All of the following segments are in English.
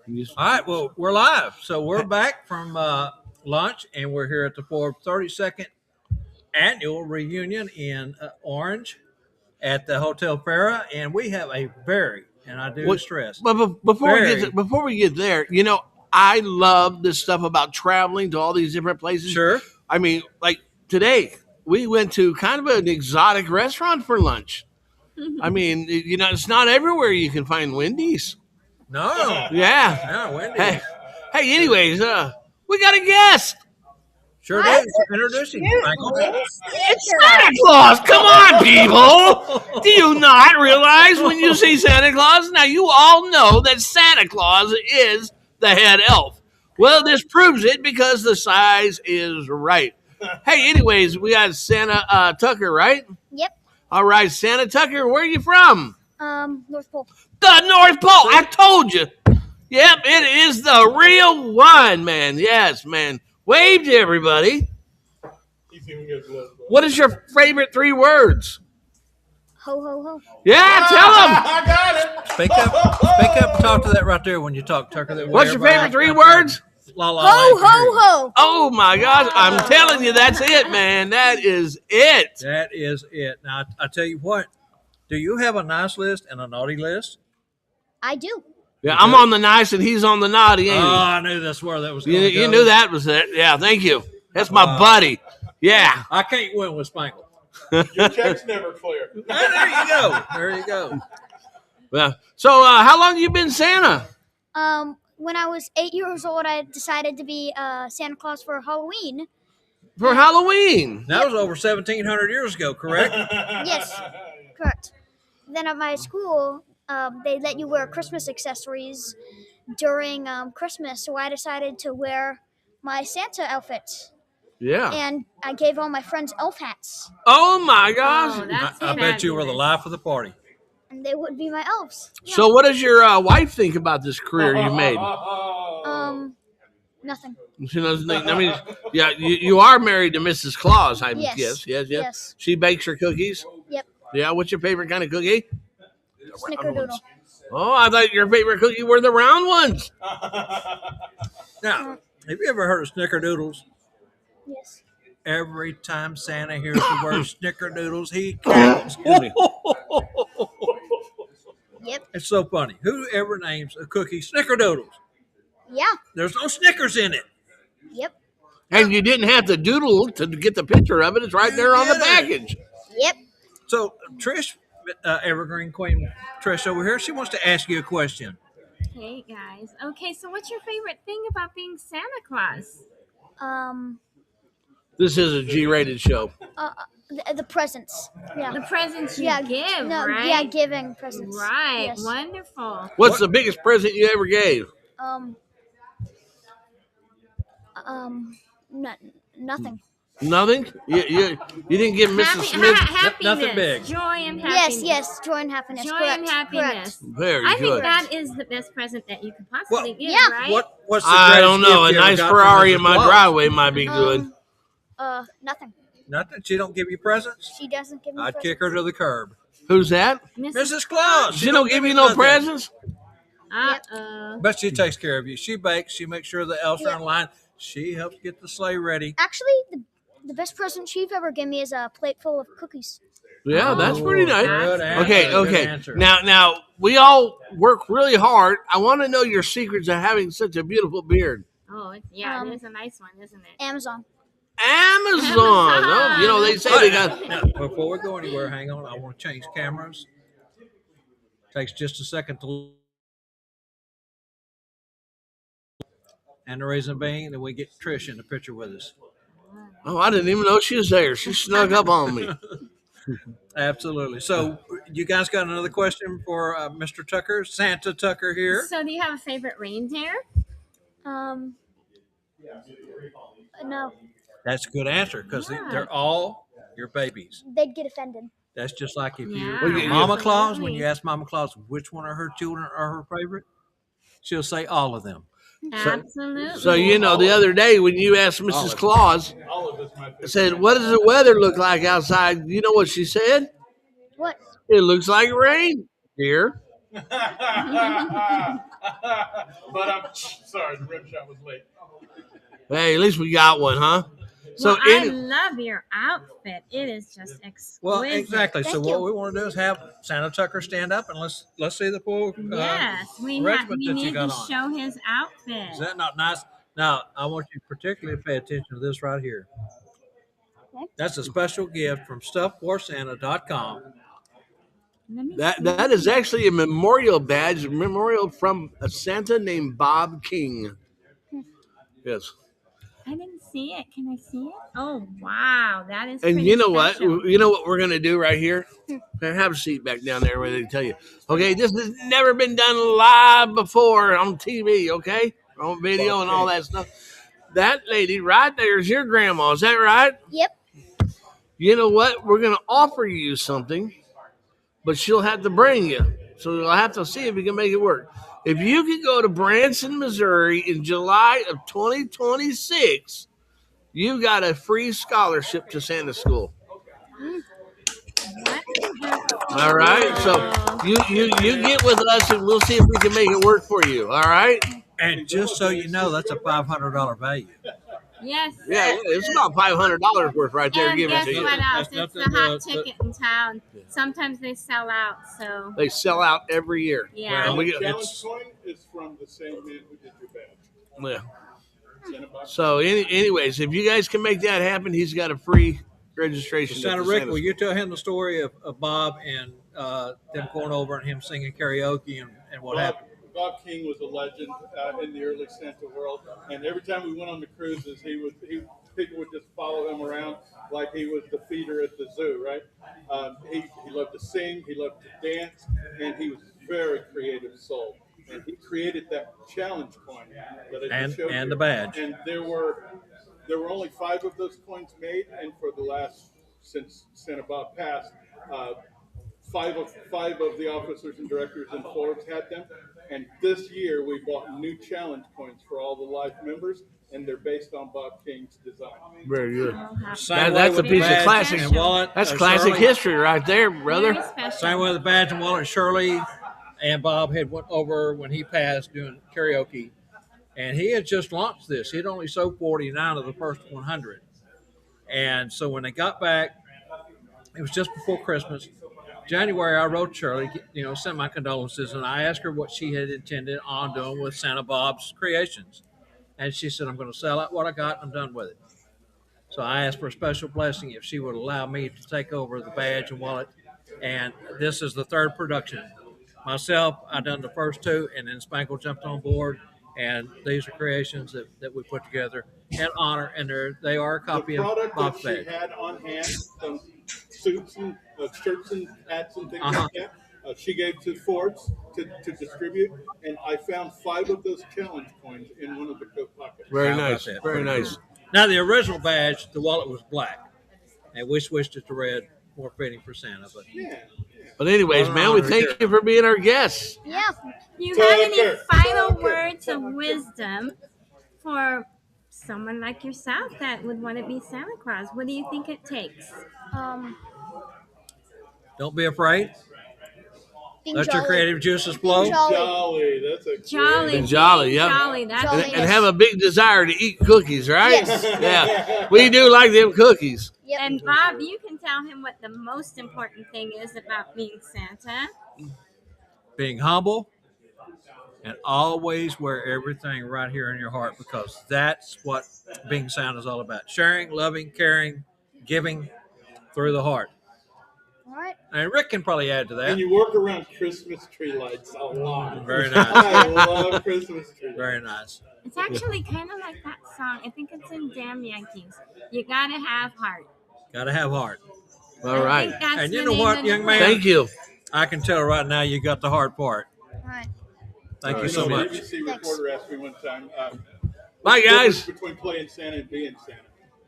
All right. Well, we're live. So we're back from lunch, and we're here at the Forbes 32nd annual reunion in Orange at the Hotel Farah, and we have a and I do stress, But before we get there, I love this stuff about traveling to all these different places. Sure. I mean, like today, we went to kind of an exotic restaurant for lunch. I mean, it's not everywhere you can find Wendy's. No. Yeah. No, Wendy's. Hey, anyways, we got a guest. Sure do. Introduce him, Michael. It's Santa Claus. Come on, people. Do you not realize when you see Santa Claus? Now, you all know that Santa Claus is the head elf. Well, this proves it because the size is right. Hey, anyways, we got Santa Tucker, right? Yep. All right, Santa Tucker, where are you from? North Pole. The North Pole. I told you. Yep, it is the real one, man. Yes, man. Wave to everybody. What is your favorite 3 words? Ho, ho, ho. Yeah, tell them. I got it. Speak up and talk to that right there when you talk, Tucker. What's your favorite 3 words? La, la, Ho, ho, ho. Oh, my gosh. I'm telling you, that's it, man. That is it. That is it. Now, I tell you what. Do you have a nice list and a naughty list? I do. Yeah, I'm on the nice and he's on the naughty, ain't he? I knew that's where that was going to go. You knew that was it. Yeah, thank you. That's my buddy. Yeah. I can't win with Spangle. Your check's never clear. There you go. There you go. Well, so how long you been Santa? When I was 8 years old, I decided to be Santa Claus for Halloween. For Halloween. That was over 1,700 years ago, correct? Yes, correct. Then at my school, they let you wear Christmas accessories during Christmas, so I decided to wear my Santa outfit. Yeah. And I gave all my friends elf hats. Oh, my gosh. I bet you were the life of the party. And they would be my elves. Yeah. So what does your wife think about this career you made? Nothing. She doesn't think, I mean, yeah, you are married to Mrs. Claus, I guess. Yes. She bakes her cookies? Yep. Yeah, what's your favorite kind of cookie? Snickerdoodle. Oh, I thought your favorite cookie were the round ones. Now, have you ever heard of snickerdoodles? Yes. Every time Santa hears the word snickerdoodles, he cackles. Yep. It's so funny. Whoever names a cookie snickerdoodles? Yeah. There's no Snickers in it. Yep. And you didn't have to doodle to get the picture of it. It's right there on the package. Yep. So, Trish, Evergreen Queen Trish over here, she wants to ask you a question. Hey, guys. Okay, so what's your favorite thing about being Santa Claus? This is a G-rated show. The presents. Yeah. The presents you give, no, right? Yeah, giving presents. Right. Yes. Wonderful. What's the biggest present you ever gave? Nothing. Nothing? You didn't give Mrs. Smith? Happiness. Nothing big. Joy and happiness. Yes, joy and happiness. Joy Correct. and happiness. Very I good. think that is the best present that you could possibly give, yeah. right? What's the I don't greatest know. A gift you ever nice got from Ferrari Mrs. in my Claus? driveway might be good. Nothing. Nothing? She don't give you presents? She doesn't give me I'd presents. kick her to the curb. Who's that? Mrs. Claus. She don't give you no nothing. presents? But she takes care of you. She bakes. She makes sure the elves are in line. She helps get the sleigh ready. Actually, the best present she've ever given me is a plate full of cookies. Yeah, that's pretty nice. Good answer. Okay. Good answer. Now we all work really hard. I want to know your secrets of having such a beautiful beard. Oh, yeah, it is a nice one, isn't it? Amazon. Amazon. Oh, they say they got. Now, before we go anywhere, hang on. I want to change cameras. Takes just a second to. And the reason being that we get Trish in the picture with us. Oh, I didn't even know she was there. She snuck up on me. Absolutely. So, you guys got another question for Mr. Tucker, Santa Tucker here? So, do you have a favorite reindeer? No. That's a good answer because they're all your babies. They'd get offended. That's just like if Yeah, Mama Claus, when absolutely. you ask Mama Claus which one of her children are her favorite, she'll say all of them. Absolutely. So, the other day when you asked Mrs. Claus, I said, what does the weather look like outside? You know what she said? What? It looks like rain, dear. But I'm sorry, the rim shot was late. Hey, at least we got one, huh? So Well, I love your outfit. It is just exquisite. Well, exactly. So Thank what you. we want to do is have Santa Tucker stand up and let's see the full Yes, we regiment that you need got to on. show his outfit. Is that not nice? Now I want you to particularly pay attention to this right here. Okay. That's a special gift from StuffForSanta.com. Let me see. that is actually a memorial badge, memorial from a Santa named Bob King. Yes. I didn't see it. Can I see it? Oh wow, that is. And pretty you know special. what? You know what we're gonna do right here? Have a seat back down there where they tell you. Okay, this has never been done live before on TV. Okay, on video and all that stuff. That lady right there is your grandma. Is that right? Yep. You know what? We're gonna offer you something, but she'll have to bring you. So you'll have to see if you can make it work. If you could go to Branson, Missouri in July of 2026, you got a free scholarship to Santa School. All right. So you get with us and we'll see if we can make it work for you. All right. And just so you know, that's a $500 value. Yes. Yeah, it's about $500 worth right there And given guess to you. what else? That's It's the nothing hot to- ticket in town. Sometimes they sell out. So They sell out every year. yeah. And we The get, challenge coin is from the same man who did your badge. yeah. Santa Bob. So, anyways, if you guys can make that happen, he's got a free registration. Santa at the Rick, Santa will School. you tell him the story of Bob and them going over and him singing karaoke and what happened? Bob King was a legend in the early Santa world, and every time we went on the cruises, people would just follow him around like he was the feeder at the zoo, right? He loved to sing, he loved to dance, and he was a very creative soul. And he created that challenge coin that I just showed And you. the badge. And there were only 5 of those coins made, and for the last since Santa Bob passed. Five of the officers and directors in Forbes had them, and this year we bought new challenge coins for all the life members, and they're based on Bob King's design. Very good. Same way that's a with the piece of badge classic- and wallet. That's classic Shirley. history right there, brother. Very special. Same way with the badge and wallet. Shirley and Bob had went over when he passed doing karaoke, and he had just launched this. He'd only sold 49 of the first 100, and so when they got back, it was just before Christmas. January, I wrote Shirley, sent my condolences, and I asked her what she had intended on doing with Santa Bob's creations. And she said, I'm going to sell out what I got, and I'm done with it. So I asked for a special blessing if she would allow me to take over the badge and wallet. And this is the 3rd production. Myself, I done the first 2, and then Spangle jumped on board. And these are creations that we put together in honor, and they are a copy The of product Bob's that she badge. had on hand, some suits and shirts and hats and things Uh-huh. like that, she gave to Forbes to distribute, and I found 5 of those challenge coins in one of the coat pockets. Very How about nice. that? Very nice. Now, the original badge, the wallet was black, and we switched it to red, more fitting for Santa. But Yeah. But anyways, man, we thank you for being our guests. Yeah. Do you have any Tucker. final Tucker. words of wisdom for someone like yourself that would want to be Santa Claus? What do you think it takes? don't be afraid. Being Let your jolly. creative juices flow. Being jolly. Jolly. That's a Jolly. And jolly, being yep. Jolly. That's Jolly. And have a big desire to eat cookies, right? Yes. Yeah. We do like them cookies. Yep. And Bob, you can tell him what the most important thing is about being Santa. Being humble, and always wear everything right here in your heart, because that's what being Santa is all about. Sharing, loving, caring, giving through the heart. All right. And Rick can probably add to that. And you work around Christmas tree lights a lot. Very nice. I love Christmas tree lights. Very nice. It's actually kind of like that song. I think it's in Damn Yankees. You gotta have heart. Got to have heart. All I right. think that's And you the know name what, of the young book. man? Thank you. I can tell right now you got the hard part. All right. Thank you Alright. so You know, much. the ABC reporter asked me one time, Bye, what's the guys. difference between playing Santa and being Santa.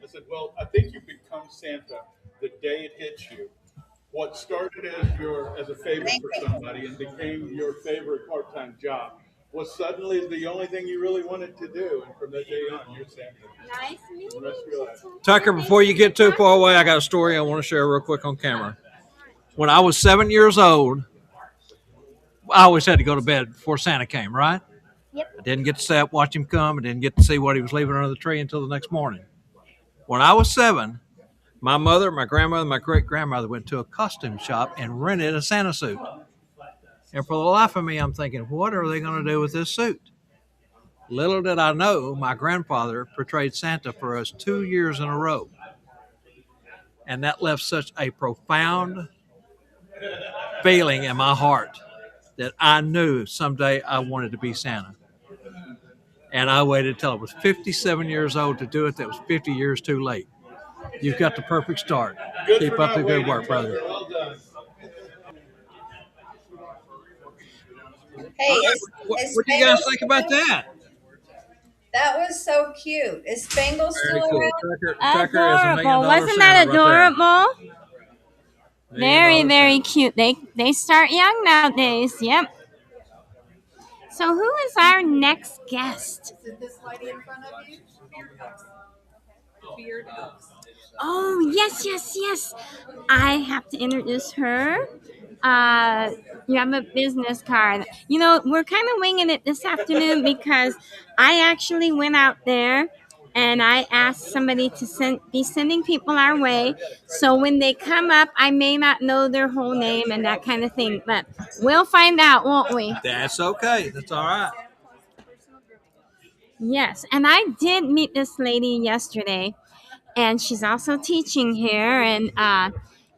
I said, well, I think you become Santa the day it hits you. What started as a favor for somebody and became your favorite part-time job was suddenly the only thing you really wanted to do. And from that day on, you're Santa. Nice meeting The rest of your life. you. Tucker, before you get too far away, I got a story I want to share real quick on camera. When I was 7 years old, I always had to go to bed before Santa came, right? Yep. I didn't get to stay up, watch him come. I didn't get to see what he was leaving under the tree until the next morning. When I was 7, my mother, my grandmother, my great grandmother went to a costume shop and rented a Santa suit. And for the life of me, I'm thinking, what are they going to do with this suit? Little did I know, my grandfather portrayed Santa for us 2 years in a row. And that left such a profound feeling in my heart that I knew someday I wanted to be Santa. And I waited till I was 57 years old to do it. That was 50 years too late. You've got the perfect start. Keep up the good work, brother. Well done. Hey, What do you guys think about that? that was so cute. Is Spangle Very still cool. around? Tucker is $1 million Adorable. Wasn't Santa that right there. adorable? Very, $1 million very Santa. cute. They start young nowadays. Yep. So who is our next guest? Is it this lady in front of you? Beard Elves. Oh, yes. I have to introduce her. You have a business card. You know, we're kind of winging it this afternoon because I actually went out there and I asked somebody to be sending people our way. So when they come up, I may not know their whole name and that kind of thing, but we'll find out, won't we? That's okay. That's all right. Yes, and I did meet this lady yesterday, and she's also teaching here, and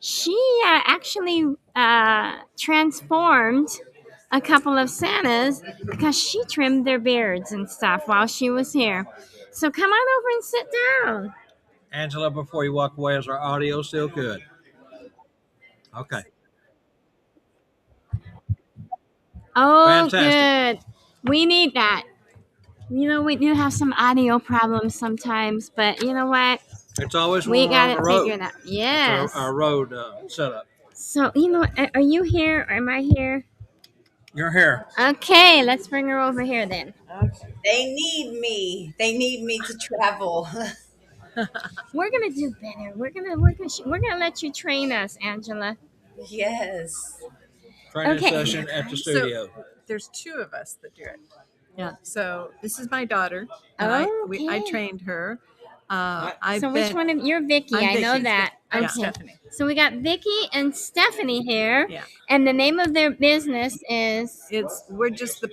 she actually transformed a couple of Santas because she trimmed their beards and stuff while she was here. So come on over and sit down. Angela, before you walk away, is our audio still good? Okay. Oh, Fantastic. good. We need that. You know, we do have some audio problems sometimes, but you know what? It's always when We we're got on it the road. figured out. Yes. Our road setup. So, you know, are you here or am I here? You're here. Okay, let's bring her over here then. They need me. They need me to travel. We're gonna do better. We're gonna let you train us, Angela. Yes. Training Okay. session at the studio. There's 2 of us that do it. Yeah. So this is my daughter, and I Okay. trained her. So which one of you're Vicky? I'm I know Vicky. that. I'm Okay. Stephanie. So we got Vicky and Stephanie here, Yeah. and the name of their business is. We're just the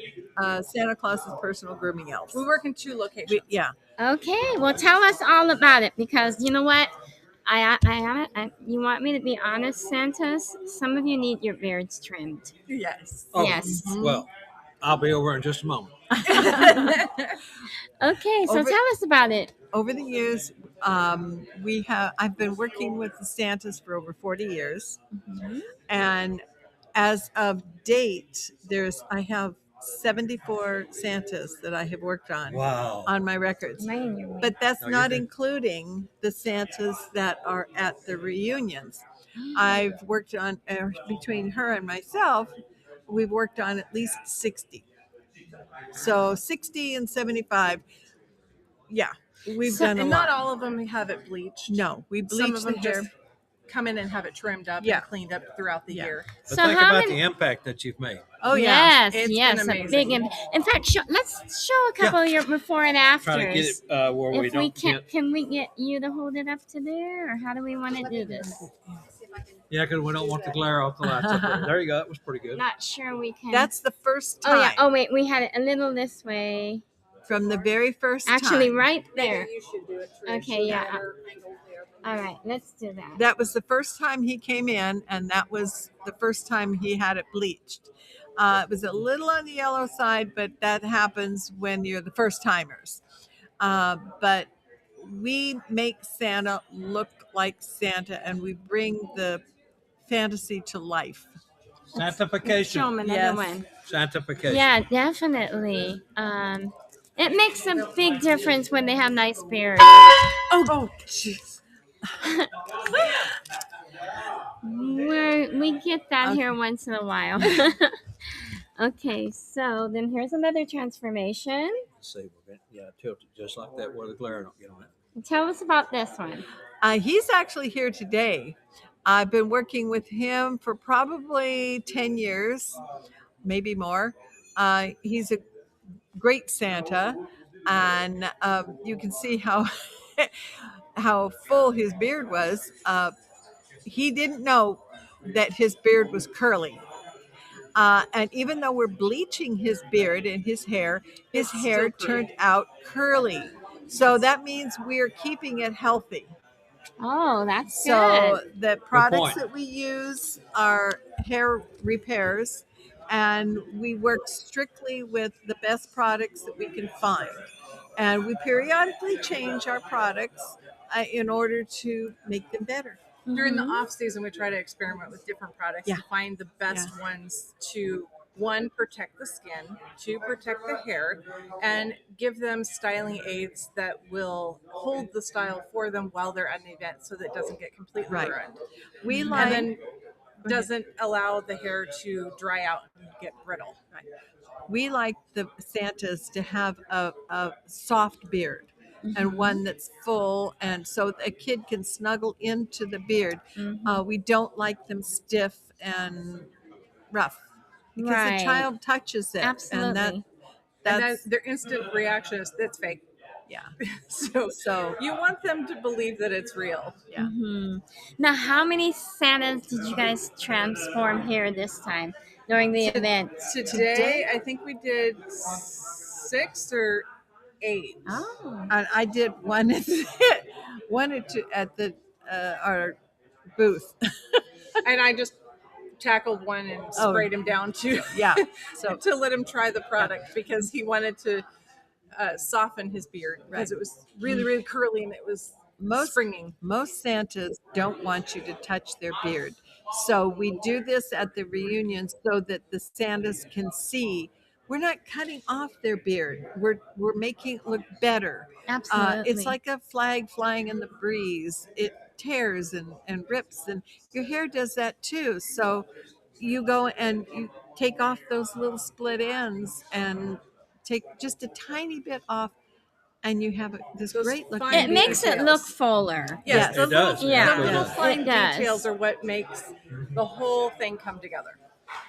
Santa Claus's personal grooming elves. We work in 2 locations. Yeah. Okay, well, tell us all about it because you know what, I you want me to be honest, Santas? Some of you need your beards trimmed. Yes. Oh, Yes. Well, I'll be over in just a moment. Okay, so Over- tell us about it. Over the years, I've been working with the Santas for over 40 years, and as of date, I have 74 Santas that I have worked on Wow. on my records. Am I in your way? But that's No, you're not good. including the Santas that are at the reunions. I've worked on, between her and myself, we've worked on at least 60. So 60 and 75, yeah, we've done a And lot. not all of them have it bleached. No, we Some bleach of the them hair. just come in and have it trimmed up Yeah. and cleaned up throughout the Yeah. year. But So think how about many? the impact that you've made. Oh yeah, Yes, It's yes, been a amazing. big. In fact, let's show a couple of your before and afters. Trying to get it where we If we don't get. can we get you to hold it up to there, or how do we want to do this? Yeah, because we don't want the glare off the lights up there. There you go. That was pretty good. Not sure we can. that's the first Oh time. yeah. Oh wait, we had it a little this way. From the very first Actually, time. right there. You should do it, Trish. Okay, yeah. Better angle there. All right, let's do that. That was the first time he came in, and that was the first time he had it bleached. It was a little on the yellow side, but that happens when you're the first timers. But we make Santa look like Santa, and we bring the fantasy to life. Let's show Sanctification. them another Yes. one. Sanctification. Yeah, definitely. It makes a big difference when they have nice beards. Oh, jeez. We get that here once in a while. Okay, so then here's another transformation. Let's see, tilt it just like that where the glare don't get on it. Tell us about this one. He's actually here today. I've been working with him for probably 10 years. maybe more. He's a great Santa, and you can see how how full his beard was. He didn't know that his beard was curly. And even though we're bleaching his beard and his hair turned out curly. So that means we're keeping it healthy. Oh, that's So good. the products point. that we use are hair repairs, and we work strictly with the best products that we can find. And we periodically change our products in order to make them better. During the Mhm. off season, we try to experiment with different products to find the best ones to, one, protect the skin, two, protect the hair, and give them styling aids that will hold the style for them while they're at an event so that it doesn't get completely Right. ruined. We And like then doesn't allow the hair to dry out and get brittle. we like the Santas to have a soft beard and one that's full, and so a kid can snuggle into the beard. We don't like them stiff and rough because Right. the child touches it, Absolutely. and That's their instant reaction is that's fake. yeah. So you want them to believe that it's real. Yeah. Mhm. Now, how many Santas did you guys transform here this time during the event? Today, I think we did 6 or 8. Oh. And I did one at the our booth. And I just tackled one and sprayed him down to Yeah. So to let him try the product because he wanted to soften his beard because it was really, really curly and it was springing. most Santas don't want you to touch their beard. So we do this at the reunion so that the Santas can see we're not cutting off their beard. We're making it look better. Absolutely. It's like a flag flying in the breeze. It tears and rips, and your hair does that too. So you go and you take off those little split ends and take just a tiny bit off, and you have this Those great looking fine It makes it look details. fuller. Yes, Yes. It does. The Yeah. little Absolutely. fine It does. details are what makes the whole thing come together.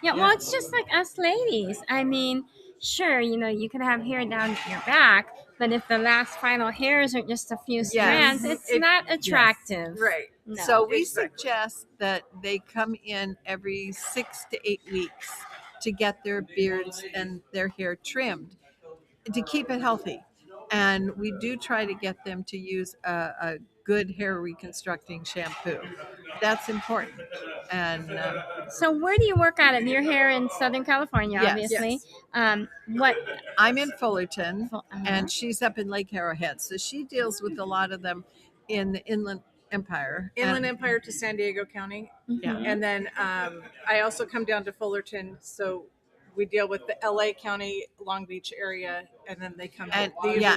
Yeah, well, it's just like us ladies. I mean, sure, you can have hair down your back, but if the last final hairs are just a few strands, it's not attractive. Right. No. So we Exactly. suggest that they come in every 6 to 8 weeks to get their beards and their hair trimmed to keep it healthy. And we do try to get them to use a good hair reconstructing shampoo. That's important. And So where do you work out of? You're here in Southern California, Yes. obviously. What? I'm in Fullerton, Uh-huh. and she's up in Lake Arrowhead. So she deals with a lot of them in the Inland Empire. Inland Empire to San Diego County. Yeah. Mhm. And then I also come down to Fullerton, so we deal with the LA County, Long Beach area, and then they usually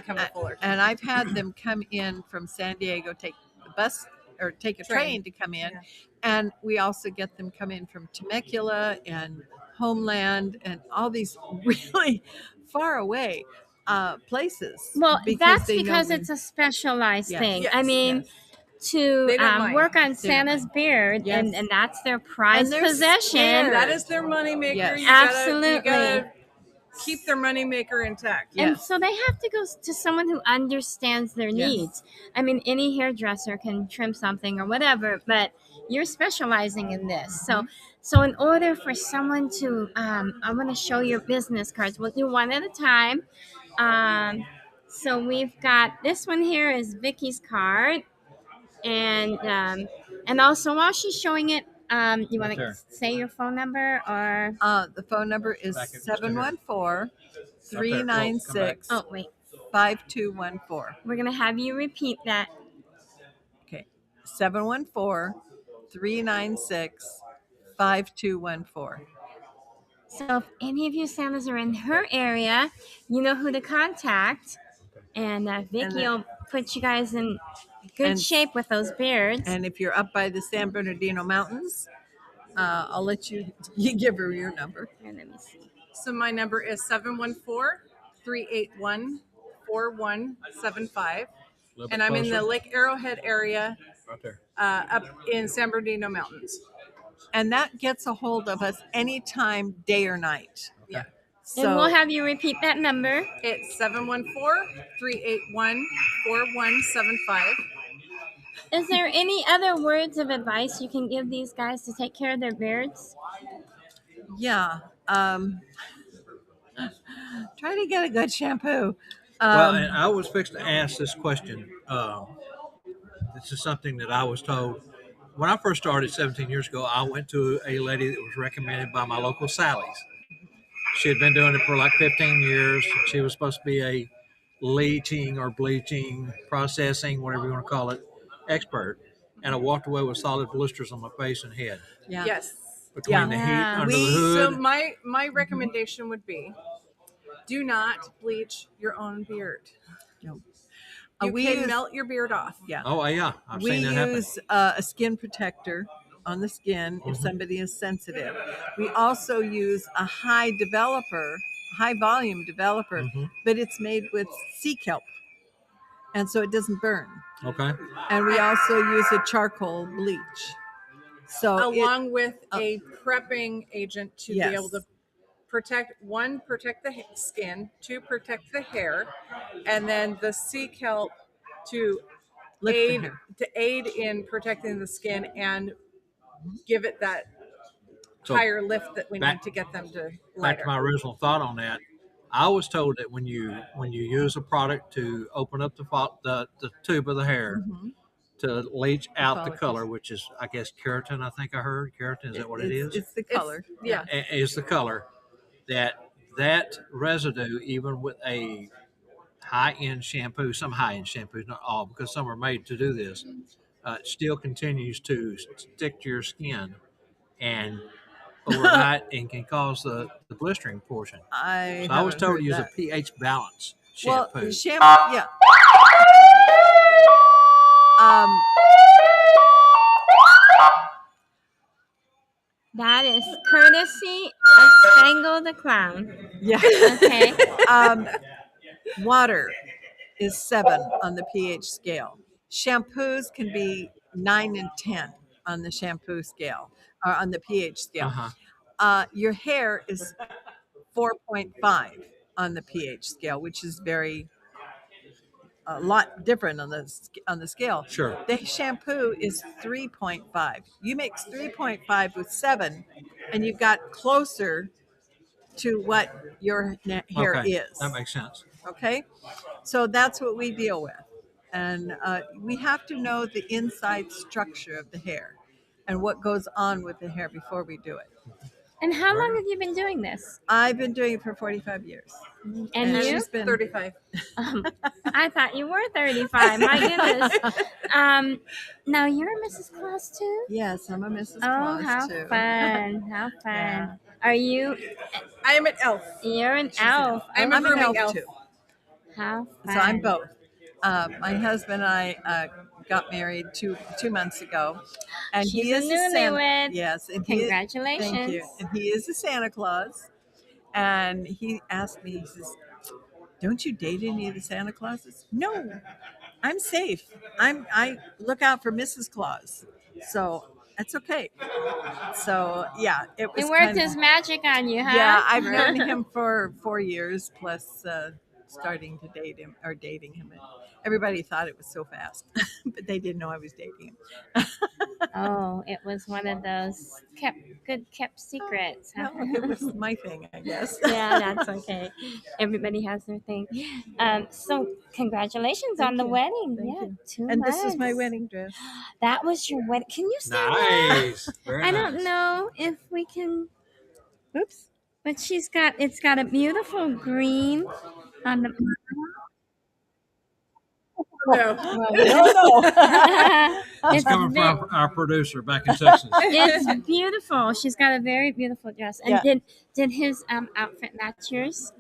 come to Fullerton. And I've had them come in from San Diego, take the bus or take a train to come in. Yeah. And we also get them come in from Temecula and Homeland and all these really far away places. Well, that's they know because we- it's a specialized Yes. thing. Yes, I mean, yes. to They don't mind. work on don't Santa's mind. beard, Yes. and that's their prized they're possession. scared. That is their moneymaker. Yes. You Absolutely. gotta keep their moneymaker intact. And Yes. so they have to go to someone who understands their Yes. needs. I mean, any hairdresser can trim something or whatever, but you're specializing in this. So in order for someone to, I want to show your business cards. We'll do one at a time. So we've got this one here is Vicky's card, and also while she's showing it, you want to say your phone number or? The phone number is Back at- 714-396 Oh wait, 5214. we're gonna have you repeat that. Okay. 714-396-5214. So if any of you Santas are in her area, you know who to contact. And Vicky will put you guys in good And- shape with those beards. And if you're up by the San Bernardino Mountains, I'll let you give her your number. Here, let me see. So my number is 714-381-4175. And I'm in the Lake Arrowhead area Right there. up in San Bernardino Mountains. and that gets a hold of us anytime, day or night. Yeah. So And we'll have you repeat that number. It's 714-381-4175. Is there any other words of advice you can give these guys to take care of their beards? yeah, try to get a good shampoo. Well, and I was fixed to ask this question. This is something that I was told when I first started 17 years ago. I went to a lady that was recommended by my local Sally's. She had been doing it for like 15 years. She was supposed to be a leaching or bleaching, processing, whatever you want to call it, expert. And I walked away with solid blisters on my face and head. Yeah. Yes. Between the heat under the hood. So my recommendation would be, do not bleach your own beard. No. You We can use- melt your beard off. Yeah. Oh, yeah. I've We seen that happen. use a skin protector on the skin if somebody is sensitive. We also use a high volume developer, but it's made with sea kelp, and so it doesn't burn. Okay. And we also use a charcoal bleach. So Along with a prepping agent to Yes. be able to protect the skin, 2, protect the hair, and then the sea kelp to lift the hair. aid in protecting the skin and give it that So higher lift that we back- need to get them to Back lighter. to my original thought on that. I was told that when you use a product to open up the tube of the hair to leach out the follicles. color, which is, I guess, keratin. I think I heard keratin. Is that what it is? It's the color. Yeah. Is the color that residue, even with a high-end shampoo, some high-end shampoos, not all, because some are made to do this, still continues to stick to your skin and overnight and can cause the blistering portion. I So I was haven't told heard to use a that. pH balance shampoo. Well, shampoo, yeah. That is courtesy of Spangle the Clown. Yeah. Okay. Water is 7 on the pH scale. Shampoos can be 9 and 10 on the shampoo scale or on the pH scale. Your hair is 4.5 on the pH scale, which is a lot different on the scale. Sure. The shampoo is 3.5. You mix 3.5 with 7, and you got closer to what your hair Okay, is. that makes sense. Okay, so that's what we deal with, and we have to know the inside structure of the hair and what goes on with the hair before we do it. And how long have you been doing this? I've been doing it for 45 years. And you? She's been 35. I thought you were 35. My goodness. Now you're a Mrs. Claus too? Yes, I'm a Mrs. Oh, Claus how too. fun. How fun. Yeah. Are you? I am an elf. You're an elf. I'm an a grooming elf elf. too. How fun. So I'm both. My husband and I got married two months ago, and She's he is a newlywed. Yes, and Congratulations. Thank you. And he is a Santa Claus. And he asked me, he says, "Don't you date any of the Santa Clauses?" No, I'm safe. I look out for Mrs. Claus, so that's okay. So yeah, it was. He worked kind of- his magic on you, huh? Yeah, I've known him for 4 years plus starting to dating him. And everybody thought it was so fast, but they didn't know I was dating him. Oh, it was one of those good kept secrets. Huh? No, it was my thing, I guess. Yeah, that's okay. Everybody has their thing. So congratulations on the you. wedding. Thank Yeah, you. 2 And months. this is my wedding dress. That was your wedding. Can you stand up? Nice. Very I nice. don't know if we can. Oops. But it's got a beautiful green on the. No. It's coming from our producer back in Texas. It's beautiful. She's got a very beautiful dress. And Yeah. did his outfit match yours?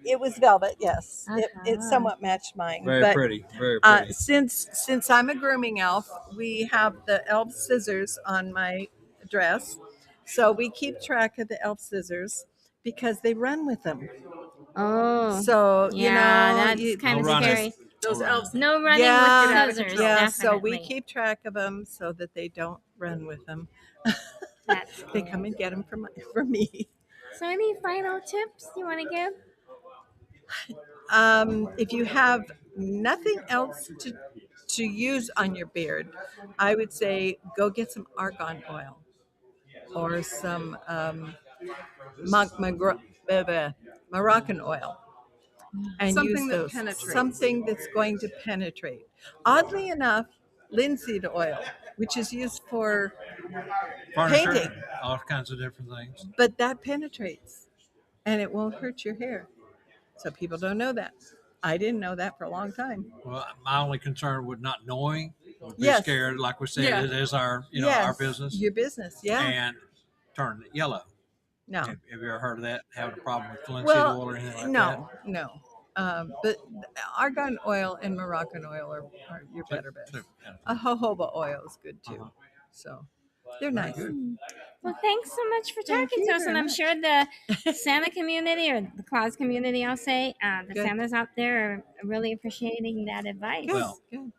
It was velvet, yes. It Uh-huh. somewhat matched mine. Very but, pretty. Very pretty. Since I'm a grooming elf, we have the elf scissors on my dress. So we keep track of the elf scissors because they run with them. Oh. So, Yeah, you that's kind of No running. scary. Those elves. No running Yeah, with scissors. yeah. Definitely. So we keep track of them so that they don't run with them. That's They good. come and get them from me. So, any final tips you want to give? If you have nothing else to use on your beard, I would say go get some argan oil or some Moroccan oil and Something use that those. penetrates. Something that's going to penetrate. Oddly enough, linseed oil, which is used for Furniture, painting, all kinds of different things. but that penetrates and it won't hurt your hair. So people don't know that. I didn't know that for a long time. Well, my only concern with not knowing would be Yes. scared. Like we said, Yeah. it is our, our Yes, business, your business, yeah. and turn it yellow. No, Have you ever heard of that? Having a problem with linseed well, oil or anything like that? no. But argan oil and Moroccan oil are your better bet. Yeah. A jojoba oil is good too. Uh-huh. So they're nice. Well, thanks so much for Thank talking you to us, and very I'm much. sure the Santa community or the Claus community, I'll say, the Good. Santas out there are really appreciating that advice. Good, Well, good.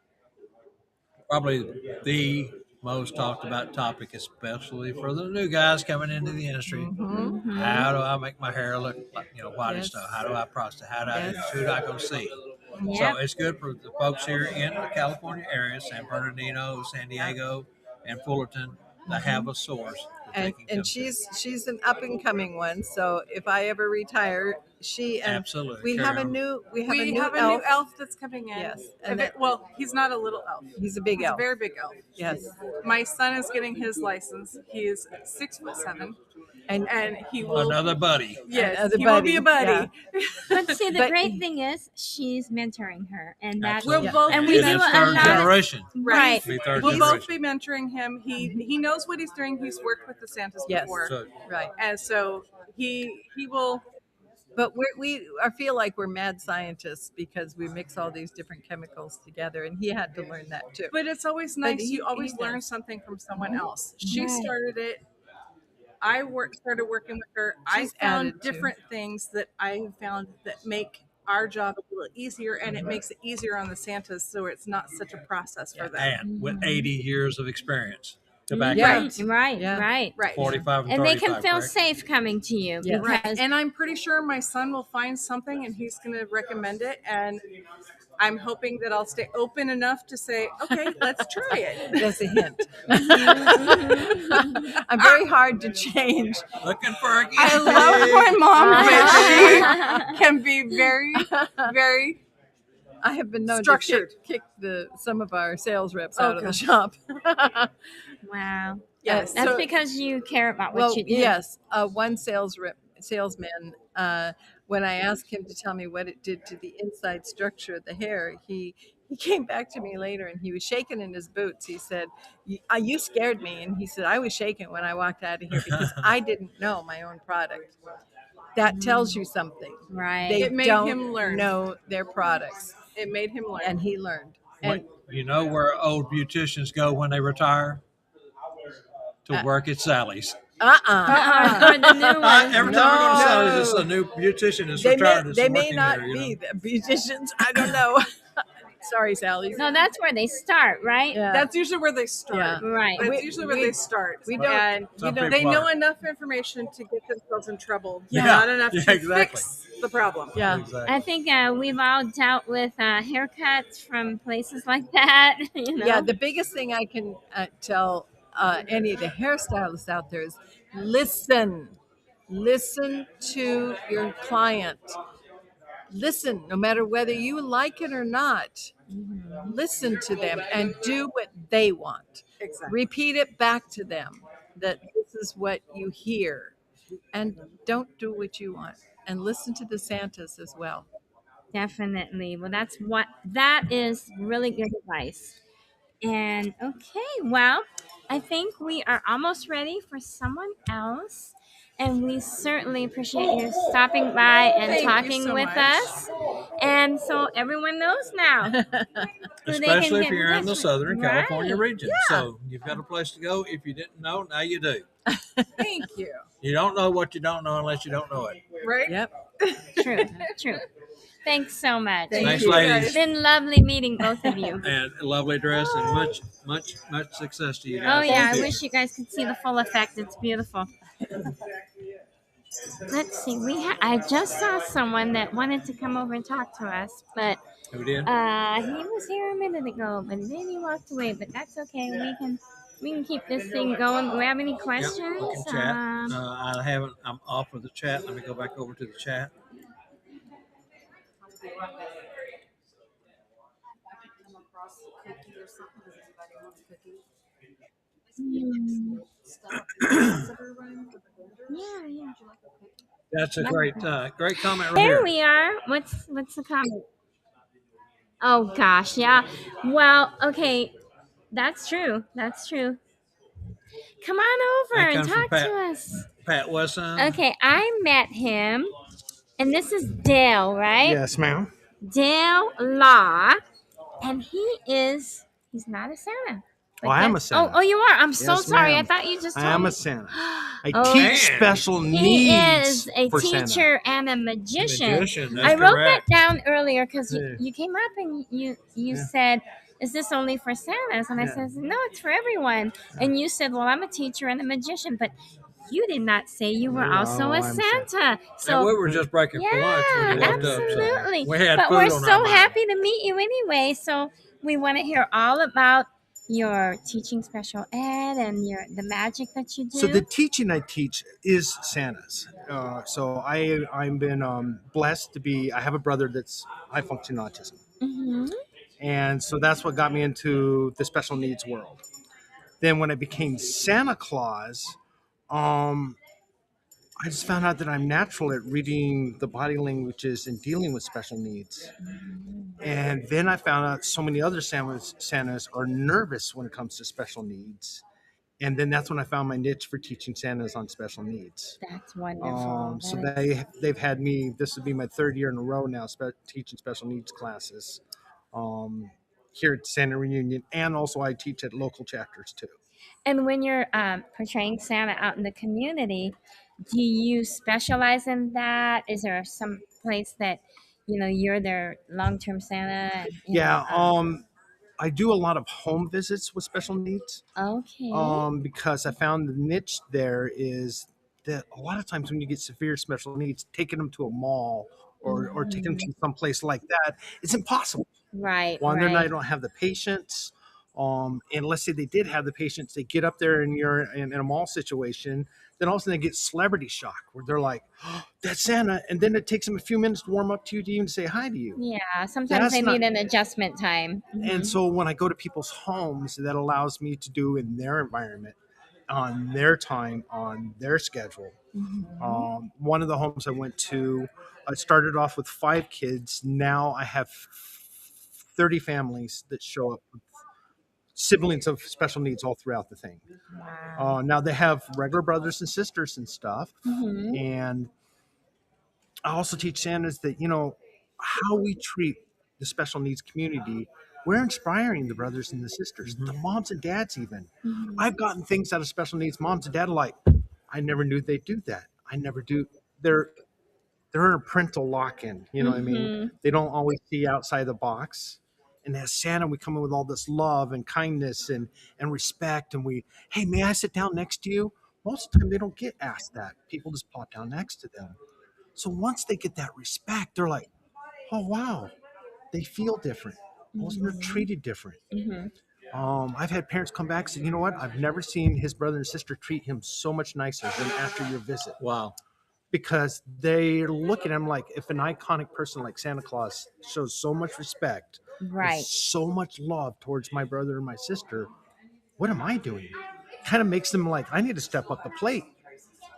Probably the most talked about topic, especially for the new guys coming into the industry. Mhm. How do I make my hair look like, white and Yes. stuff? How do I process? How do I do Yes. this? Who do I go see? Yep. So it's good for the folks here in the California area, San Bernardino, San Diego, and Fullerton, to have a source that they And can come and she's an up and coming one. So if I ever retire, she to. and Absolutely. we Carry have a on. new We have a new elf that's coming in. Yes, and Well, he's not a little elf. he's a big He's a elf. very big elf. Yes, My son is getting his license. He's 6'7", and and he will. Another buddy. Yes, another he will be a buddy, buddy. But see, the But- great thing is she's mentoring her, and that Absolutely. We'll both and be we And do it's a third lot of- generation. right. Be third We'll both generation. be mentoring him. He knows what he's doing. He's worked with the Santas Yes. before, So, right. and so he will. But I feel like we're mad scientists because we mix all these different chemicals together, and he had to learn that too. But it's always But nice. he- You always he learn does. something from someone else. She Right. started it. I started working with her. She's I found added to. different things that I found that make our job a little easier, and it makes it easier on the Santas, so it's not such a process for them. and with 80 years of experience to back Yeah. up. Right, Yeah. right. Right. 45 and And they 35, can feel correct? safe coming to you Yes. Right. because And I'm pretty sure my son will find something and he's going to recommend it. And I'm hoping that I'll stay open enough to say, okay, let's try it. That's a hint. I'm very hard to change. Looking for a gift. I love my mom, but she can be very, very. I have been known Structured. to kick some of our sales reps out of Okay. the shop. wow. Yes. That's So- because you care about what Well, you do. yes, one salesman. When I asked him to tell me what it did to the inside structure of the hair, he came back to me later and he was shaking in his boots. He said, "You scared me," and he said, "I was shaking when I walked out of here because I didn't know my own product." That tells you something. Right. They It made don't him learn. know their products, It made him learn. and he learned. And You know where old beauticians go when they retire? To work at Sally's. Or the new one. Every time we go to No. Sally's, it's a new beautician that's they retired. may, that's they may working not there, you know? be the beauticians. I don't know. Sorry, Sally. No, that's where they start, right? Yeah. That's usually where they start. Yeah. Right. That's We- usually where we- they start. we don't- And Some they people know are. enough information to get themselves in trouble, Yeah. not enough Yeah, to exactly. fix the problem. Yeah. Exactly. I think we've all dealt with haircuts from places like that. You know? Yeah, the biggest thing I can tell any of the hairstylists out there is listen to your client. Listen, no matter whether you like it or not. Listen to them and do what they want. Exactly. Repeat it back to them that this is what you hear, and don't do what you want. And listen to the Santas as well. Definitely. Well, that is really good advice. And okay, well, I think we are almost ready for someone else. And we certainly appreciate you stopping by and Thank you talking so with much. us. And so everyone knows now. who they can Especially if get in you're in touch the with. Southern California Right. region. So you've got a place to go. If you didn't know, now you do. Thank you. You don't know what you don't know unless you don't know it. Right? Yep. True, true. Thanks so much. Thanks, ladies. It's been lovely meeting both of you. And lovely dress and much success to you Oh guys. yeah, I wish you guys could see the full effect. It's beautiful. Let's see. I just saw someone that wanted to come over and talk to us, but Who did? he was here a minute ago, but then he walked away. But that's okay. We can keep this thing going. Do we have any questions? Yep, we can chat. I haven't. I'm off of the chat. Let me go back over to the chat. Yeah. That's a great comment right There here. we are. What's the comment? Oh gosh, yeah. Well, okay, that's true. That's true. Come on over That and comes from talk to us. Pat Wesson. Okay, I met him, and this is Dale, right? Yes, ma'am. Dale Law, and he's not a Santa. Oh, I am a Santa. Oh, you are. I'm so Yes, sorry. I ma'am. thought you just told I am me. a Santa. I Oh, teach special He needs is a for teacher Santa. and a magician. Magician, that's I wrote correct. that down earlier because Yeah. you came up and you Yeah. said, "Is this only for Santas?" And I Yeah. said, "No, it's for everyone." And you said, "Well, I'm a teacher and a magician," but you did not say you were No, also a I'm Santa. So And we were just breaking for lunch when you yeah, looked up. absolutely. So we had But food we're on so our mind. happy to meet you anyway. So we want to hear all about your teaching special ed and the magic that you do. So the teaching I teach is Santa's. So I've been blessed to be. I have a brother that's high functioning autism, and so that's what got me into the special needs world. Then when I became Santa Claus, I just found out that I'm natural at reading the body languages and dealing with special needs. And then I found out so many other Santas are nervous when it comes to special needs. And then that's when I found my niche for teaching Santas on special needs. That's wonderful. So they've had me. This would be my third year in a row now teaching special needs classes here at Santa Reunion, and also I teach at local chapters too. And when you're portraying Santa out in the community, do you specialize in that? Is there some place that you're their long-term Santa? And, I do a lot of home visits with special needs. Okay. Because I found the niche there is that a lot of times when you get severe special needs, taking them to a mall or taking them to some place like that, it's impossible. Right. One, right. they don't have the patience. And let's say they did have the patience, they get up there and you're in a mall situation, then all of a sudden they get celebrity shock where they're like, oh, that's Santa. And then it takes them a few minutes to warm up to you to even say hi to you. Yeah, sometimes they need an adjustment time. And so when I go to people's homes, that allows me to do in their environment, on their time, on their schedule. One of the homes I went to, I started off with 5 kids. Now I have 30 families that show up with siblings of special needs all throughout the thing. Wow. Now they have regular brothers and sisters and stuff. And I also teach Santas that, how we treat the special needs community, we're inspiring the brothers and the sisters, the moms and dads even. I've gotten things out of special needs moms and dad like, I never knew they'd do that. I never do. They're in a parental lock-in, you know what I mean? They don't always see outside the box. And as Santa, we come in with all this love and kindness and respect. And hey, may I sit down next to you? Most of the time they don't get asked that. People just pop down next to them. So once they get that respect, they're like, oh, wow, they feel different. They're treated different. I've had parents come back and say, you know what? I've never seen his brother and sister treat him so much nicer than after your visit. Wow. Because they look at him like, if an iconic person like Santa Claus shows so much respect, right, so much love towards my brother and my sister, what am I doing? Kind of makes them like, I need to step up the plate,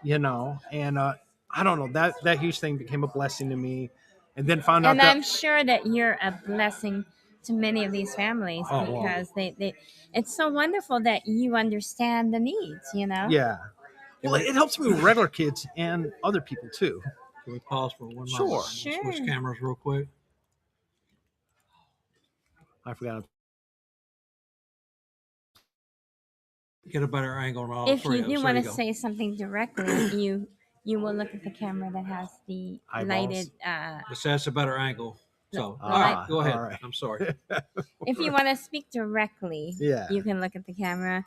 and I don't know, that huge thing became a blessing to me. And then found out and that I'm sure that you're a blessing to many of these families because they it's so wonderful that you understand the needs, Yeah. Well, it helps me with regular kids and other people too. Can we pause for one Sure. moment? Switch cameras real quick. I forgot. Get a better angle on all if three you of us. do There want you to say something directly, you will look at the camera that has the Eyeballs. lighted. Just that's a better angle. So The light- go ahead. all right. I'm sorry. If you want to speak directly, Yeah. you can look at the camera.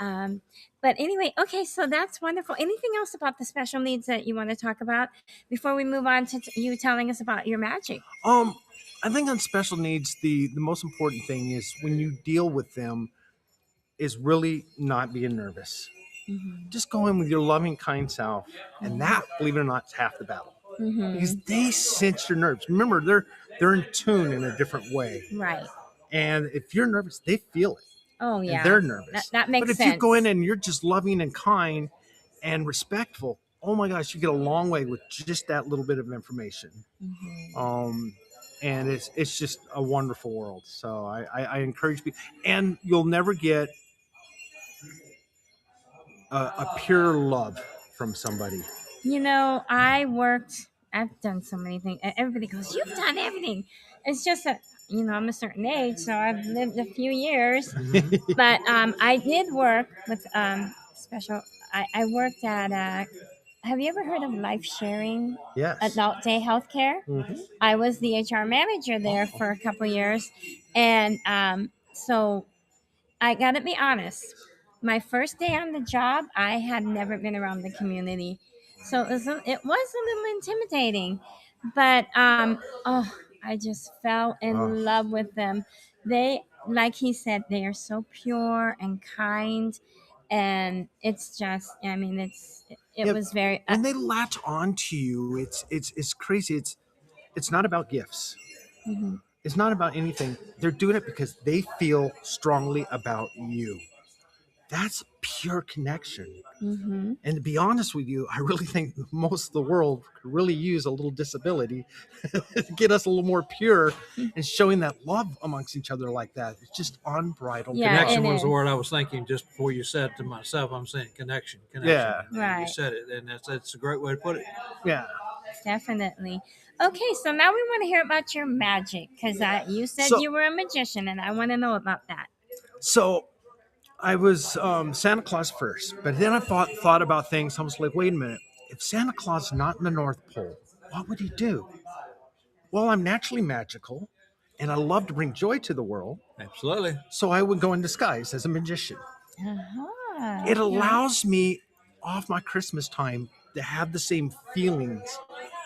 But anyway, okay, so that's wonderful. Anything else about the special needs that you want to talk about before we move on to you telling us about your magic? I think on special needs, the most important thing is when you deal with them is really not being nervous. Mm-hmm. Just go in with your loving, kind self, and that, believe it or not, is half the battle. Mm-hmm. Because they sense your nerves. Remember, they're in tune in a different way. Right. And if you're nervous, they feel it. Oh, yeah. And they're nervous. That makes sense. But if you go in and you're just loving and kind and respectful, oh my gosh, you get a long way with just that little bit of information. Mm-hmm. And it's just a wonderful world. So I encourage people, and you'll never get a pure love from somebody. You know, I've done so many things. Everybody goes, you've done everything. It's just that, you know, I'm a certain age, so I've lived a few years. But I did work with special, I worked at, have you ever heard of Life Sharing Yes. Adult Day Healthcare? Mm-hmm. I was the HR manager there for a couple years. And so I got to be honest. My first day on the job, I had never been around the community. So it was a little intimidating. But, I just fell in love with them. They, like he said, they are so pure and kind. And it's just, I mean, it was very... when they latch on to you, it's crazy. It's not about gifts. Mhm. It's not about anything. They're doing it because they feel strongly about you. That's pure connection. Mm-hmm. And to be honest with you, I really think most of the world could really use a little disability to get us a little more pure and showing that love amongst each other like that. It's just unbridled. Yeah, Connection it was the is. word I was thinking just before you said it to myself. I'm saying connection. Yeah. And Right. you said it, and that's a great way to put it. Yeah. Definitely. Okay, so now we want to hear about your magic because you said So- you were a magician, and I want to know about that. So I was Santa Claus first, but then I thought about things. I was like, wait a minute. If Santa Claus is not in the North Pole, what would he do? Well, I'm naturally magical, and I love to bring joy to the world. Absolutely. So I would go in disguise as a magician. Uh-huh. It allows me off my Christmas time to have the same feelings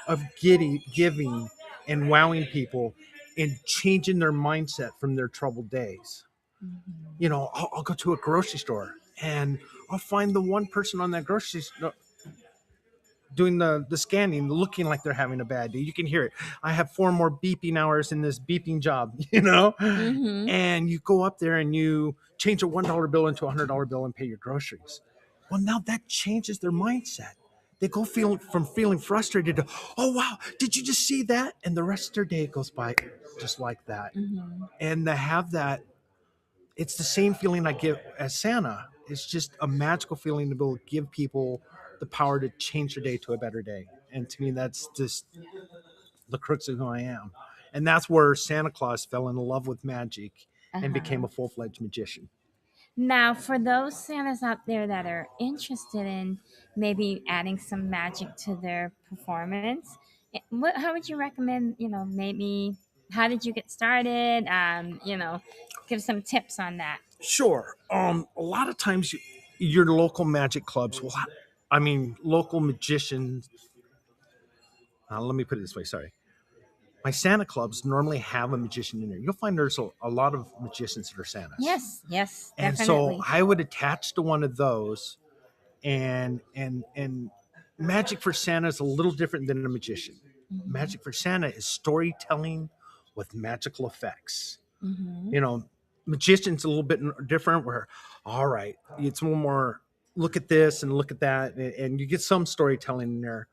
of giving and wowing people and changing their mindset from their troubled days. Mm-hmm. You know, I'll go to a grocery store and I'll find the one person on that grocery store doing the scanning, looking like they're having a bad day. You can hear it. I have 4 more beeping hours in this beeping job, you know? Mm-hmm. And you go up there and you change a $1 bill into a $100 bill and pay your groceries. Well, now that changes their mindset. They go from feeling frustrated to, oh, wow, did you just see that? And the rest of their day goes by just like that. Mm-hmm. And to have that, it's the same feeling I get as Santa. It's just a magical feeling to be able to give people the power to change their day to a better day. And to me, that's just the crux of who I am. And that's where Santa Claus fell in love with magic and became a full-fledged magician. Now, for those Santas out there that are interested in maybe adding some magic to their performance, how would you recommend, maybe how did you get started? Give some tips on that. Sure. A lot of times your local magic clubs will local magicians. Let me put it this way. Sorry. My Santa clubs normally have a magician in there. You'll find there's a lot of magicians that are Santas. Yes, and definitely. so I would attach to one of those, and magic for Santa is a little different than a magician. Mm-hmm. Magic for Santa is storytelling with magical effects. Mm-hmm. Magician's a little bit different. Where, all right, it's a little more look at this and look at that, and you get some storytelling in there.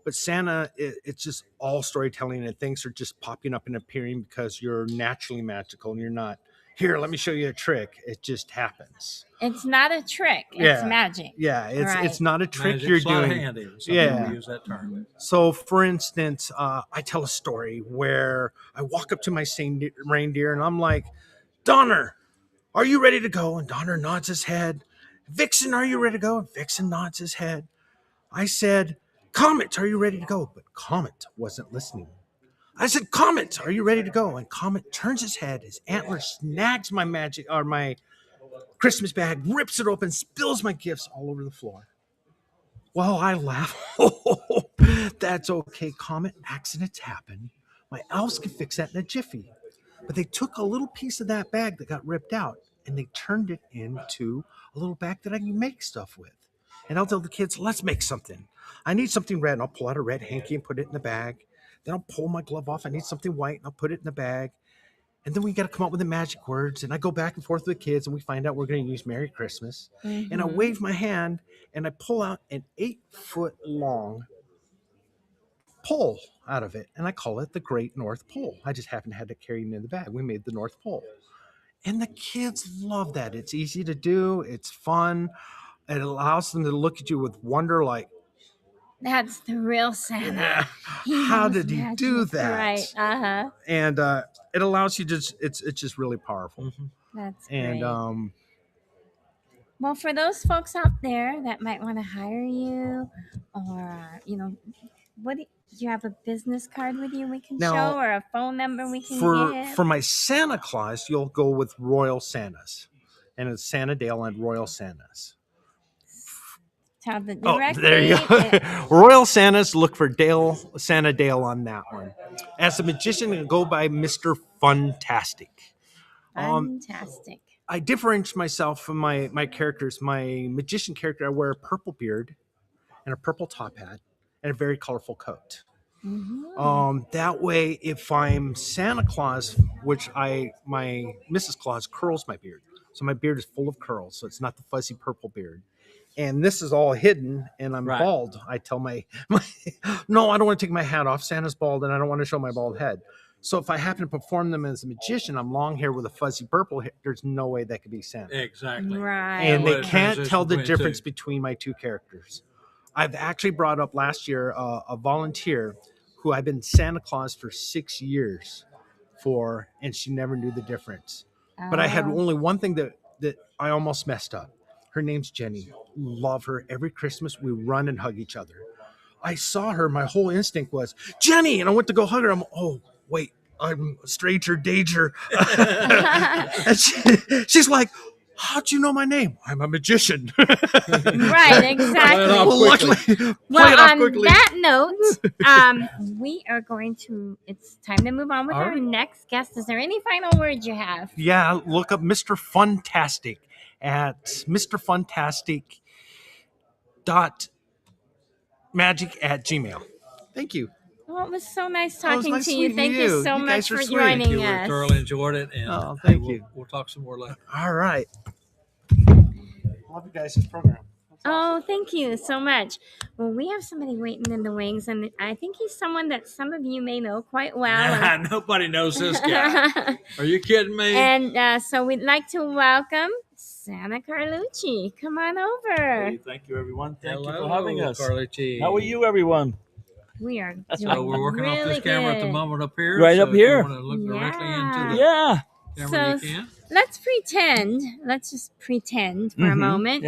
But Santa, it's just all storytelling, and things are just popping up and appearing because you're naturally magical and you're not, here, let me show you a trick. It just happens. It's not a trick. It's magic. Yeah, it's not a trick Magic, you're sleight of doing. hand even. Yeah. We use that term. So, for instance, I tell a story where I walk up to my reindeer and I'm like, Donner, are you ready to go? And Donner nods his head. Vixen, are you ready to go? And Vixen nods his head. I said, Comet, are you ready to go? But Comet wasn't listening. I said, Comet, are you ready to go? And Comet turns his head, his antler snags my my Christmas bag, rips it open, spills my gifts all over the floor. Well, I laugh. That's okay, Comet. Accidents happen. My elves can fix that in a jiffy. But they took a little piece of that bag that got ripped out and they turned it into a little bag that I can make stuff with. And I'll tell the kids, let's make something. I need something red. And I'll pull out a red hanky and put it in the bag. Then I'll pull my glove off. I need something white and I'll put it in the bag. And then we got to come up with the magic words. And I go back and forth with the kids and we find out we're going to use Merry Christmas. Mm-hmm. And I wave my hand and I pull out an 8-foot long pole out of it. And I call it the Great North Pole. I just happened to have to carry it in the bag. We made the North Pole. And the kids love that. It's easy to do. It's fun. It allows them to look at you with wonder like, that's the real Santa. How did he do that? Right. Uh-huh. And it allows you it's just really powerful. Mm-hmm. That's great. And well, for those folks out there that might want to hire you, or do you have a business card with you we can show, or a phone number we can give? For my Santa Claus, you'll go with Royal Santas, and it's Santa Dale and Royal Santas. There you go. Royal Santas, look for Santa Dale on that one. As a magician, I go by Mr. Funtastic. Fantastic. I differentiate myself from my characters. My magician character, I wear a purple beard and a purple top hat and a very colorful coat. Mm-hmm. That way, if I'm Santa Claus, which my Mrs. Claus curls my beard. So my beard is full of curls, so it's not the fuzzy purple beard. And this is all hidden, and I'm bald. I tell my no, I don't want to take my hat off. Santa's bald, and I don't want to show my bald head. So if I happen to perform them as a magician, I'm long hair with a fuzzy purple hair. There's no way that could be Santa. Exactly. Right. And they can't tell the difference between my two characters. I've actually brought up last year a volunteer who I've been Santa Claus for 6 years for, and she never knew the difference. Oh. But I had only one thing that I almost messed up. Her name's Jenny. Love her. Every Christmas, we run and hug each other. I saw her. My whole instinct was, Jenny! And I went to go hug her. Wait, I'm a stranger danger. And she's like, how'd you know my name? I'm a magician. Right, exactly. Well, on that note, we are going to, it's time to move on with our next guest. Is there any final words you have? Yeah, look up Mr. Funtastic at mrfuntastic.magic@gmail. Thank you. Well, it was so nice talking to you. Thank you so much for joining us. We thoroughly enjoyed it. And thank you. We'll talk some more later. All right. Love you guys' program. Oh, thank you so much. Well, we have somebody waiting in the wings, and I think he's someone that some of you may know quite well. Nobody knows this guy. Are you kidding me? And so we'd like to welcome Santa Carlucci. Come on over. Hey, thank you, everyone. Thank you for having us. Carlucci. How are you, everyone? We are So we're working off this camera at the moment up here. Right up here. If you want to look directly into the camera, so you can. Let's just pretend for a moment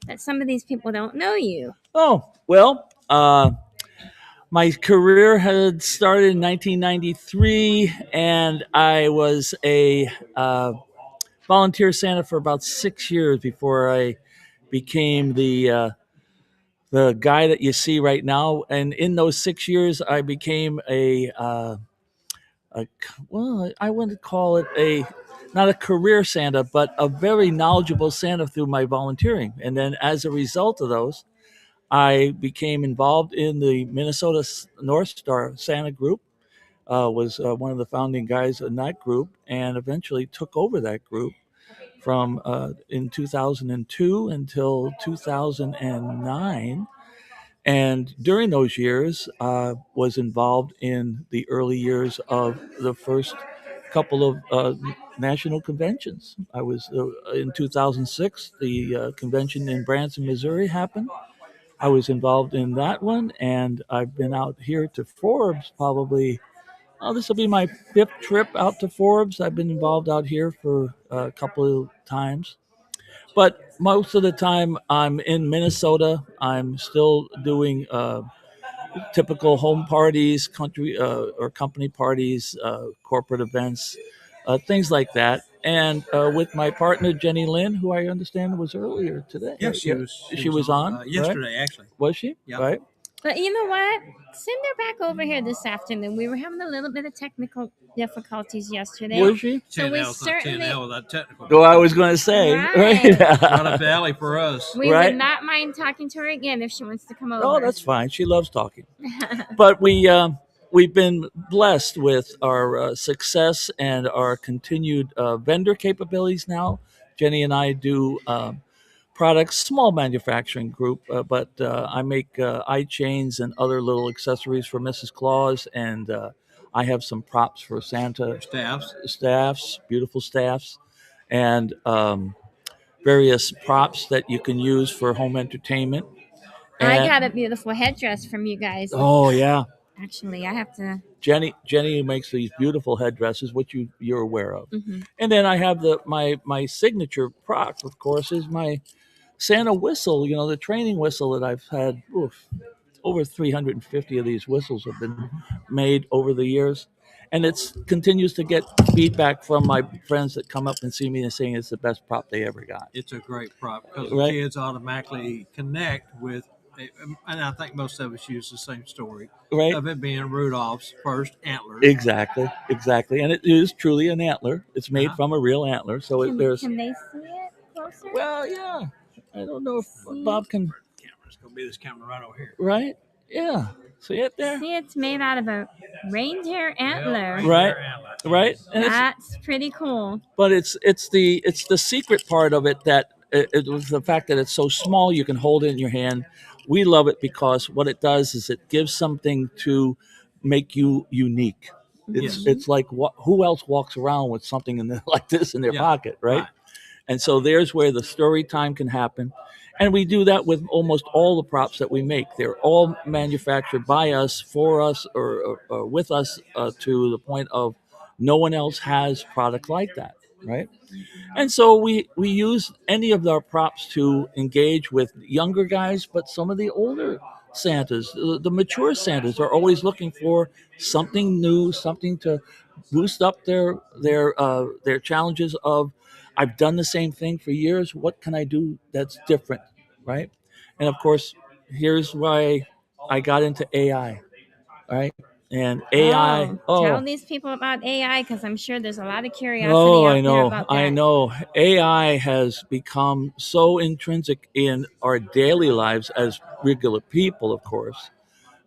that some of these people don't know you. Oh, well, my career had started in 1993, and I was a volunteer Santa for about 6 years before I became the guy that you see right now. And in those 6 years, I became I wouldn't call it not a career Santa, but a very knowledgeable Santa through my volunteering. And then as a result of those, I became involved in the Minnesota North Star Santa group, was one of the founding guys in that group, and eventually took over that group from in 2002 until 2009. And during those years, was involved in the early years of the first couple of national conventions. I was in 2006, the convention in Branson, Missouri happened. I was involved in that one, and I've been out here to FORBS probably, this will be my 5th trip out to FORBS. I've been involved out here for a couple of times. But most of the time I'm in Minnesota. I'm still doing typical home parties, country or company parties, corporate events, things like that. And with my partner Jenny Lynn, who I understand was earlier today. Yeah, she was. She was on yesterday, right? actually. Was she? Yeah. Right. But you know what? Send her back over here this afternoon. We were having a little bit of technical difficulties yesterday. Was she? So we TNL's not certainly. TNL without technical. Oh, I was going to say. Right. Right up the alley for us. We Right. would not mind talking to her again if she wants to come over. Oh, that's fine. She loves talking. But we've been blessed with our success and our continued vendor capabilities now. Jenny and I do products, small manufacturing group, but I make eye chains and other little accessories for Mrs. Claus, and I have some props for Santa staffs, beautiful staffs, and various props that you can use for home entertainment. I got a beautiful headdress from you guys. Oh yeah. Actually, I have to. Jenny makes these beautiful headdresses, which you're aware of. Mm-hmm. And then I have my signature prop, of course, is my Santa whistle. You know, the training whistle that I've had. Over 350 of these whistles have been made over the years, and it continues to get feedback from my friends that come up and see me and saying it's the best prop they ever got. It's a great prop because the kids automatically connect with. And I think most of us use the same story of it being Rudolph's first antlers. Exactly, and it is truly an antler. It's made from a real antler, so can they see it closer? Well, yeah. I don't know if Bob can. It's going to be this camera right over here. Right? Yeah. See it there? See, it's made out of a reindeer antler. Right. And that's pretty cool. But it's the secret part of it that it was the fact that it's so small you can hold it in your hand. We love it because what it does is it gives something to make you unique. It's like who else walks around with something like this in their pocket, right? And so there's where the story time can happen. And we do that with almost all the props that we make. They're all manufactured by us, for us, or with us to the point of no one else has product like that, right? And so we use any of our props to engage with younger guys, but some of the older Santas, the mature Santas, are always looking for something new, something to boost up their challenges of, I've done the same thing for years. What can I do that's different, right? And of course, here's why I got into AI, right? And AI. Tell these people about AI because I'm sure there's a lot of curiosity there about that. I know. AI has become so intrinsic in our daily lives as regular people, of course.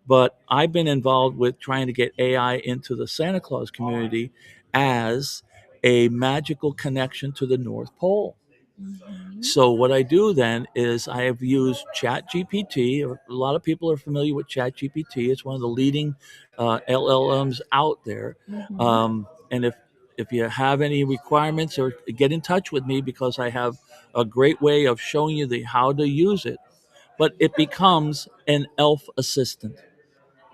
But I've been involved with trying to get AI into the Santa Claus community as a magical connection to the North Pole. Mm-hmm. So what I do then is I have used ChatGPT. A lot of people are familiar with ChatGPT. It's one of the leading LLMs out there. Mm-hmm. And if you have any requirements, or get in touch with me because I have a great way of showing you how to use it. But it becomes an elf assistant.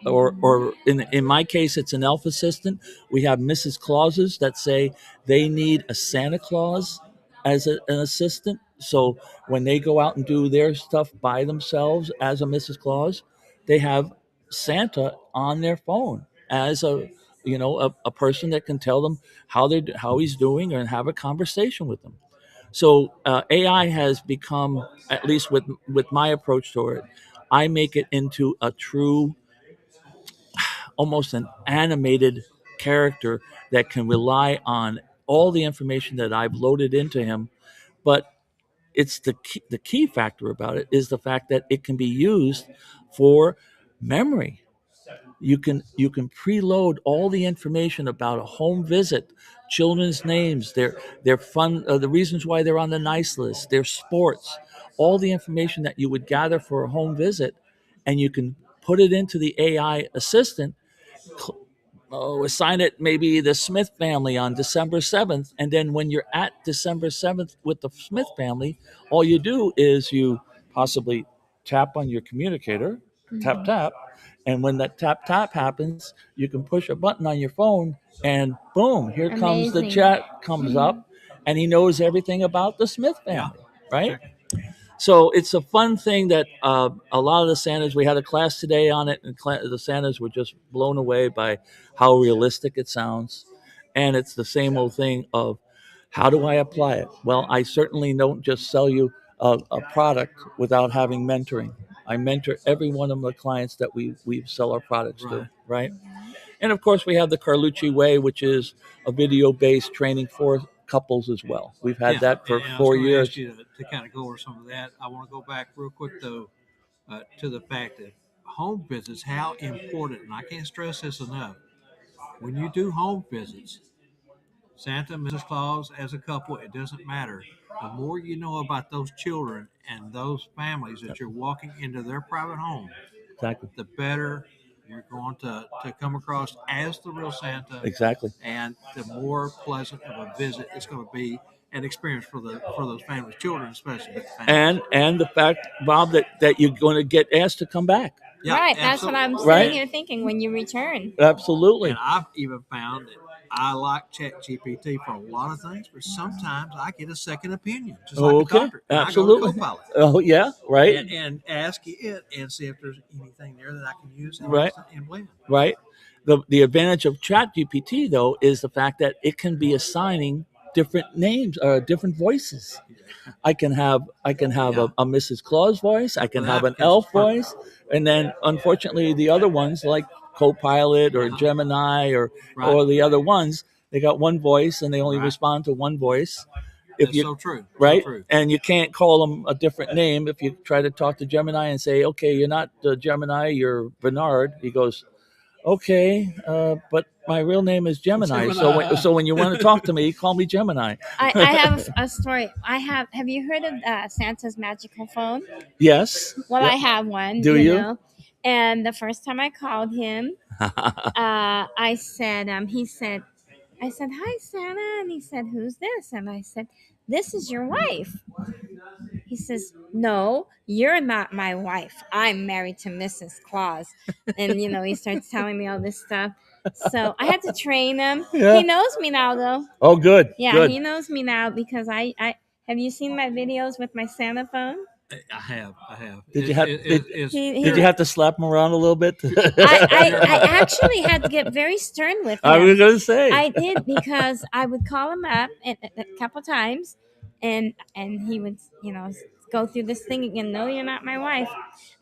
Or in my case, it's an elf assistant. We have Mrs. Clauses that say they need a Santa Claus as an assistant. So when they go out and do their stuff by themselves as a Mrs. Claus, they have Santa on their phone as a person that can tell them how he's doing and have a conversation with them. So AI has become, at least with my approach to it, I make it into a true, almost an animated character that can rely on all the information that I've loaded into him. But it's the key factor about it is the fact that it can be used for memory. You can preload all the information about a home visit, children's names, their fun, the reasons why they're on the nice list, their sports, all the information that you would gather for a home visit, and you can put it into the AI assistant. Assign it maybe the Smith family on December 7th. And then when you're at December 7th with the Smith family, all you do is you possibly tap on your communicator, tap. And when that tap happens, you can push a button on your phone and boom, here comes the chat comes up, and he knows everything about the Smith family, right? So it's a fun thing that a lot of the Santas, we had a class today on it, and the Santas were just blown away by how realistic it sounds. And it's the same old thing of how do I apply it? Well, I certainly don't just sell you a product without having mentoring. I mentor every one of the clients that we sell our products to, right? And of course, we have the Carlucci Way, which is a video based training for couples as well. We've had that for and I was 4 gonna years. ask you to kind of go over some of that. I want to go back real quick though to the fact that home visits, how important, and I can't stress this enough. When you do home visits, Santa, Mrs. Claus, as a couple, it doesn't matter. The more you know about those children and those families that you're walking into their private home, Exactly. the better you're going to come across as the real Santa. Exactly. And the more pleasant of a visit it's going to be, an experience for those families, children especially. But the families. And the fact, Bob, that you're going to get asked to come back. Yeah, right. That's what I'm absolutely. sitting here thinking when you return. Absolutely. And I've even found that I like ChatGPT for a lot of things, but sometimes I get a second opinion, just like a doctor. And Absolutely. I go to Copilot. Oh yeah, right. And ask it and see if there's anything there that I can use Right. and blend. Right. The advantage of ChatGPT though is the fact that it can be assigning different names or different voices. I can have a Mrs. Claus voice. I can have an elf voice, and then unfortunately the other ones like Copilot or Gemini or the other ones, they got one voice and they only respond to one voice. If That's you, so true. Right? So true. And you can't call them a different name. If you try to talk to Gemini and say, okay, you're not Gemini, you're Bernard, he goes, okay, but my real name is Gemini. So when you want to talk to me, call me Gemini. I have a story. Have you heard of Santa's magical phone? Yes. Well, Yep. I have one. Do you? Know? And the first time I called him, I said, I said, hi, Santa. And he said, who's this? And I said, this is your wife. He says, no, you're not my wife. I'm married to Mrs. Claus. And, he starts telling me all this stuff. So I had to train him. Yeah. He knows me now, though. Oh, good. Yeah, good. he knows me now because I have you seen my videos with my Santa phone? I have. Did you have to slap him around a little bit? I actually had to get very stern with him. I was going to say. I did because I would call him up a couple times, and he would go through this thing again. No, you're not my wife.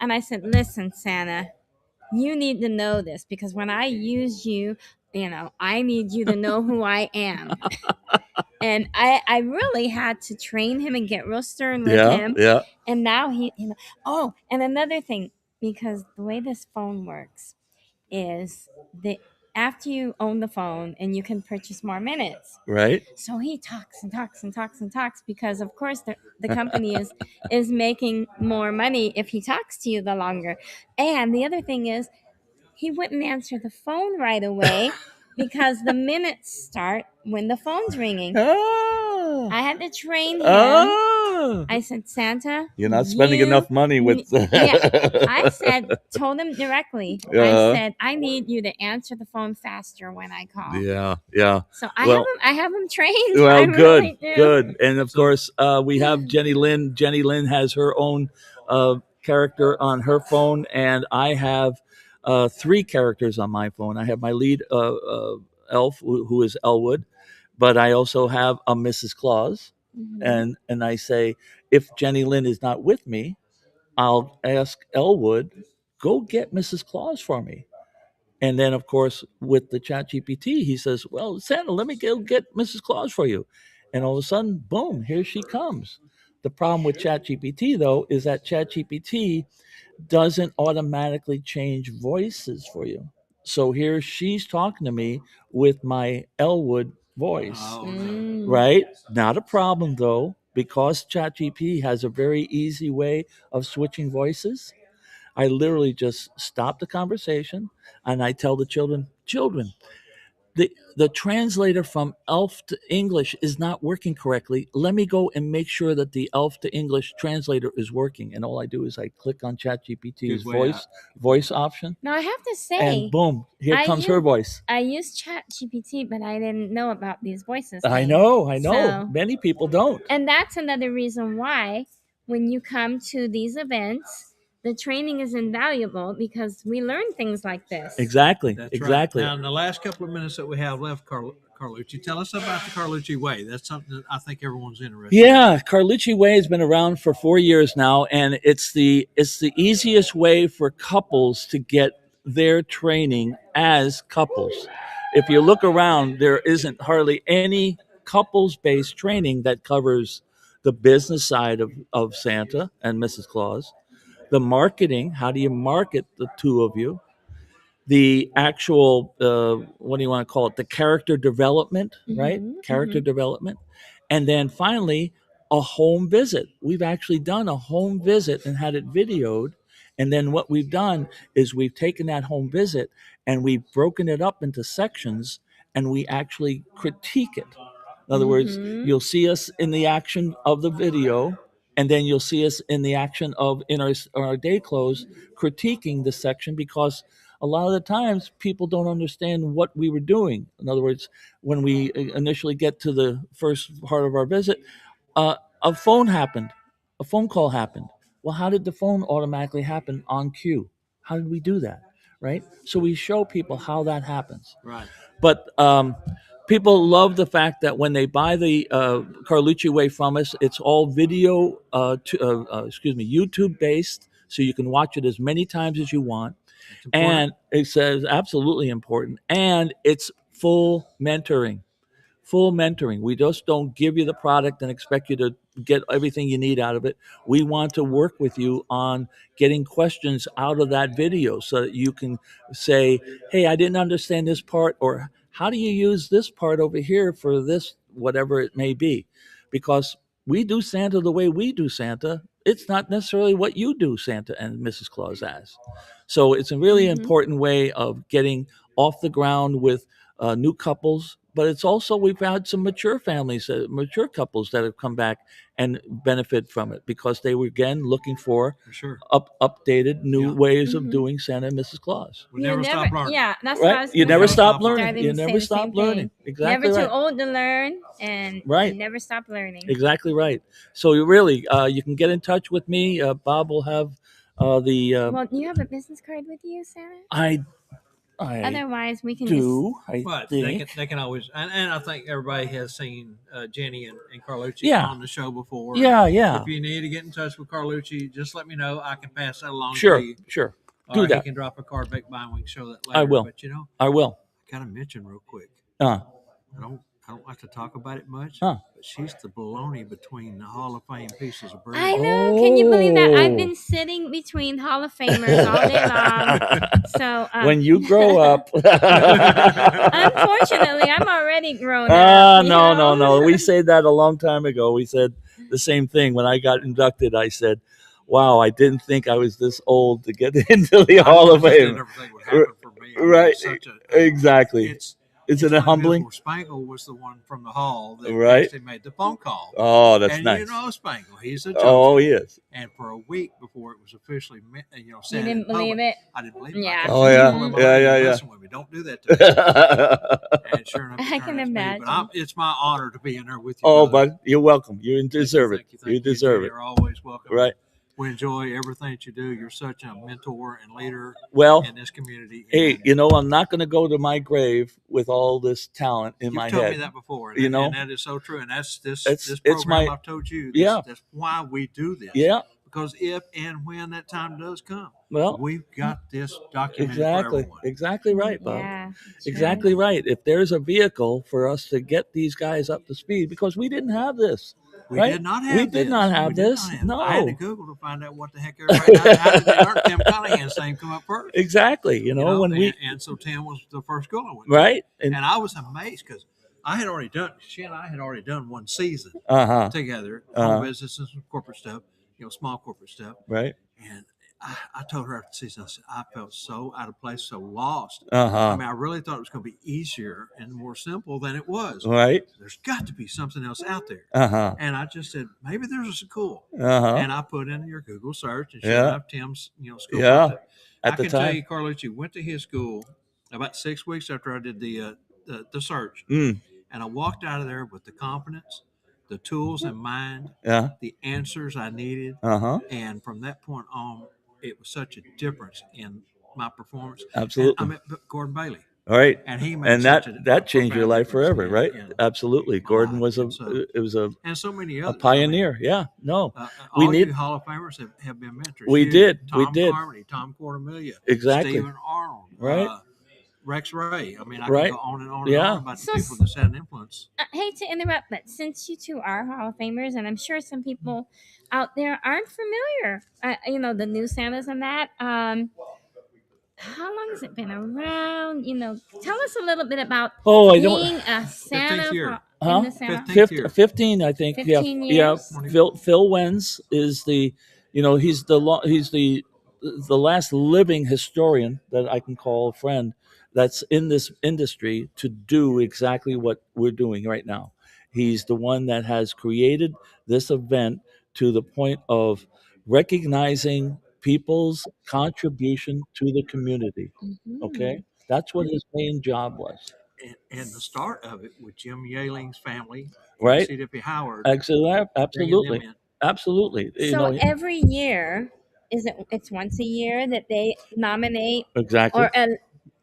And I said, listen, Santa, you need to know this because when I use you, I need you to know who I am. And I really had to train him and get real stern with him. Yeah. And now oh, and another thing, because the way this phone works is after you own the phone and you can purchase more minutes. Right. So he talks and talks and talks and talks because of course the company is making more money if he talks to you the longer. And the other thing is he wouldn't answer the phone right away because the minutes start when the phone's ringing. Oh. I had to train him. Oh. I said, Santa, you're not spending enough money with. I told him directly. I said, I need you to answer the phone faster when I call. Yeah. So I have him trained. Well, good. Good. And of course, we have Jenny Lynn. Jenny Lynn has her own character on her phone, and I have 3 characters on my phone. I have my lead elf, who is Elwood, but I also have a Mrs. Claus. Mm-hmm. And I say, if Jenny Lynn is not with me, I'll ask Elwood, go get Mrs. Claus for me. And then, of course, with the ChatGPT, he says, well, Santa, let me go get Mrs. Claus for you. And all of a sudden, boom, here she comes. The problem with ChatGPT, though, is that ChatGPT doesn't automatically change voices for you. So here she's talking to me with my Elwood voice, right? Not a problem, though, because ChatGPT has a very easy way of switching voices. I literally just stop the conversation and I tell the children, the translator from elf to English is not working correctly. Let me go and make sure that the elf to English translator is working. And all I do is I click on ChatGPT's voice option. Now I have to say, and boom, here comes her voice. I use ChatGPT, but I didn't know about these voices. I know. So, many people don't. And that's another reason why when you come to these events, the training is invaluable because we learn things like this. Exactly. That's exactly. right. Now, in the last couple of minutes that we have left, Carlucci, tell us about the Carlucci Way. That's something that I think everyone's interested in. Yeah, Carlucci Way has been around for 4 years now, and it's the easiest way for couples to get their training as couples. If you look around, there isn't hardly any couples based training that covers the business side of Santa and Mrs. Claus, the marketing, how do you market the two of you, the actual what do you want to call it, the character development, right? Character development, and then finally a home visit. We've actually done a home visit and had it videoed, and then what we've done is we've taken that home visit and we've broken it up into sections and we actually critique it. In other words, you'll see us in the action of the video, and then you'll see us in the action of in our day clothes critiquing the section, because a lot of the times people don't understand what we were doing. In other words, when we initially get to the first part of our visit, a phone call happened. Well, how did the phone automatically happen on cue? How did we do that? Right? So we show people how that happens. Right. But people love the fact that when they buy the Carlucci Way from us, it's all video, YouTube based, so you can watch it as many times as you want. And it says absolutely important, and it's full mentoring. Full mentoring. We just don't give you the product and expect you to get everything you need out of it. We want to work with you on getting questions out of that video so that you can say, hey, I didn't understand this part, or how do you use this part over here for this, whatever it may be. Because we do Santa the way we do Santa. It's not necessarily what you do Santa and Mrs. Claus as. So it's a really important way of getting off the ground with new couples, but it's also, we've had some mature families, mature couples that have come back and benefit from it because they were again looking for sure. updated new ways of doing Santa and Mrs. Claus. We never stop learning. Yeah, that's what I Right? was You gonna never say. stop Started learning. to You say never the stop same learning. thing. Exactly Never right. too old to learn, and Right. you never stop learning. Exactly right. So you really, you can get in touch with me. Bob will have the. Well, do you have a business card with you, Santa? I Otherwise, we can do. But they can always, and I think everybody has seen Jenny and Carlucci Yeah. on the show before. Yeah, yeah. If you need to get in touch with Carlucci, just let me know. I can pass that along Sure, to you. sure. Or Do he that. can drop a card back by and we can show that later. I will. But you know, I will. I gotta mention real quick. Uh, I don't like to talk about it much, Huh. but she's the baloney between the Hall of Fame pieces of bread. I know. Can you believe that? I've Oh. been sitting between Hall of Famers all day long. So when you grow up. unfortunately, I'm already grown up. No. We said that a long time ago. We said the same thing. When I got inducted, I said, wow, I didn't think I was this old to get into the Hall of Fame. Everything would happen for me. Right. Such Exactly. Isn't it humbling? Spangle was the one from the hall that Right. actually made the phone call. Oh, that's and nice. You know Spangle. He's a joker. Oh, he is. And for a week before it was officially, said you didn't believe it? I didn't believe it. Yeah. Oh, yeah. Yeah. Listen with me. Don't do that to me. And sure enough, I can imagine. But it's my honor to be in there with you. Oh, brother. bud, you're welcome. You deserve it. Thank You deserve it. You're always welcome. Right. We enjoy everything that you do. You're such a mentor and leader in this community. Hey, I'm not going to go to my grave with all this talent in my head. You've told me that before, and that is so true. And that's this program I've told you. That's why we do this. Yeah. Because if and when that time does come, well, we've got this documented exactly, for everyone. Exactly right, Bob. Yeah, exactly right. If there's a vehicle for us to get these guys up to speed, because we didn't have this. We right? did not have We this. did not have this. No. I had to Google to find out what the heck everybody how did Tim Cunningham's name come up first? Exactly. When and so Tim was the first girl I went right, and I was amazed because I had already done. She and I had already done one season together, home business and some corporate stuff, small corporate stuff, right? And I told her after the season, I said, I felt so out of place, so lost. I mean, I really thought it was going to be easier and more simple than it was. Right. There's got to be something else out there. And I just said, maybe there's a school. And I put in your Google search and sure enough, Tim's, school. Yeah. I can tell you, Carlucci went to his school about 6 weeks after I did the search. And I walked out of there with the confidence the tools in mind, Yeah. the answers I needed, Uh-huh. and from that point on, it was such a difference in my performance. And I Absolutely. met Gordon Bailey, All right. and he made And such that changed your profound life difference forever, right? in Absolutely. my Gordon life. was And so, it was a and so many others. pioneer. Yeah. No. We All need you Hall of Famers have been mentors. we You, did. We Tom did. Carmody, Tom Cordemelia, Exactly. Stephen Arnold, Right. Rex Ray. I mean, I could Right. go on and on and Yeah. on about the So people that's had an influence. I hate to interrupt, but since you two are Hall of Famers, and I'm sure some people out there aren't familiar, the new Santas and that. How long has it been around? Tell us a little bit about Oh, I don't. being a 15th Santa year. in the Santa. 15th year. 15, I think. 15 Yeah. years. Phil Wenz is he's the last living historian that I can call a friend that's in this industry to do exactly what we're doing right now. He's the one that has created this event to the point of recognizing people's contribution to the community. Okay? That's what his main job was. And the start of it with Jim Yaling's family and Right? C.W. Howard bringing them Absolutely. in. Absolutely. So every year, it's once a year that they nominate, Exactly. or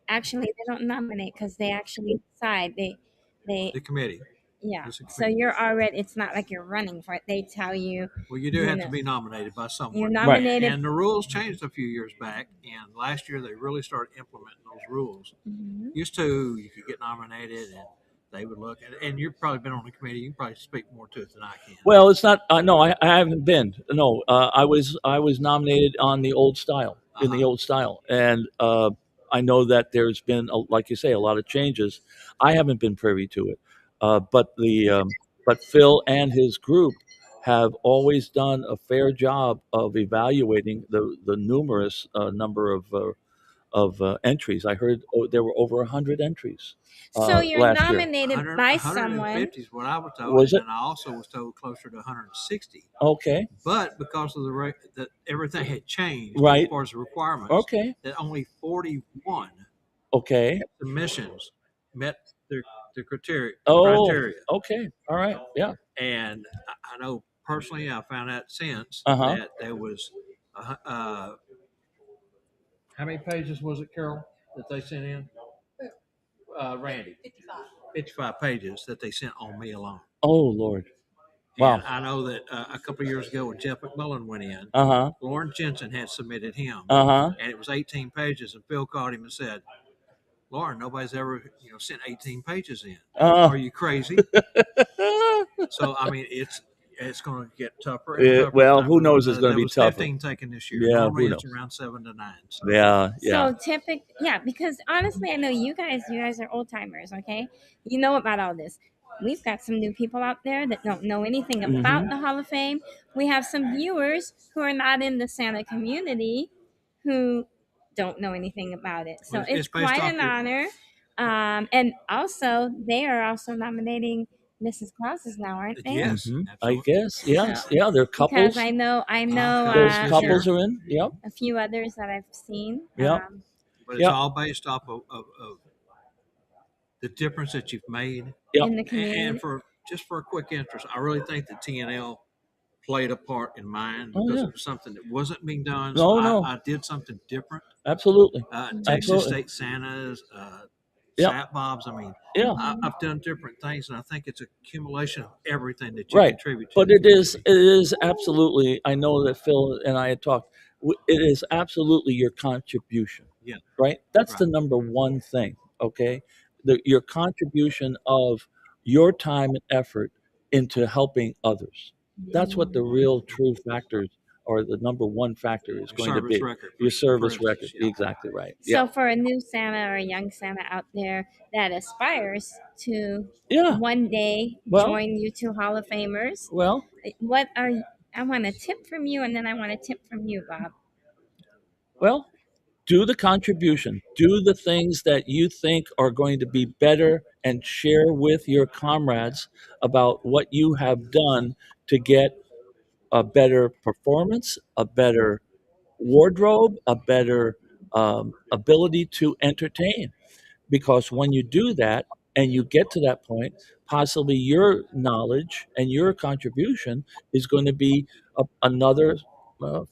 actually they don't nominate because they actually decide. They The committee. Yeah. It's a So committee. you're already. It's not like you're running for it. They tell you. Well, you do have to be nominated by someone. You're nominated. And the rules changed a few years back, and last year they really started implementing those rules. Used to, you could get nominated, and they would look at it. And you've probably been on the committee. You can probably speak more to it than I can. Well, it's not. No, I haven't been. No, I was nominated on the old style in the old style, and I know that there's been, like you say, a lot of changes. I haven't been privy to it, but Phil and his group have always done a fair job of evaluating the numerous number of entries. I heard there were over 100 entries. So you're last year. nominated by someone. 150 is what I was told, Was it? and I also was told closer to 160. Okay. But because of that everything had changed Right. as far as the requirements, Okay. that only 41 Okay. submissions met their criteria. Oh. criteria. Okay. All right. Yeah. And I know personally, I found out since Uh-huh. that there was, how many pages was it, Carol, that they sent in? Randy. 55 pages that they sent on me alone. Oh Lord. Wow. And I know that a couple of years ago when Jeff McMullen went in, Uh-huh. Lauren Jensen had submitted him, Uh-huh. and it was 18 pages. And Phil called him and said, "Lauren, nobody's ever sent 18 pages in. Are you crazy?" So I mean, it's going to get tougher. And tougher Well, and who tougher. knows? It's going to There be was tougher. 15 taken this year. Yeah, Normally who it's knows? around 7 to 9. So. Yeah. So because honestly, I know you guys are old timers, okay? You know about all this. We've got some new people out there that don't know anything about the Hall of Fame. We have some viewers who are not in the Santa community who don't know anything about it. So Well, it's based quite off an your- honor. And also, they are also nominating Mrs. Clauses now, aren't they? Yes, I absolutely. guess. Yes. So- Yeah. They're couples. Because I know Those This couples year. are in. Yep. a few others that I've seen. Yep. But it's Yep. all based off of the difference that you've made. Yep. In the community. And for a quick interest, I really think that TNL played a part in mine because yeah. it was something that wasn't being done. No, So no. I did something different. Absolutely. Texas Absolutely. State Santas, Yep. Sat Bobs. I mean, Yeah. I've done different things, and I think it's accumulation of everything that you Right. contribute to. But the it is community. absolutely. I know that Phil and I had talked. It is absolutely your contribution. Yeah. Right. That's the Right. number one thing. Okay. Your contribution of your time and effort into helping others. That's what the real true factors or the number one factor is Your going to service be. record, Your for service instance, record. yeah. Exactly right. So Yeah. for a new Santa or a young Santa out there that aspires to Yeah. one day Well- join you two Hall of Famers, Well, I want a tip from you, and then I want a tip from you, Bob. Well, do the contribution. Do the things that you think are going to be better and share with your comrades about what you have done to get a better performance, a better wardrobe, a better ability to entertain. Because when you do that, and you get to that point, possibly your knowledge and your contribution is going to be another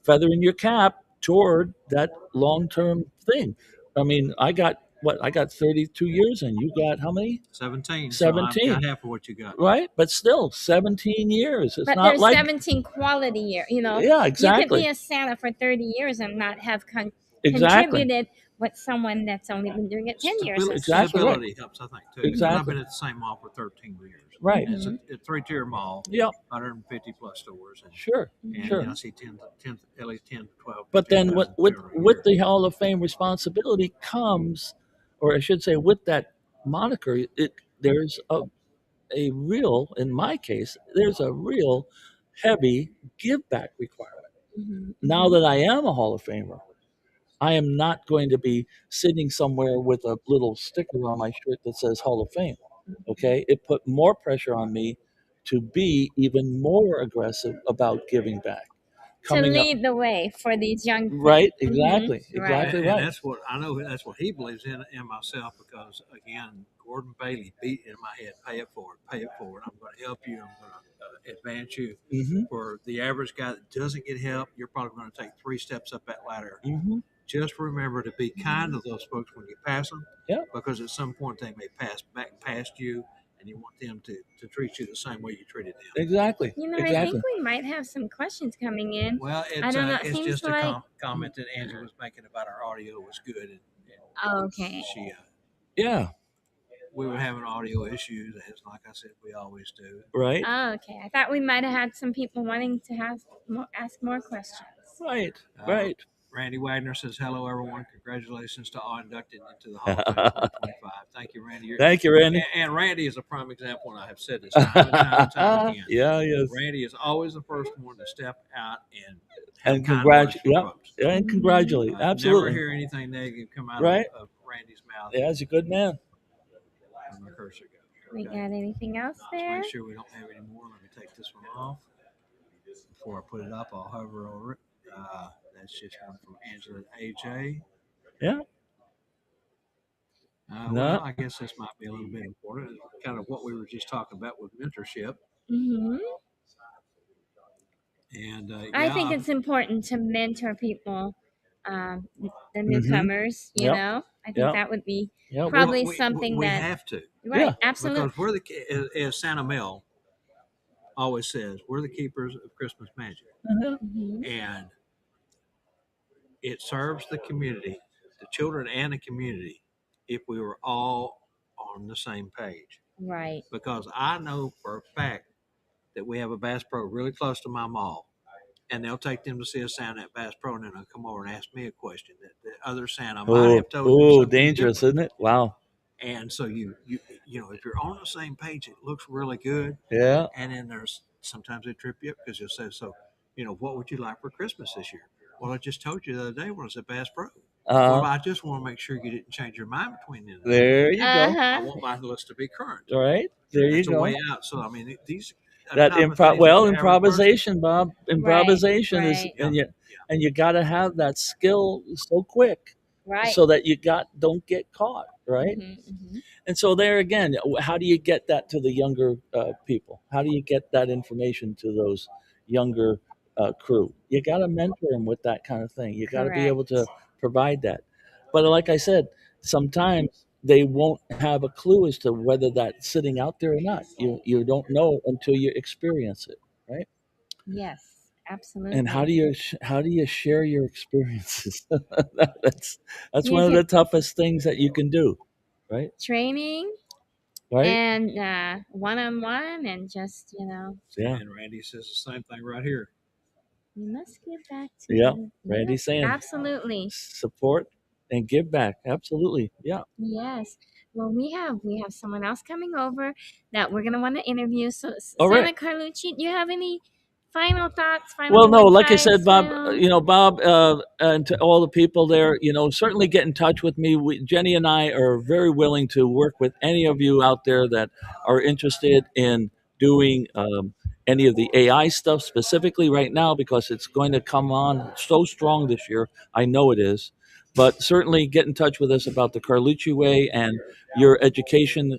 feather in your cap toward that long-term thing. I mean, I got what? I got 32 years, and you got how many? 17. So I've 17. got half of what you got. Right, but still 17 years. It's But not there's like 17 quality years. yeah, You could exactly, be a Santa for 30 years and not have exactly, contributed with someone that's only been doing it 10 years. exactly right, Stability helps, I think, too. exactly. I've been at the same mall for 13 years. Right. It's a three-tier mall. Yep. 150 plus stores. And, Sure. And Sure. I see 10, at least 10 to 12. But then with with the Hall of Fame responsibility comes, or I should say, with that moniker, there's a real, in my case, there's a real heavy give back requirement. Now that I am a Hall of Famer, I am not going to be sitting somewhere with a little sticker on my shirt that says Hall of Fame. Okay, it put more pressure on me to be even more aggressive about giving back. To lead the way for these young people. Right, exactly, exactly right. And that's what I know. That's what he believes in myself, because again, Gordon Bailey beat in my head. Pay it forward. Pay it forward. I'm going to help you. I'm going to advance you. For the average guy that doesn't get help, you're probably going to take 3 steps up that ladder. Just remember to be kind to those folks when you pass them. Yeah. Because at some point they may pass back past you, and you want them to treat you the same way you treated them. Exactly. I think we might have some questions coming in. Well, I don't know. It it's seems just a comment that Angela was making about our audio was good. And okay. She, yeah. We were having audio issues, as like I said, we always do. Right. Oh, okay. I thought we might have had some people wanting to ask more questions. Right. Right. Randy Wagner says, hello, everyone. Congratulations to all inducted into the Hall of Fame 2025. Thank you, Randy. Thank you, Randy. And Randy is a prime example, and I have said this time and time again. Yeah, yes. Randy is always the first one to step out and congratulate. Yeah, and congratulate. Absolutely. Never hear anything negative come out of Randy's mouth. Yeah, he's a good man. Where'd my cursor go? We got anything else there? Let's make sure we don't have any more. Let me take this one off. Before I put it up, I'll hover over it. That's just one from Angela AJ. Yeah. Well, I guess this might be a little bit important. Kind of what we were just talking about with mentorship. And I think it's important to mentor people, the newcomers. You know, I think that would be probably something we that have to. Right, absolutely. Because we're as Santa Mel always says, we're the keepers of Christmas magic, and it serves the community, the children and the community, if we were all on the same page. Right. Because I know for a fact that we have a Bass Pro really close to my mall, and they'll take them to see a Santa at Bass Pro, and then they'll come over and ask me a question that the other Santa might have told them. Oh, dangerous, isn't it? Wow. And so you know, if you're on the same page, it looks really good. Yeah. And then there's sometimes they trip you up because you'll say, so, you know, what would you like for Christmas this year? Well, I just told you the other day when I was at Bass Pro. Well, I just want to make sure you didn't change your mind between then and then. There you go. I want my list to be current. All right. There you go. That's a way out. So, I mean, these. That improvisation, Bob. Improvisation is, and you got to have that skill so quick, right? So that you don't get caught, right? And so there again, how do you get that to the younger people? How do you get that information to those younger crew? You got to mentor them with that kind of thing. You got to be able to provide that. But like I said, sometimes they won't have a clue as to whether that's sitting out there or not. You don't know until you experience it, right? Yes, absolutely. And how do you share your experiences? that's one of the toughest things that you can do, right? Training, right? And one-on-one, and just And Randy says the same thing right here. You must give back to Randy's saying absolutely support and give back. Absolutely. Yeah. Yes. Well, we have someone else coming over that we're gonna want to interview. So, Right. Santa Carlucci, do you have any final thoughts? Like I said, Bob. Bob, and to all the people there, certainly get in touch with me. Jenny and I are very willing to work with any of you out there that are interested in doing any of the AI stuff specifically right now, because it's going to come on so strong this year. I know it is. But certainly get in touch with us about the Carlucci Way and your education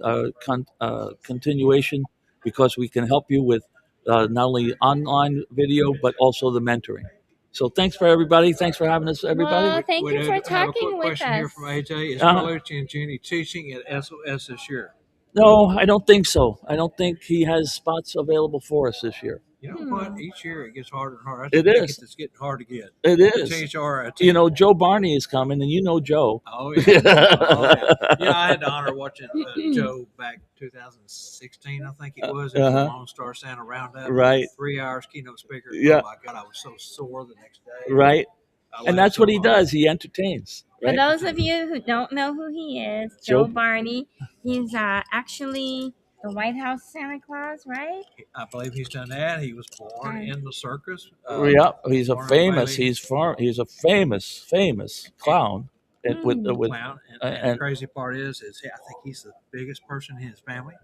continuation, because we can help you with not only online video but also the mentoring. So thanks for everybody. Thanks for having us, everybody. Well, thank We you for have a quick talking with question here us. from AJ. Is Uh-huh. Carlucci and Junie teaching at SOS this year? No, I don't think so. I don't think he has spots available for us this year. You know what? Each year it gets harder and harder. That's It a ticket is. that's getting hard to get. It Continue is. to RIT. You know, Joe Barney is coming, and you know Joe. Oh yeah. Oh yeah. Yeah, I had the honor of watching Joe back 2016, I think it was, at the Lone Star Santa Roundup. Right. 3 hours keynote speaker. Yeah. Oh my God, I was so sore the next day. Right. I And laughed that's so what he hard. does. He entertains. For Right. those of you who don't know who he is, Joe Barney, he's actually the White House Santa Claus, right? I believe he's done that. He was born in the circus. Yeah, he's a born in famous. Bailey. He's a famous clown. With Clown. And the crazy part is I think he's the biggest person in his family.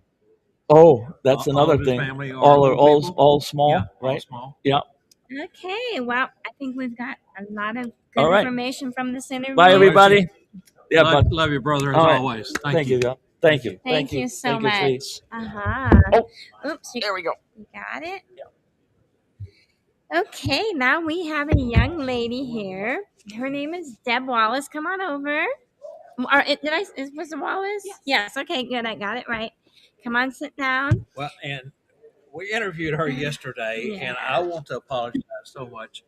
Oh, that's All another of his thing. family are All little people. all small, Yeah, all right? small. Yeah. Okay, well, I think we've got a lot of good All right. information from this interview. Bye, everybody. Yeah, love you, brother, as All right. always. Thank you. Thank you. Thank you so Thank you, much. sweetie. Oh, Oops. there we go. You got it? Okay, now we have a young lady here. Her name is Deb Wallace. Come on over. Was it Wallace? Yes. Okay, good. I got it right. Come on, sit down. Well, and we interviewed her yesterday, and I want to apologize so much.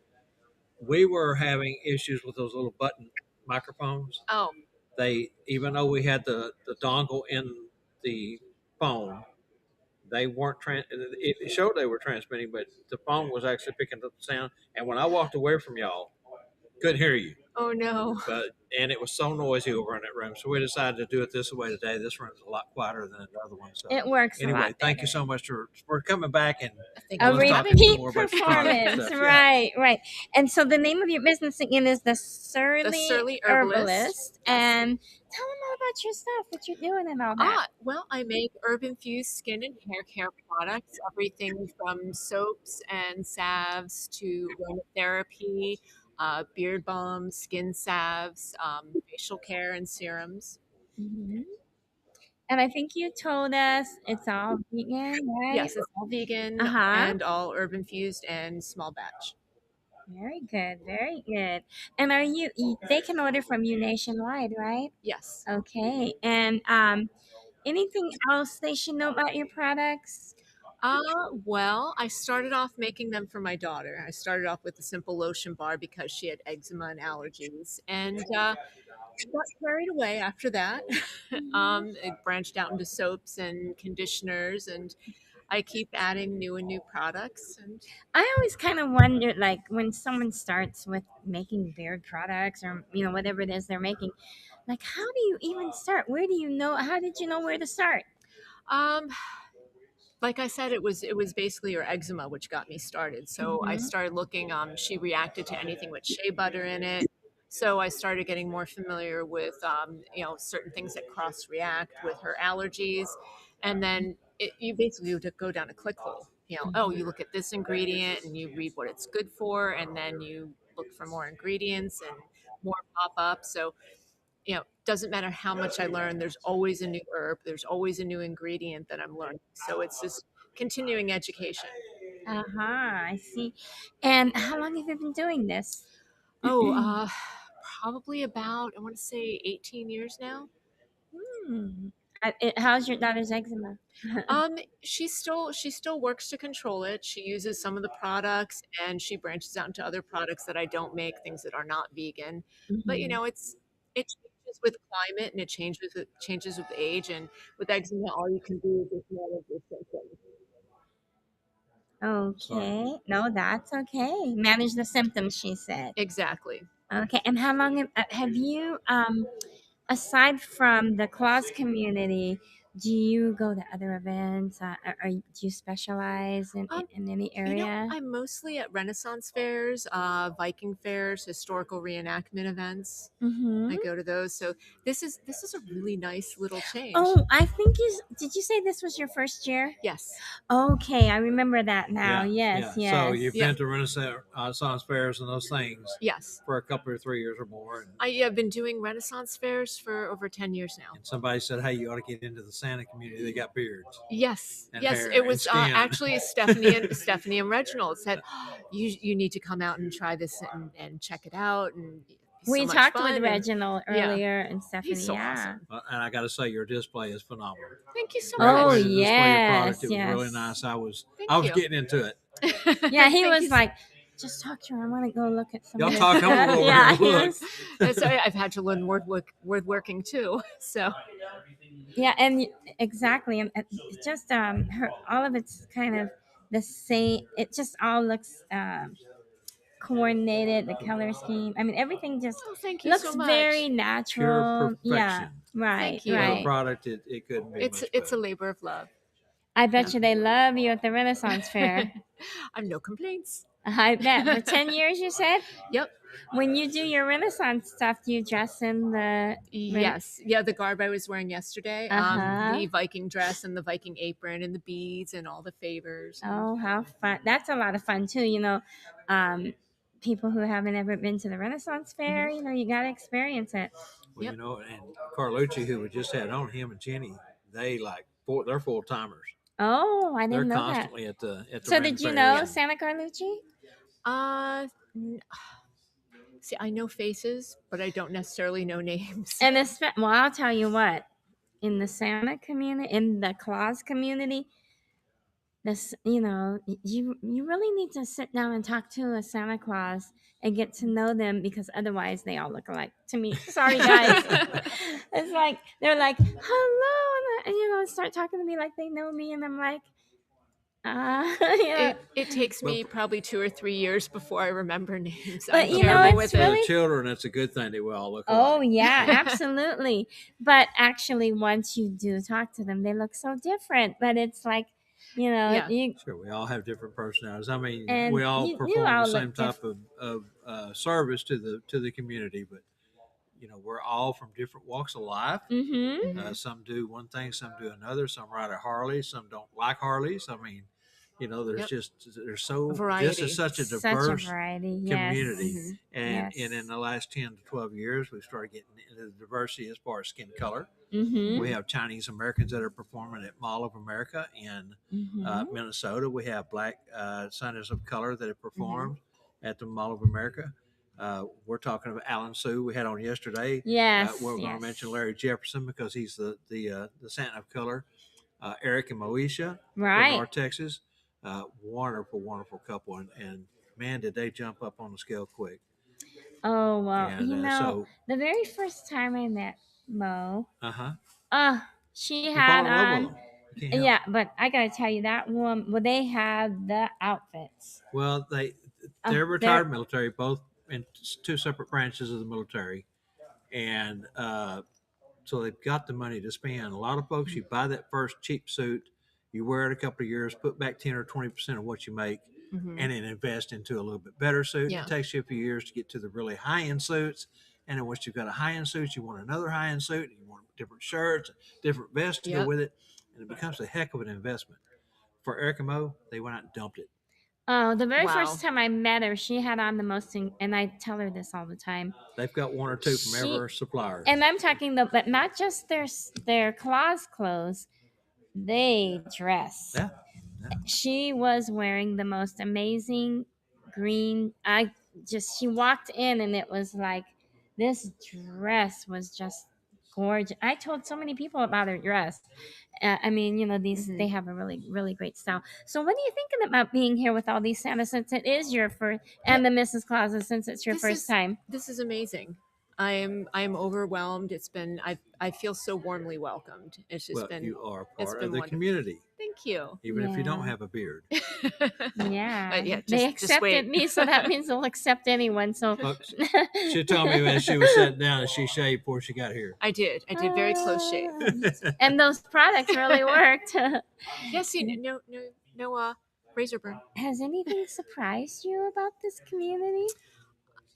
We were having issues with those little button microphones. Oh. They, even though we had the dongle in the phone, they weren't it showed they were transmitting, but the phone was actually picking up the sound. And when I walked away from y'all, couldn't hear you. Oh no. And it was so noisy over in that room. So we decided to do it this way today. This room is a lot quieter than the other one. So it works. anyway, thank you so much for coming back and a repeat more about performance. stuff. Right. And so the name of your business again is the Surly Herbalist. And tell them all about your stuff, what you're doing and all that. Well, I make herb-infused skin and hair care products, everything from soaps and salves to aromatherapy, beard balms, skin salves, facial care, and serums. Mm-hmm. And I think you told us it's all vegan, right? Yes, it's all vegan and all herb-infused and small batch. Very good, very good. And they can order from you nationwide, right? Yes. Okay. And anything else they should know about your products? Well, I started off making them for my daughter. I started off with a simple lotion bar because she had eczema and allergies, and got carried away after that. It branched out into soaps and conditioners, and I keep adding new and new products. And I always kind of wonder, like, when someone starts with making beard products or whatever it is they're making, like, how do you even start? Where do you know? How did you know where to start? Like I said, it was basically her eczema which got me started. So I started looking. She reacted to anything with shea butter in it. So I started getting more familiar with certain things that cross react with her allergies, and then you basically go down a click hole. You look at this ingredient and you read what it's good for, and then you look for more ingredients and more pop up. So doesn't matter how much I learn, there's always a new herb, there's always a new ingredient that I'm learning. So it's just continuing education. I see. And how long have you been doing this? Probably about, I want to say 18 years now. How's your daughter's eczema? She still works to control it. She uses some of the products and she branches out into other products that I don't make, things that are not vegan. But it changes with climate and it changes with age, and with eczema all you can do is just manage your symptoms. Okay. No, that's okay. Manage the symptoms, she said. Exactly. Okay. And how long have you aside from the Claus community, do you go to other events? Do you specialize in any area? I'm mostly at Renaissance fairs, Viking fairs, historical reenactment events. Mm-hmm. I go to those. So this is a really nice little change. Oh, I think did you say this was your first year? Yes. Okay, I remember that now. Yes. So you've been to Renaissance fairs and those things. Yes. For a couple or 3 years or more. And I have been doing Renaissance fairs for over 10 years now. And somebody said, "Hey, you ought to get into the Santa community. They got beards." Yes. It was actually Stephanie and Reginald said, you need to come out and try this and check it out. And we talked with Reginald earlier and Stephanie. He's so awesome. And I got to say, your display is phenomenal. Thank you so much. Oh, yes. It was really nice. I was getting into it. Yeah, he was like, just talk to her. I want to go look at some. Y'all talk over look. So I've had to learn woodworking too. So. Yeah, and exactly, and just all of it's kind of the same. It just all looks coordinated. The color scheme. I mean, everything just looks so very natural. Pure perfection. Yeah, right. The product, it couldn't be. It's a labor of love. I bet you they love you at the Renaissance Fair. I've no complaints. I bet. For 10 years, you said? Yep. When you do your Renaissance stuff, do you dress in the... Yes. Yeah, the garb I was wearing yesterday. The Viking dress and the Viking apron and the beads and all the favors. Oh, how fun. That's a lot of fun, too. You know, people who haven't ever been to the Renaissance Fair, you know, you got to experience it. Well, you know, and Carlucci, who we just had on, him and Jenny, they're full-timers. Oh, I didn't know that. They're constantly at the So did you know Santa Carlucci? See, I know faces, but I don't necessarily know names. And well, I'll tell you what, in the Santa community, in the Claus community, this, you know, you really need to sit down and talk to a Santa Claus and get to know them, because otherwise they all look alike to me. Sorry, guys. It's like they're like, hello, and you know, start talking to me like they know me, and I'm like, it takes me probably 2 or 3 years before I remember names. But I'm you know, it's with really the children. It's a good thing that we all look alike. Oh yeah, absolutely. But actually, once you do talk to them, they look so different. But it's like, you know, sure, we all have different personalities. I mean, and we all perform all the same type of service to the community, but you know, we're all from different walks of life. Mm-hmm. Some do one thing, some do another. Some ride a Harley, some don't like Harleys. I mean, you know, there's variety. This is such a diverse variety. community, Yes. and in the last 10 to 12 years, we've started getting into the diversity as far as skin color. Mm-hmm. We have Chinese Americans that are performing at Mall of America in Minnesota. We have Black scientists of color that have performed at the Mall of America. We're talking about Alan Sue we had on yesterday. Yes. We're going to mention Larry Jefferson because he's the Santa of color. Eric and Moesha from North Texas. Wonderful couple, and man, did they jump up on the scale quick. Oh well, and, you know, the very first time I met Mo, she had on, but I gotta tell you, that woman, well, they had the outfits. Well, they're retired military, both in two separate branches of the military, and so they've got the money to spend. A lot of folks, you buy that first cheap suit, you wear it a couple of years, put back 10 or 20% of what you make, and then invest into a little bit better suit. It takes you a few years to get to the really high-end suits, and then once you've got a high-end suit, you want another high-end suit, and you want different shirts, different vests to go with it, and it becomes a heck of an investment. For Erica Mo, they went out and dumped it. Oh, the very first time I met her, she had on the most, and I tell her this all the time. They've got one or two from every supplier. And I'm talking but not just their Claus clothes, they dress. Yeah. She was wearing the most amazing green. She walked in and it was like, this dress was just gorgeous. I told so many people about her dress. I mean, you know, they have a really, really great style. So what are you thinking about being here with all these Santa, since it is your first, and the Mrs. Clauses, since it's your first time? This is amazing. I'm overwhelmed. I feel so warmly welcomed. It's just been you are it's part been of the wonderful. community, Thank you. even if you don't Yeah. have a beard. Yeah, Yeah, they just accepted wait. me, so that means they'll accept anyone. So She told me when she was sitting down that she shaved before she got here. I did very close shave. And those products really worked. Yes, no razor burn. Has anything surprised you about this community?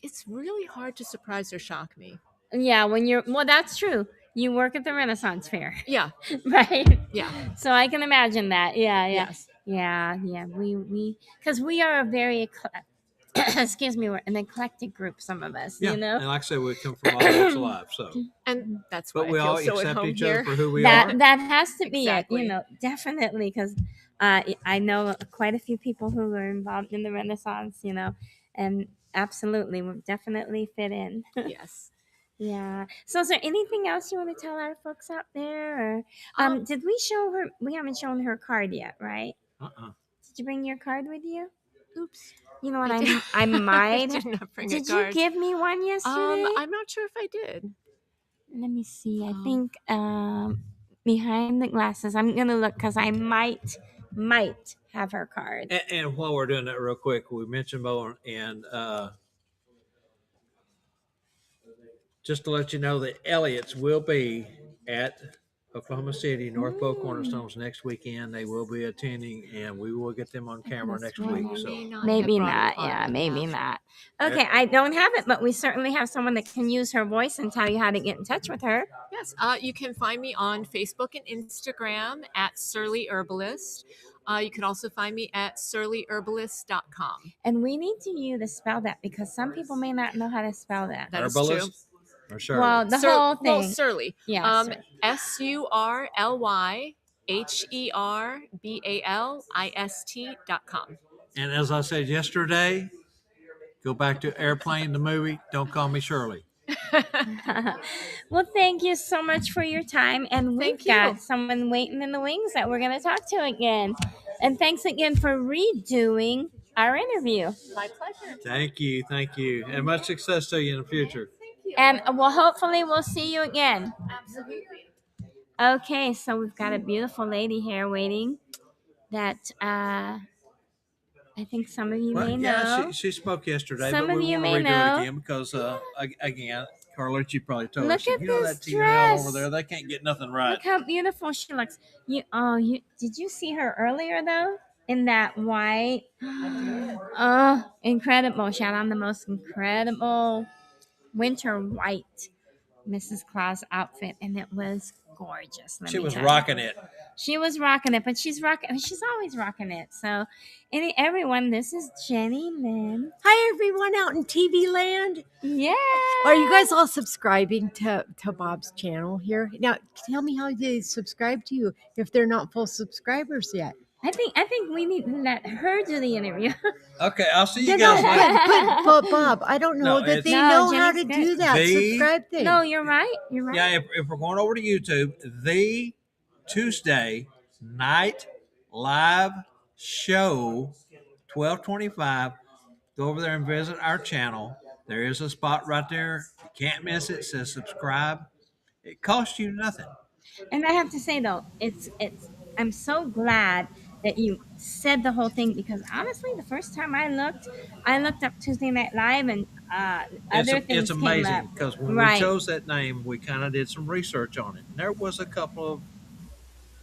It's really hard to surprise or shock me. Yeah, well, that's true. You work at the Renaissance Fair. Yeah. Right. Yeah. So I can imagine that. Yeah. Yes. Yeah. Because we are a very excuse me, we're an eclectic group, some of us, Yeah, you know. and like I said, we come from all walks of life, so And that's but why we I feel all so at accept home each here. other for who we That are. that has to be Exactly. it, you know, definitely, because I know quite a few people who are involved in the Renaissance, you know, and absolutely, we definitely fit in. Yes. Yeah. So is there anything else you want to tell our folks out there? Or did we show her? We haven't shown her card yet, right? Did you bring your card with you? Oops. You know what? I I might. did not bring a Did you card. give me one yesterday? I'm not sure if I did. Let me see. I think behind the glasses. I'm gonna look because I might have her card. And while we're doing that real quick, we mentioned Bo, and just to let you know that Elliott's will be at Oklahoma City, North Bow Cornerstones next weekend. They will be attending, and we will get them on camera next week. So Maybe not. Yeah, maybe not. Okay, I don't have it, but we certainly have someone that can use her voice and tell you how to get in touch with her. Yes, you can find me on Facebook and Instagram at Surly Herbalist. You can also find me at surlyherbalist.com. And we need you to spell that because some people may not know how to spell that. That is true. Or Shirley? Well, the whole thing. Well, Surly. Yeah. SurlyHerbalist.com. And as I said yesterday, go back to Airplane, the movie. Don't call me Shirley. Well, thank you so much for your time. And we've got someone waiting in the wings that we're going to talk to again. And thanks again for redoing our interview. My pleasure. Thank you. And much success to you in the future. And hopefully we'll see you again. Absolutely. Okay, so we've got a beautiful lady here waiting that I think some of you may know. Yeah, she spoke yesterday, Some but of we you want to may redo know. it again because, again, Carla, you probably told Look her, at you know this that TNL dress. over there, they can't get nothing right. Look how beautiful she looks. Did you see her earlier though? In that white. Oh, incredible. She had on the most incredible winter white Mrs. Claus outfit, and it was gorgeous. She was rocking it. She was rocking it, but she's always rocking it. So, everyone, this is Jenny Lynn. Hi, everyone out in TV land. Yeah. Are you guys all subscribing to Bob's channel here? Now, tell me how they subscribe to you if they're not full subscribers yet. I think we need to let her do the interview. Okay, I'll see you guys later. But Bob, I don't know that they know how to do that. Subscribe thing. No, you're right. You're right. Yeah, if we're going over to YouTube, the Tuesday night live show, 12:25. Go over there and visit our channel. There is a spot right there. You can't miss it. It says subscribe. It costs you nothing. And I have to say though, I'm so glad that you said the whole thing because honestly, the first time I looked up Tuesday Night Live and other things it's amazing came up. because when we chose that name, we kind of did some research on it. And there was a couple of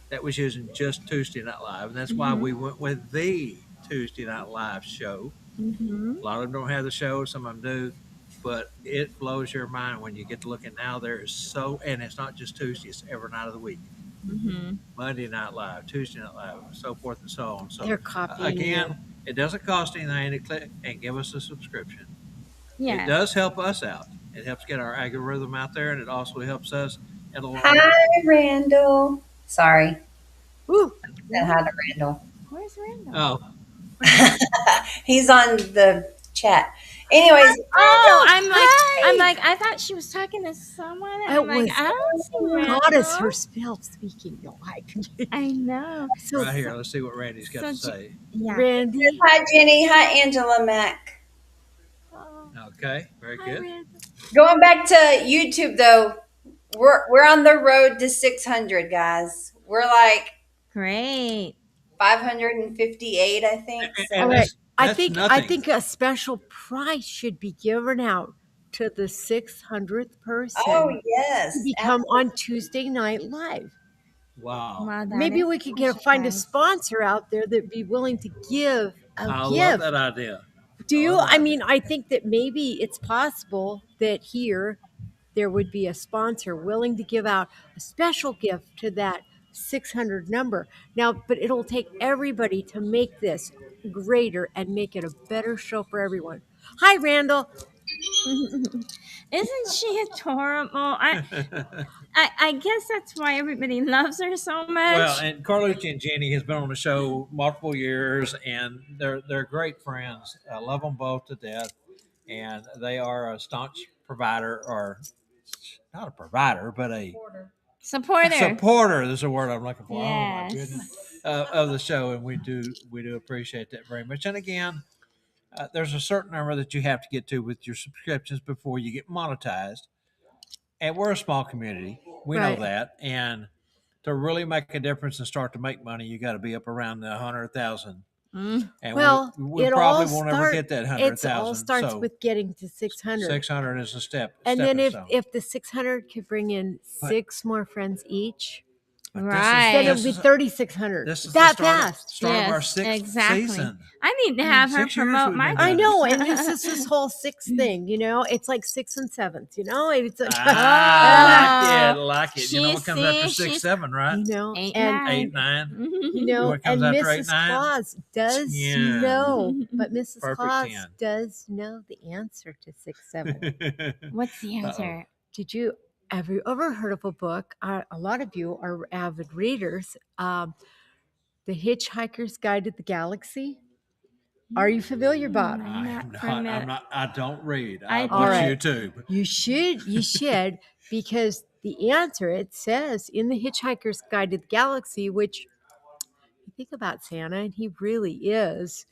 that was using just Tuesday Night Live, and that's why we went with the Tuesday Night Live show. Mm-hmm. A lot of them don't have the show, some of them do, but it blows your mind when you get to look at now. There is and it's not just Tuesday; it's every night of the week. Mm-hmm. Monday Night Live, Tuesday Night Live, so forth and so on. So they're copying again, it doesn't cost anything to click and give us a subscription. Yeah, it does help us out. It helps get our algorithm out there, and it also helps us. Hi, Randall. Sorry. Woo. Said hi to Randall. Where's Randall? Oh. He's on the chat. Anyways. I'm like, I thought she was talking to someone. I'm like, I don't see Randall. Goddess herself speaking. No, I know. So, right here, let's see what Randy's got to say. Yeah. Randy. Hi, Jenny. Hi, Angela Mack. Okay, very good. Going back to YouTube though, we're on the road to 600, guys. We're like Great. 558, I think. So All right. I That's think nothing. a special prize should be given out to the 600th oh person to yes, become on Tuesday Night Live. Wow. Wow, that Maybe is we a could special find a prize. sponsor out there that'd be willing to give a I love gift. that idea. Do I you? love that I mean, idea. I think that maybe it's possible that here there would be a sponsor willing to give out a special gift to that 600 number. Now, but it'll take everybody to make this greater and make it a better show for everyone. Hi, Randall. Isn't she adorable? I guess that's why everybody loves her so much. Well, and Carlucci and Jenny has been on the show multiple years, and they're great friends. I love them both to death, and they are a staunch provider, or not a provider, but a Supporter. supporter. There's a word I'm looking for. Oh my Yes. goodness, of the show, and we do appreciate that very much. And again, there's a certain number that you have to get to with your subscriptions before you get monetized. And we're a small community. We know Right. that. And to really make a difference and start to make money, you got to be up around the 100,000. Mm. And Well, we it probably all won't ever start. get that It 100,000. all starts So with getting to 600. 600 is a step. And then stepping stone. if the 600 could bring in But- 6 more friends each, But Right. then This it'll be is, 3,600. this is That the start, fast. start of our Yes, sixth exactly. season. I need to have her 6 years promote we've my been I doing know, this. and this whole 6 thing, it's like 6 and 7th, It's like, I like it. You know what comes after She's- 6, 7, right? Eight, and nine. 8, 9. What and comes after 8, Mrs. 9? Claus does 10. know, but Mrs. Perfect Claus 10. does know the answer to 6, 7. What's the answer? Have you ever heard of a book? A lot of you are avid readers. The Hitchhiker's Guide to the Galaxy. Are you familiar, Bob? I'm not. I don't read. I I do. watch All right. YouTube. You should, because the answer, it says in the Hitchhiker's Guide to the Galaxy, which you think about Santa, and he really is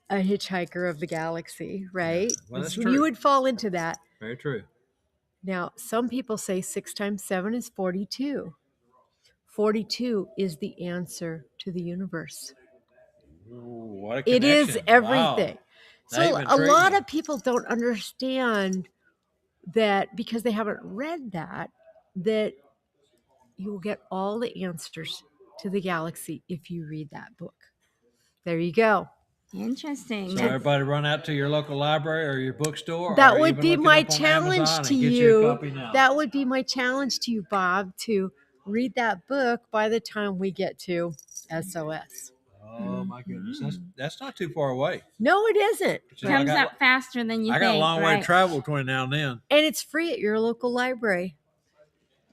a hitchhiker of the galaxy, right? Well, that's So true. you would fall into that. Very true. Now, some people say 6 times 7 is 42. 42 is the answer to the universe. Ooh, what a It is connection. everything. Wow. So Now you've a lot intrigued me. of people don't understand that because they haven't read that you will get all the answers to the galaxy if you read that book. There you go. Interesting. So everybody run out to your local library or your bookstore. That or would even be look it my up on challenge Amazon to and get you. a copy now. That would be my challenge to you, Bob, to read that book by the time we get to SOS. Oh my goodness, that's not too far away. No, it isn't. So I Comes got- up faster than you I think. got a long way right? to travel between now and then. And it's free at your local library,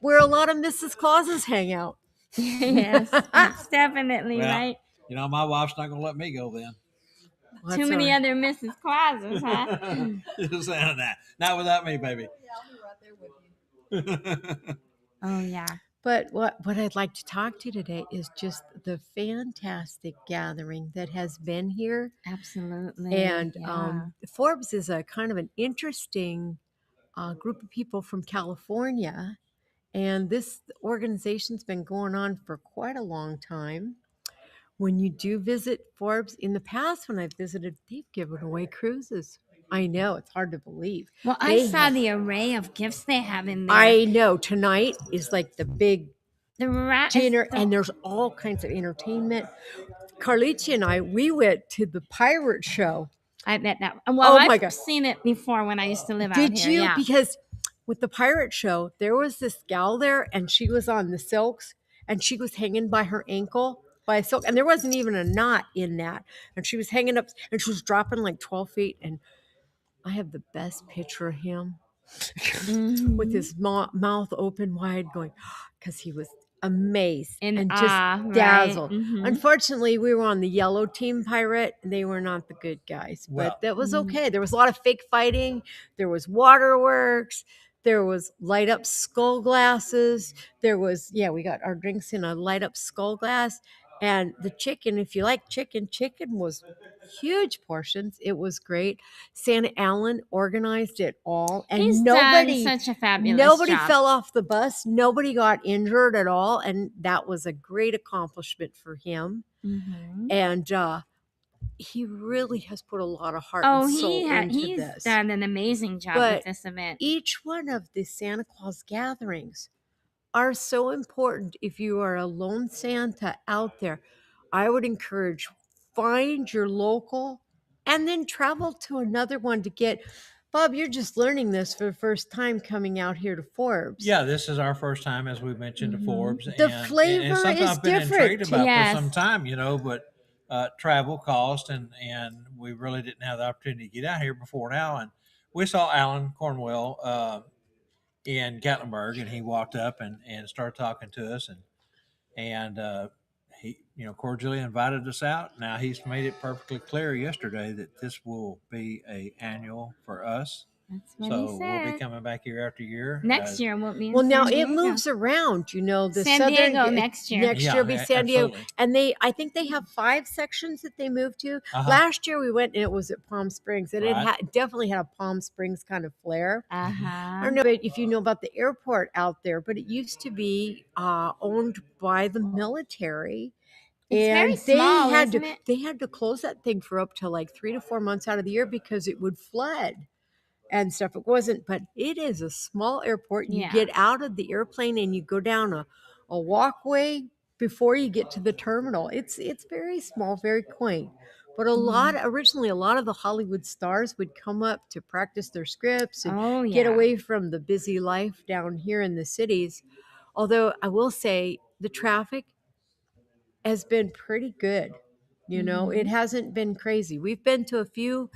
where a lot of Mrs. Clauses hang out. Yes, it's definitely Well, right. You know, my wife's not going to let me go then. Well, Too that's many all right. other Mrs. Clauses, huh? Just saying that. Not without me, baby. Oh yeah. But what I'd like to talk to you today is just the fantastic gathering that has been here. Absolutely. And yeah. Forbes is a kind of an interesting group of people from California. And this organization's been going on for quite a long time. When you do visit Forbes, in the past when I've visited, they've given away cruises. I know, it's hard to believe. Well, I saw the array of gifts they have in there. I know. Tonight is like the big dinner, the- and there's all kinds of entertainment. Carlucci and I, we went to the pirate show. I bet that. Well, Oh my I've God. seen it before when I used to live out Did here. you? Yeah. Because with the pirate show, there was this gal there, and she was on the silks, and she was hanging by her ankle by a silk, and there wasn't even a knot in that. And she was hanging up, and she was dropping like 12 feet, and I have the best picture of him with his mouth open wide going, because he was amazed and just right? dazzled. Mhm. Unfortunately, we were on the yellow team pirate, and they were not the good guys, Well- but that was okay. There was a lot of fake fighting. There was waterworks. There was light up skull glasses. There was, we got our drinks in a light up skull glass. And the chicken, if you like chicken was huge portions. It was great. Santa Allen organized it all, and He's nobody done such a fabulous job. fell off the bus. Nobody got injured at all, and that was a great accomplishment for him. Mhm. And he really has put a lot of heart and soul into he's this. done an amazing job But with this event. each one of the Santa Claus gatherings are so important. If you are a lone Santa out there, I would encourage, find your local and then travel to another one to get. Bob, you're just learning this for the first time coming out here to Forbes. Yeah, this is our first time, as we mentioned, to Forbes. The and flavor something is I've been different. intrigued about Yes. for some time, but travel cost, and we really didn't have the opportunity to get out here before now. And we saw Alan Cornwell in Gatlinburg, and he walked up and started talking to us, and he cordially invited us out. Now he's made it perfectly clear yesterday that this will be a annual for us. That's what So he we'll be said. coming back year after year. Next year won't be in Well, now San it Diego. moves around. The San southern Diego next year. Next year will be San Diego, absolutely. and I think they have 5 sections that they moved to. Uh-huh. Last year we went and it was at Palm Springs, and Right. it definitely had a Palm Springs kind of flair. Uh-huh. I don't know if you know about the airport out there, but it used to be owned by the military. It's And very small, isn't it? they had to close that thing for up to like 3 to 4 months out of the year because it would flood and stuff. It wasn't, but it is a small airport. You Yeah. get out of the airplane and you go down a walkway before you get to the terminal. It's very small, very quaint. But originally a lot of the Hollywood stars would come up to practice their scripts and Oh, get yeah. away from the busy life down here in the cities. Although I will say the traffic has been pretty good. It hasn't been crazy. We've been to a few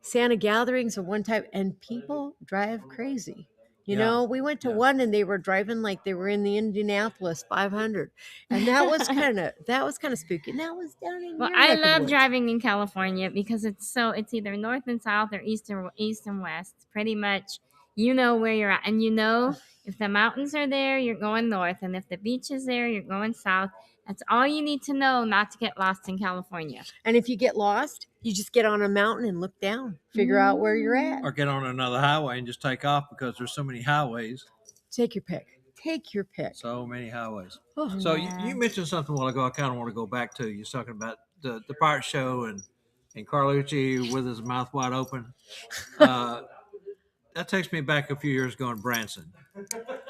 Santa gatherings of one type, and people drive crazy. We went to one and they were driving like they were in the Indianapolis 500, and that was kind of spooky. And that was down in Well, your I neck of the love woods. driving in California because it's either north and south or east and west. Pretty much, you know where you're at, and if the mountains are there, you're going north, and if the beach is there, you're going south. That's all you need to know not to get lost in California. And if you get lost, you just get on a mountain and look down, figure out where you're at. Or get on another highway and just take off because there's so many highways. Take your pick. So many highways. Oh. So you mentioned something a while ago. I kind of want to go back to. You're talking about the pirate show and Carlucci with his mouth wide open. That takes me back a few years ago in Branson.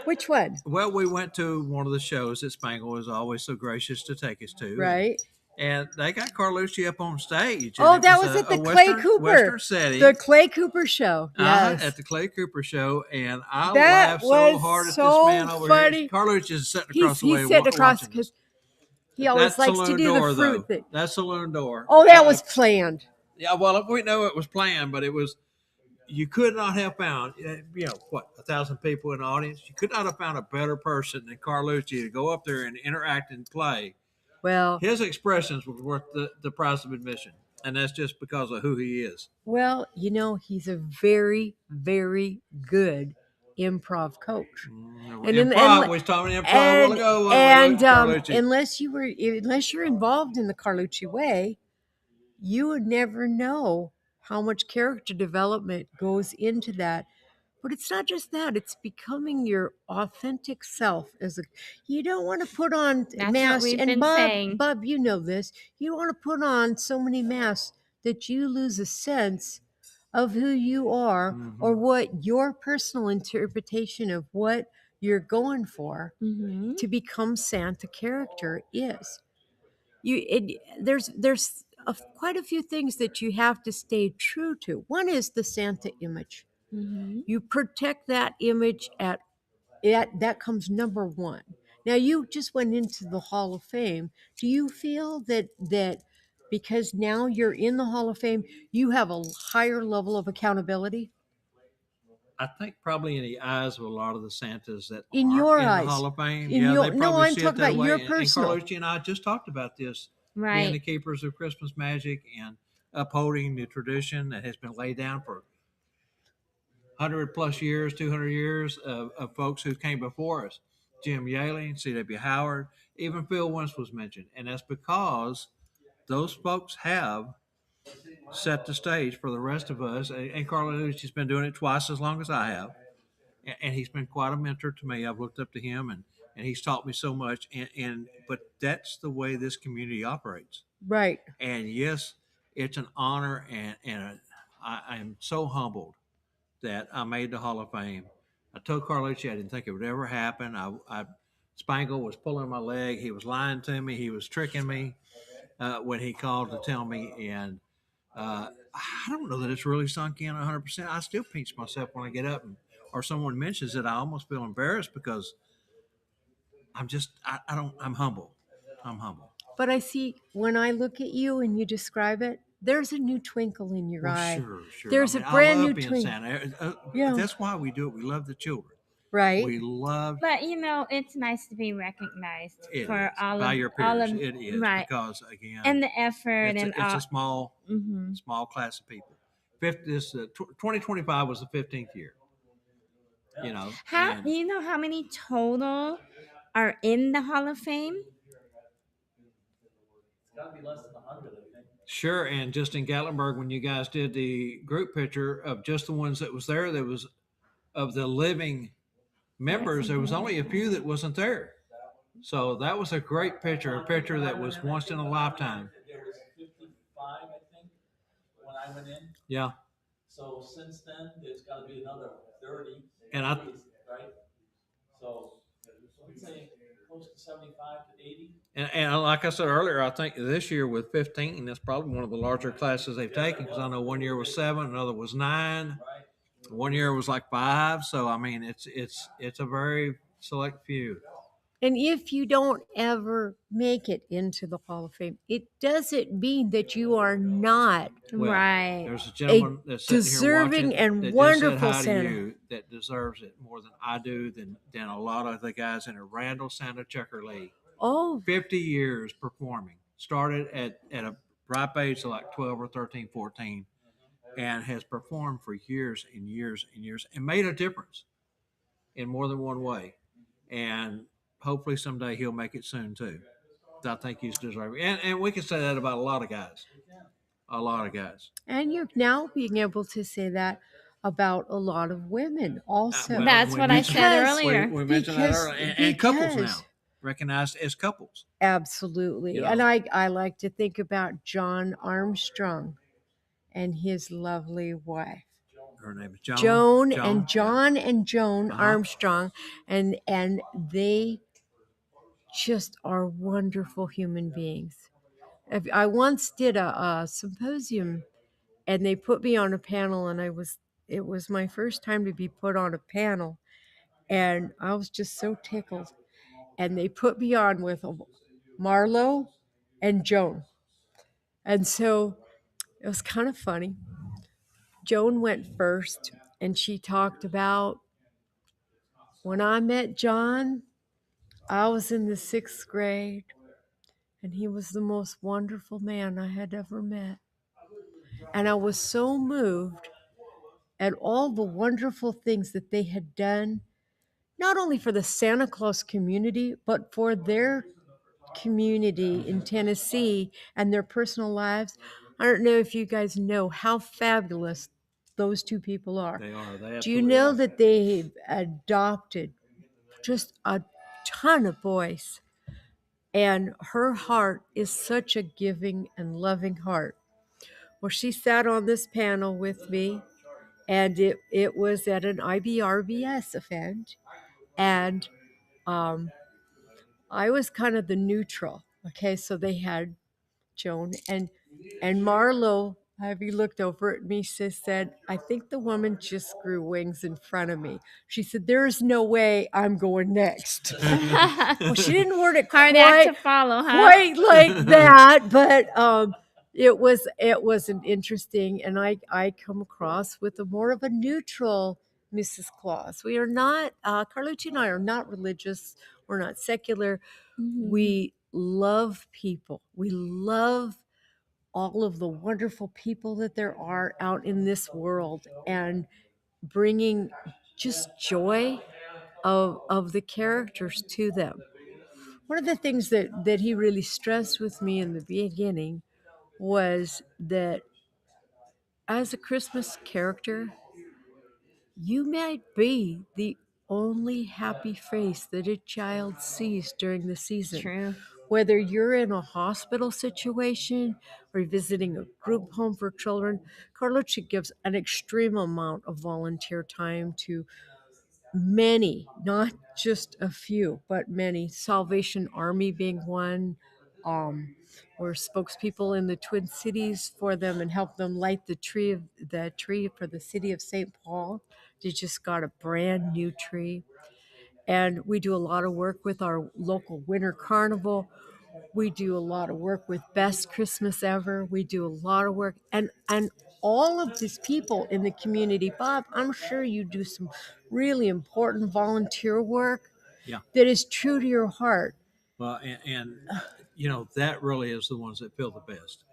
Which one? Well, we went to one of the shows that Spangle was always so gracious to take us to. Right. And they got Carlucci up on stage. Oh, that was at the Clay Cooper. Western setting. The Clay Cooper show. Yes. At the Clay Cooper show. And I That laughed was so hard at so this man over funny. here. Carlucci is sitting across the way. He's sitting across watching because us. he always That likes to saloon do door, the fruit though. thing. That saloon door. Oh, that was planned. Yeah, well, we know it was planned, but it was. You could not have found, 1,000 people in the audience. You could not have found a better person than Carlucci to go up there and interact and play. Well, his expressions were worth the price of admission, and that's just because of who he is. Well, he's a very, very good improv coach. We was talking improv a while ago. Unless you're involved in the Carlucci way, you would never know how much character development goes into that. But it's not just that; it's becoming your authentic self. You don't want to put on masks. And Bob, you know this. You don't want to put on so many masks that you lose a sense of who you are or what your personal interpretation of what you're going for to become Santa character is. There's quite a few things that you have to stay true to. One is the Santa image. You protect that image that comes number one. Now, you just went into the Hall of Fame. Do you feel that because now you're in the Hall of Fame, you have a higher level of accountability? I think probably in the eyes of a lot of the Santas that in aren't your in eyes. the Hall of Fame. I'm see talking it that about way. your personal. And Carlucci and I just talked about this. Right. Being the keepers of Christmas magic and upholding the tradition that has been laid down for 100 plus years, 200 years of folks who came before us. Jim Yaley, C.W. Howard, even Phil Wentz was mentioned. And that's because those folks have set the stage for the rest of us. And Carlucci's been doing it twice as long as I have. And he's been quite a mentor to me. I've looked up to him, and he's taught me so much. But that's the way this community operates. Right. And yes, it's an honor, I am so humbled that I made the Hall of Fame. I told Carlucci I didn't think it would ever happen. Spangle was pulling my leg. He was lying to me. He was tricking me when he called to tell me. And I don't know that it's really sunk in 100%. I still pinch myself when I get up or someone mentions it. I almost feel embarrassed because I'm humble. I'm humble. But I see when I look at you and you describe it, there's a new twinkle in your eye. Sure. There's a I brand love new being twinkle. Santa. Yeah. That's why we do it. We love the children. Right. We love. But it's nice to be recognized for all by of your peers. all of It is right, because again, and the effort it's a small mm-hmm. small class of people. 2025 was the 15th year. How many total are in the Hall of Fame? It's got to be less than 100, I think. Sure, and just in Gatlinburg, when you guys did the group picture of just the ones that was there, there was of the living members, there was only a few that wasn't there. So that was a great picture, a picture that was once in a lifetime. There was 55, I think, when I went in. Yeah. So since then, there's got to be another 30. And right? So I'd say close to 75 to 80. And like I said earlier, I think this year with 15, that's probably one of the larger classes they've taken, because I know one year was 7, another was 9, right. One year was like 5. So I mean, it's a very select few. And if you don't ever make it into the Hall of Fame, it doesn't mean that you are not right. There's a gentleman that's deserving here watching, and wonderful Santa. You that deserves it more than I do, than a lot of the guys in a Randall Santa Checker League. Oh, 50 years performing. Started at a ripe age of like 12 or 13, 14, and has performed for years and years and years and made a difference in more than one way. And hopefully someday he'll make it soon too. I think he's deserving. And we can say that about a lot of guys. A lot of guys. And you're now being able to say that about a lot of women also. That's what I said earlier. We mentioned that earlier. And couples now. Recognized as couples. Absolutely. And I like to think about John Armstrong and his lovely wife. Her name is Joan. John and Joan Armstrong. And they just are wonderful human beings. I once did a symposium, and they put me on a panel, and it was my first time to be put on a panel, and I was just so tickled. And they put me on with Marlo and Joan. And so it was kind of funny. Joan went first, and she talked about, when I met John, I was in the 6th grade, and he was the most wonderful man I had ever met. And I was so moved at all the wonderful things that they had done, not only for the Santa Claus community, but for their community in Tennessee and their personal lives. I don't know if you guys know how fabulous those two people are. They are. Do you know that they've adopted just a ton of boys? And her heart is such a giving and loving heart. Well, she sat on this panel with me, and it was at an IBRBS event, and I was kind of the neutral. Okay, so they had Joan and Marlo. Have you looked over at me? She said, "I think the woman just grew wings in front of me." She said, "There is no way I'm going next." Well, she didn't word it quite to follow, huh? Quite like that, but it was an interesting, and I come across with more of a neutral Mrs. Claus. We are not, Carlucci and I are not religious. We're not secular. Mm-hmm. We love people. We love all of the wonderful people that there are out in this world, and bringing just joy of the characters to them. One of the things that he really stressed with me in the beginning was that as a Christmas character, you might be the only happy face that a child sees during the season. True. Whether you're in a hospital situation or visiting a group home for children, Carlucci gives an extreme amount of volunteer time to many, not just a few, but many. Salvation Army being one. We're spokespeople in the Twin Cities for them and help them light the tree for the city of St. Paul. They just got a brand new tree. And we do a lot of work with our local winter carnival. We do a lot of work with Best Christmas Ever. We do a lot of work. And all of these people in the community, Bob, I'm sure you do some really important volunteer work that is true to your heart. Well, and you know, that really is the ones that feel the best.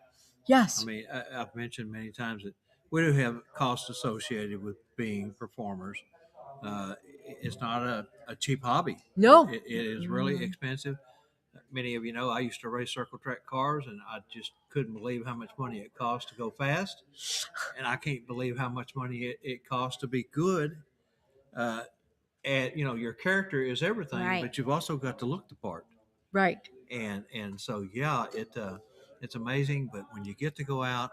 Yes. I mean, I've mentioned many times that we do have costs associated with being performers. It's not a cheap hobby. No. It is really expensive. Many of you know I used to race circle track cars, and I just couldn't believe how much money it costs to go fast. And I can't believe how much money it costs to be good. And you know, your character is everything, Right. but you've also got to look the part. Right. And so yeah, it's amazing. But when you get to go out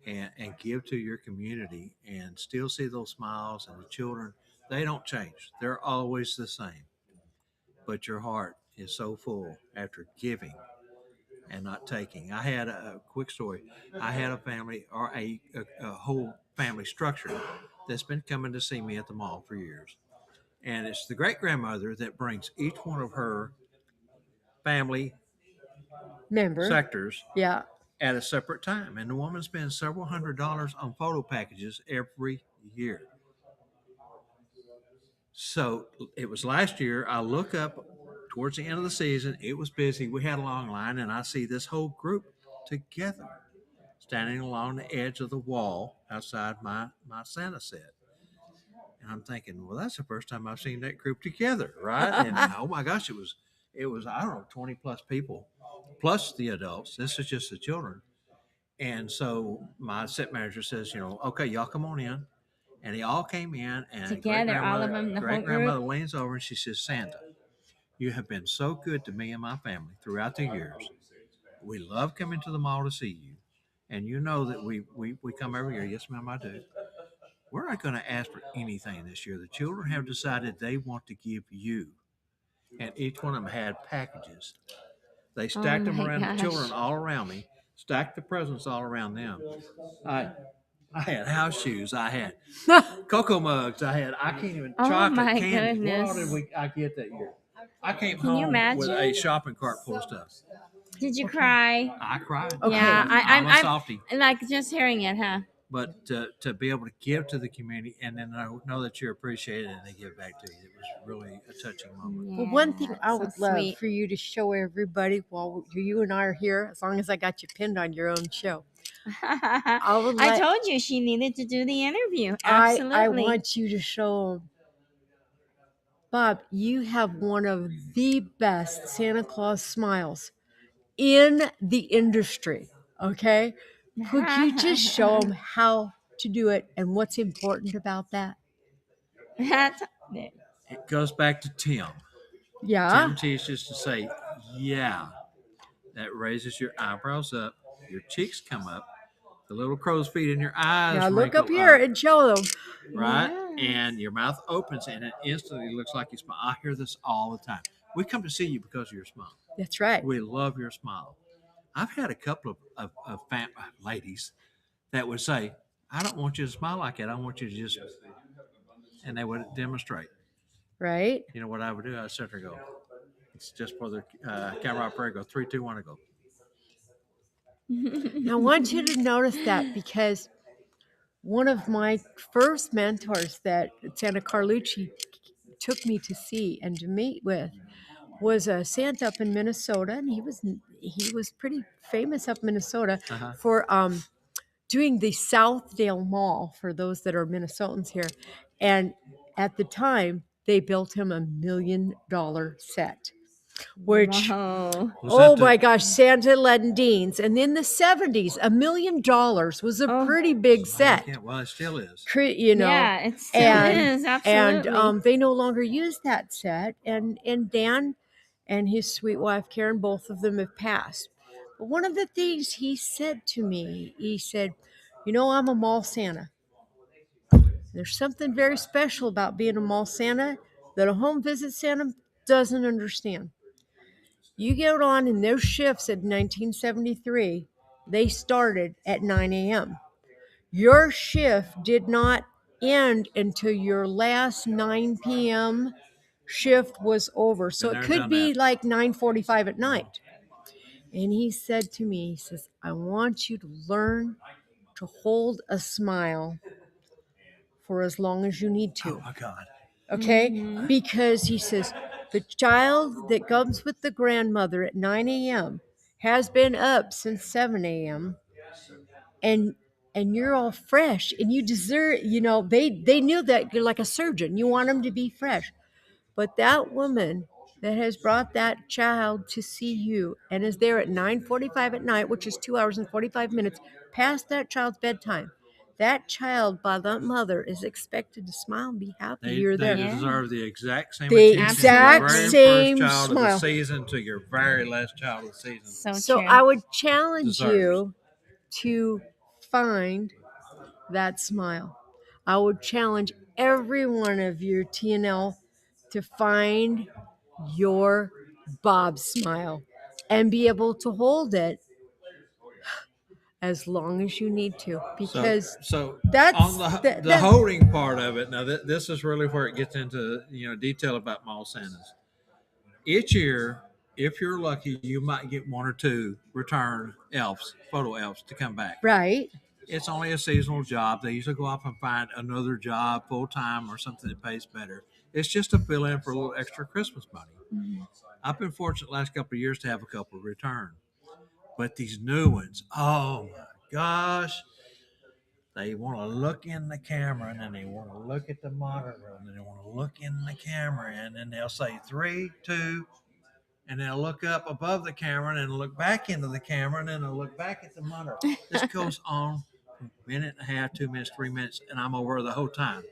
and give to your community and still see those smiles, and the children, they don't change. They're always the same. But your heart is so full after giving and not taking. I had a quick story. I had a family, or a whole family structure that's been coming to see me at the mall for years. And it's the great grandmother that brings each one of her family Member. sectors Yeah. at a separate time. And the woman spends several $100s on photo packages every year. So it was last year. I look up towards the end of the season. It was busy. We had a long line, and I see this whole group together standing along the edge of the wall outside my Santa set. And I'm thinking, well, that's the first time I've seen that group together, right? And oh my gosh, it was I don't know, 20 plus people, plus the adults. This is just the children. And so my set manager says, you know, okay, y'all come on in. And they all came in, and Together, all of them, the whole great grandmother group. leans over and she says, Santa, you have been so good to me and my family throughout the years. We love coming to the mall to see you. And you know that we come every year. Yes, ma'am, I do. We're not going to ask for anything this year. The children have decided they want to give you. And each one of them had packages. They stacked them my around the children gosh. all around me, stacked the presents all around them. I had house shoes. I had cocoa mugs. I can't even chocolate my candy. goodness. What all did I get that year? I came Can you home with a imagine? shopping cart full of stuff. Did you cry? I cried. Okay. Yeah, I'm a softie. like just hearing it, huh? But to be able to give to the community and then know that you're appreciated and they give back to you, it was really a touching moment. Yeah, Well, one thing I so would love sweet. for you to show everybody while you and I are here, as long as I got you pinned on your own show. I told you she needed to do the interview. I Absolutely. want you to show them. Bob, you have one of the best Santa Claus smiles in the industry. Okay? Could you just show them how to do it and what's important about that? It goes back to Tim. Yeah. Tim teaches to say, yeah. That raises your eyebrows up, your cheeks come up, the little crow's feet in your eyes. Now look up here and show them. Right? Yes. And your mouth opens and it instantly looks like you smile. I hear this all the time. We come to see you because of your smile. That's right. We love your smile. I've had a couple of ladies that would say, I don't want you to smile like that. I want you to just, and they would demonstrate. Right. You know what I would do? I'd sit there and go, it's just for the camera operator. Go 3, 2, 1, and go. Now, I want you to notice that because one of my first mentors that Santa Carlucci took me to see and to meet with was a Santa up in Minnesota, and he was pretty famous up in Minnesota for doing the Southdale Mall for those that are Minnesotans here. And at the time, they built him $1 million set. Which, Whoa. oh my gosh, Santa Lundeen's. And in the 70s, $1 million was a pretty big set. Yeah, well, it still is. You know, Yeah, it still is, absolutely. And they no longer use that set. And Dan and his sweet wife Karen, both of them have passed. But one of the things he said to me, he said, you know, I'm a mall Santa. There's something very special about being a mall Santa that a home visit Santa doesn't understand. You get on in those shifts in 1973, they started at 9 a.m. Your shift did not end until your last 9 p.m. shift was over. So it could be like 9:45 at night. And he said to me, he says, I want you to learn to hold a smile for as long as you need to. Oh my God. Okay? Mm-hmm. Because he says, the child that comes with the grandmother at 9 a.m. has been up since 7 a.m. and you're all fresh and you deserve, you know, they knew that you're like a surgeon. You want them to be fresh. But that woman that has brought that child to see you and is there at 9:45 at night, which is 2 hours and 45 minutes past that child's bedtime, that child by that mother is expected to smile and be happy you're there. They deserve the exact same the attention exact from the very same first child smile of the season to your very last child of the season. So I would challenge you to find that smile. I would challenge every one of your TNL to find your Bob smile and be able to hold it as long as you need to, because so that's on the holding part of it. Now this is really where it gets into, you know, detail about mall Santas. Each year, if you're lucky, you might get one or two return elves, photo elves, to come back. Right. It's only a seasonal job. They usually go off and find another job full time or something that pays better. It's just to fill in for a little extra Christmas money. Mm-hmm. I've been fortunate the last couple of years to have a couple return. But these new ones, oh my gosh, they want to look in the camera and then they want to look at the monitor and then they want to look in the camera and then they'll say 3, 2, and they'll look up above the camera and then look back into the camera and then they'll look back at the monitor. This goes on a minute and a half, 2 minutes, 3 minutes, and I'm over the whole time.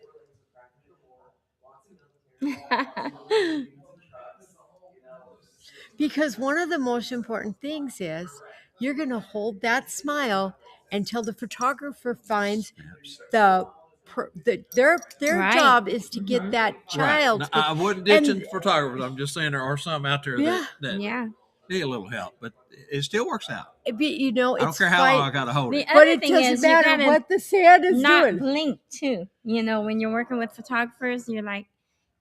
Because one of the most important things is you're going to hold that smile until the photographer finds their job is to get that child. Right. I wouldn't ditch photographers. I'm just saying there are some out there that need a little help, but it still works out. You know, I don't care how long I got to hold it. But it doesn't matter what the sand is doing. Not blink too. You know, when you're working with photographers, you're like,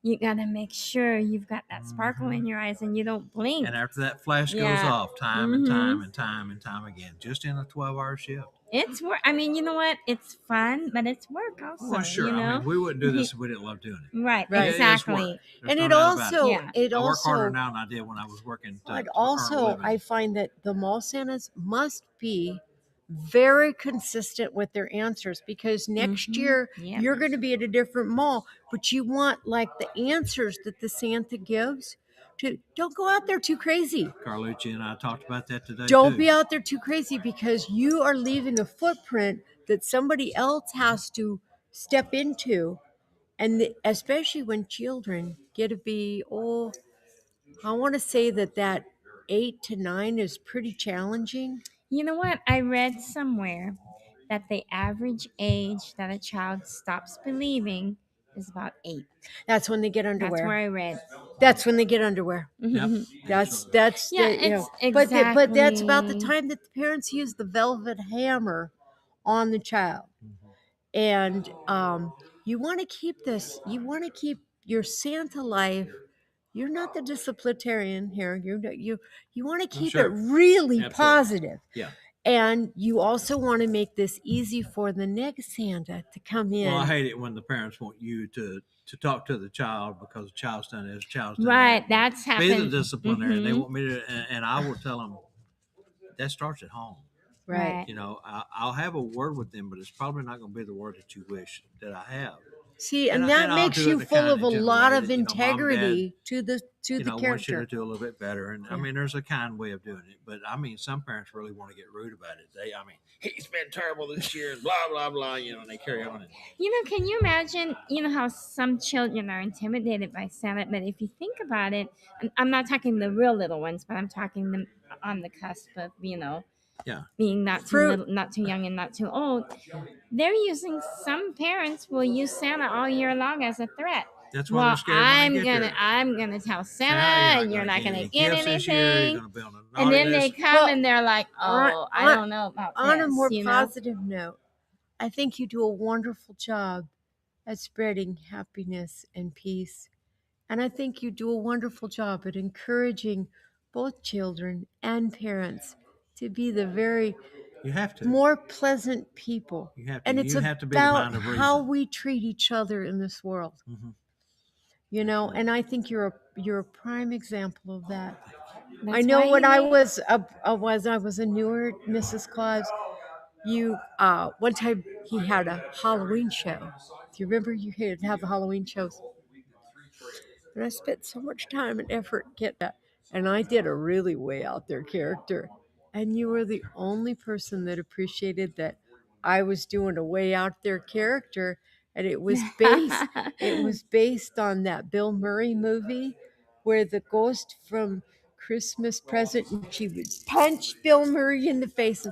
you got to make sure you've got that sparkle in your eyes and you don't blink. And after that flash goes off, time and time and time and time again, just in a 12-hour shift. It's work. I mean, you know what? It's fun, but it's work also. Well, sure. You know? I mean, we wouldn't do this if we didn't love doing it. Right. Exactly. And it also, I work harder now than I did when I was working. But also, I find that the mall Santas must be very consistent with their answers, because next year you're going to be at a different mall, but you want like the answers that the Santa gives. Don't go out there too crazy. Carlucci and I talked about that today. Don't be out there too crazy, because you are leaving a footprint that somebody else has to step into. And especially when children get to be, I want to say that 8 to 9 is pretty challenging. You know what? I read somewhere that the average age that a child stops believing is about 8. That's when they get underwear. That's where I read. That's when they get underwear. Yep. That's exactly. But that's about the time that the parents use the velvet hammer on the child. And you want to keep this. You want to keep your Santa life. You're not the disciplinarian here. You want to keep it really positive. Yeah. And you also want to make this easy for the next Santa to come in. Well, I hate it when the parents want you to talk to the child because the child's done this, child's done that. That's happened. Be the disciplinarian. They want me to, and I will tell them that starts at home. Right. You know, I'll have a word with them, but it's probably not going to be the word that you wish that I have. See, and And that I'll makes do it you in a full kind of a gentle lot way of that, mom and dad, integrity to the want you character. to do a little bit better. And I Yeah. mean, there's a kind way of doing it, but I mean, some parents really want to get rude about it. I mean, he's been terrible this year, and blah blah blah. And they carry on. Can you imagine, how some children are intimidated by Santa? But if you think about it, and I'm not talking the real little ones, but I'm talking them on the cusp of, Yeah, being not too Fruit. little, not too young, and not too old. They're using, some parents will use Santa all year long as a threat. that's why they're scared when they get there. I'm gonna tell Santa, Santa, you're not gonna any get gifts this year. You're anything. going to be on a And naughty then they list. come Well, and they're like, oh, I don't know about On this. a more positive note, I think you do a wonderful job at spreading happiness and peace. And I think you do a wonderful job at encouraging both children and parents to be the very You have to. more pleasant people. You have to. And it's You have to be the about mind of how reason. we treat each other in this world. Mhm. And I think you're a prime example of that. That's I know why when he I made- was a newer Mrs. Claus, you one time he had a Halloween show. Do you remember you had to have the Halloween shows? And I spent so much time and effort getting that. And I did a really way out there character. And you were the only person that appreciated that I was doing a way out there character. And it was based on that Bill Murray movie where the ghost from Christmas Present, and she would punch Bill Murray in the face.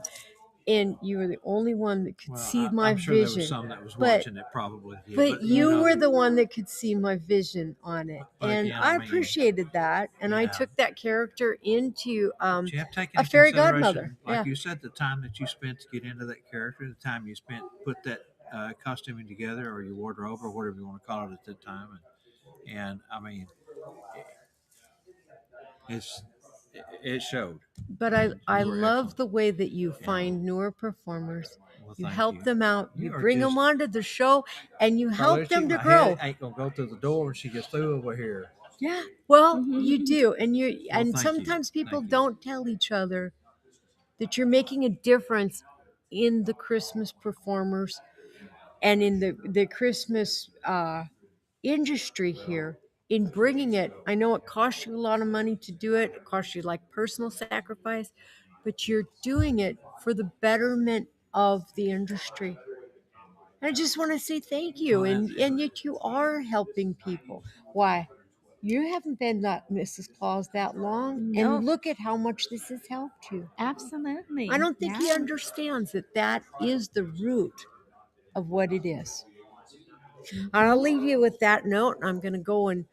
And you were the only one that could see my I'm sure vision. there was some that was But- watching it probably. Yeah, But you were the one that could see my vision on it. But And again, I I mean, appreciated that. And I yeah. took that character into But you have to take a into fairy consideration, godmother. like Yeah. you said, the time that you spent to get into that character, the time you spent to put that costuming together, or your wardrobe, or whatever you want to call it at that time. And I mean, it showed. But I You were love excellent. the way that you find newer performers. Well, You thank help you. them out. You You are bring them just- onto the show, and you help Carlucci, them to my grow. head ain't gonna go through the door when she gets through over here. Yeah. Well, Mhm. you do, and Well, thank you. sometimes people Thank you. don't tell each other that you're making a difference in the Christmas performers and in the Christmas industry here in bringing it. I know it costs you a lot of money to do it. It costs you like personal sacrifice, but you're doing it for the betterment of the industry. I just want to say thank you, Well, and yet you are helping people. Why? You haven't been that Mrs. Claus that long, Nope. and look at how much this has helped you. Absolutely. I don't think he Yeah. understands that is the root of what it is. I'll leave you with that note. I'm going to go and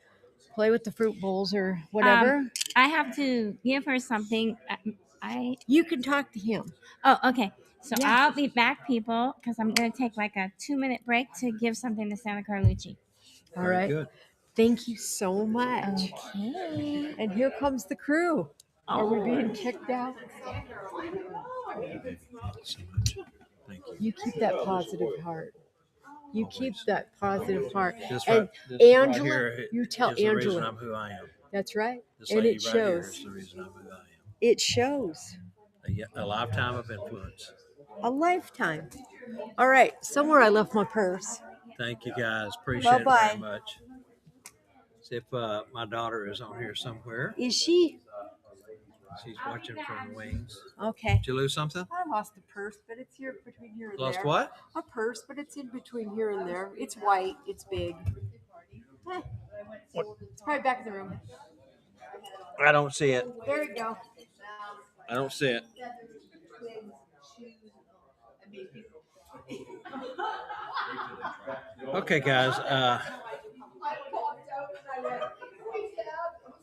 play with the fruit bowls or whatever. I have to give her something. You can talk to him. Oh, okay. So Yeah. I'll be back, people, because I'm going to take like a 2-minute break to give something to Santa Carlucci. All Very right. good. Thank you so much. Okay. And here comes the crew. Are we being kicked out? So much. Thank you. You keep that positive heart. You keep that positive heart. This And right, this Angela, right here you tell is the reason Angela. I'm who I am. That's right. This And lady it right here shows. is the reason I'm who I am. It shows. A lifetime of influence. A lifetime. All right. Somewhere I left my purse. Thank you guys. Appreciate it Bye-bye. very much. See if my daughter is on here somewhere. Is she? She's watching from the wings. Okay. Did you lose something? I lost a purse, but it's here between here and Lost there. what? A purse, but it's in between here and there. It's white. It's big. It's probably back in the room. I don't see it. There you go. I don't see it. Okay, guys.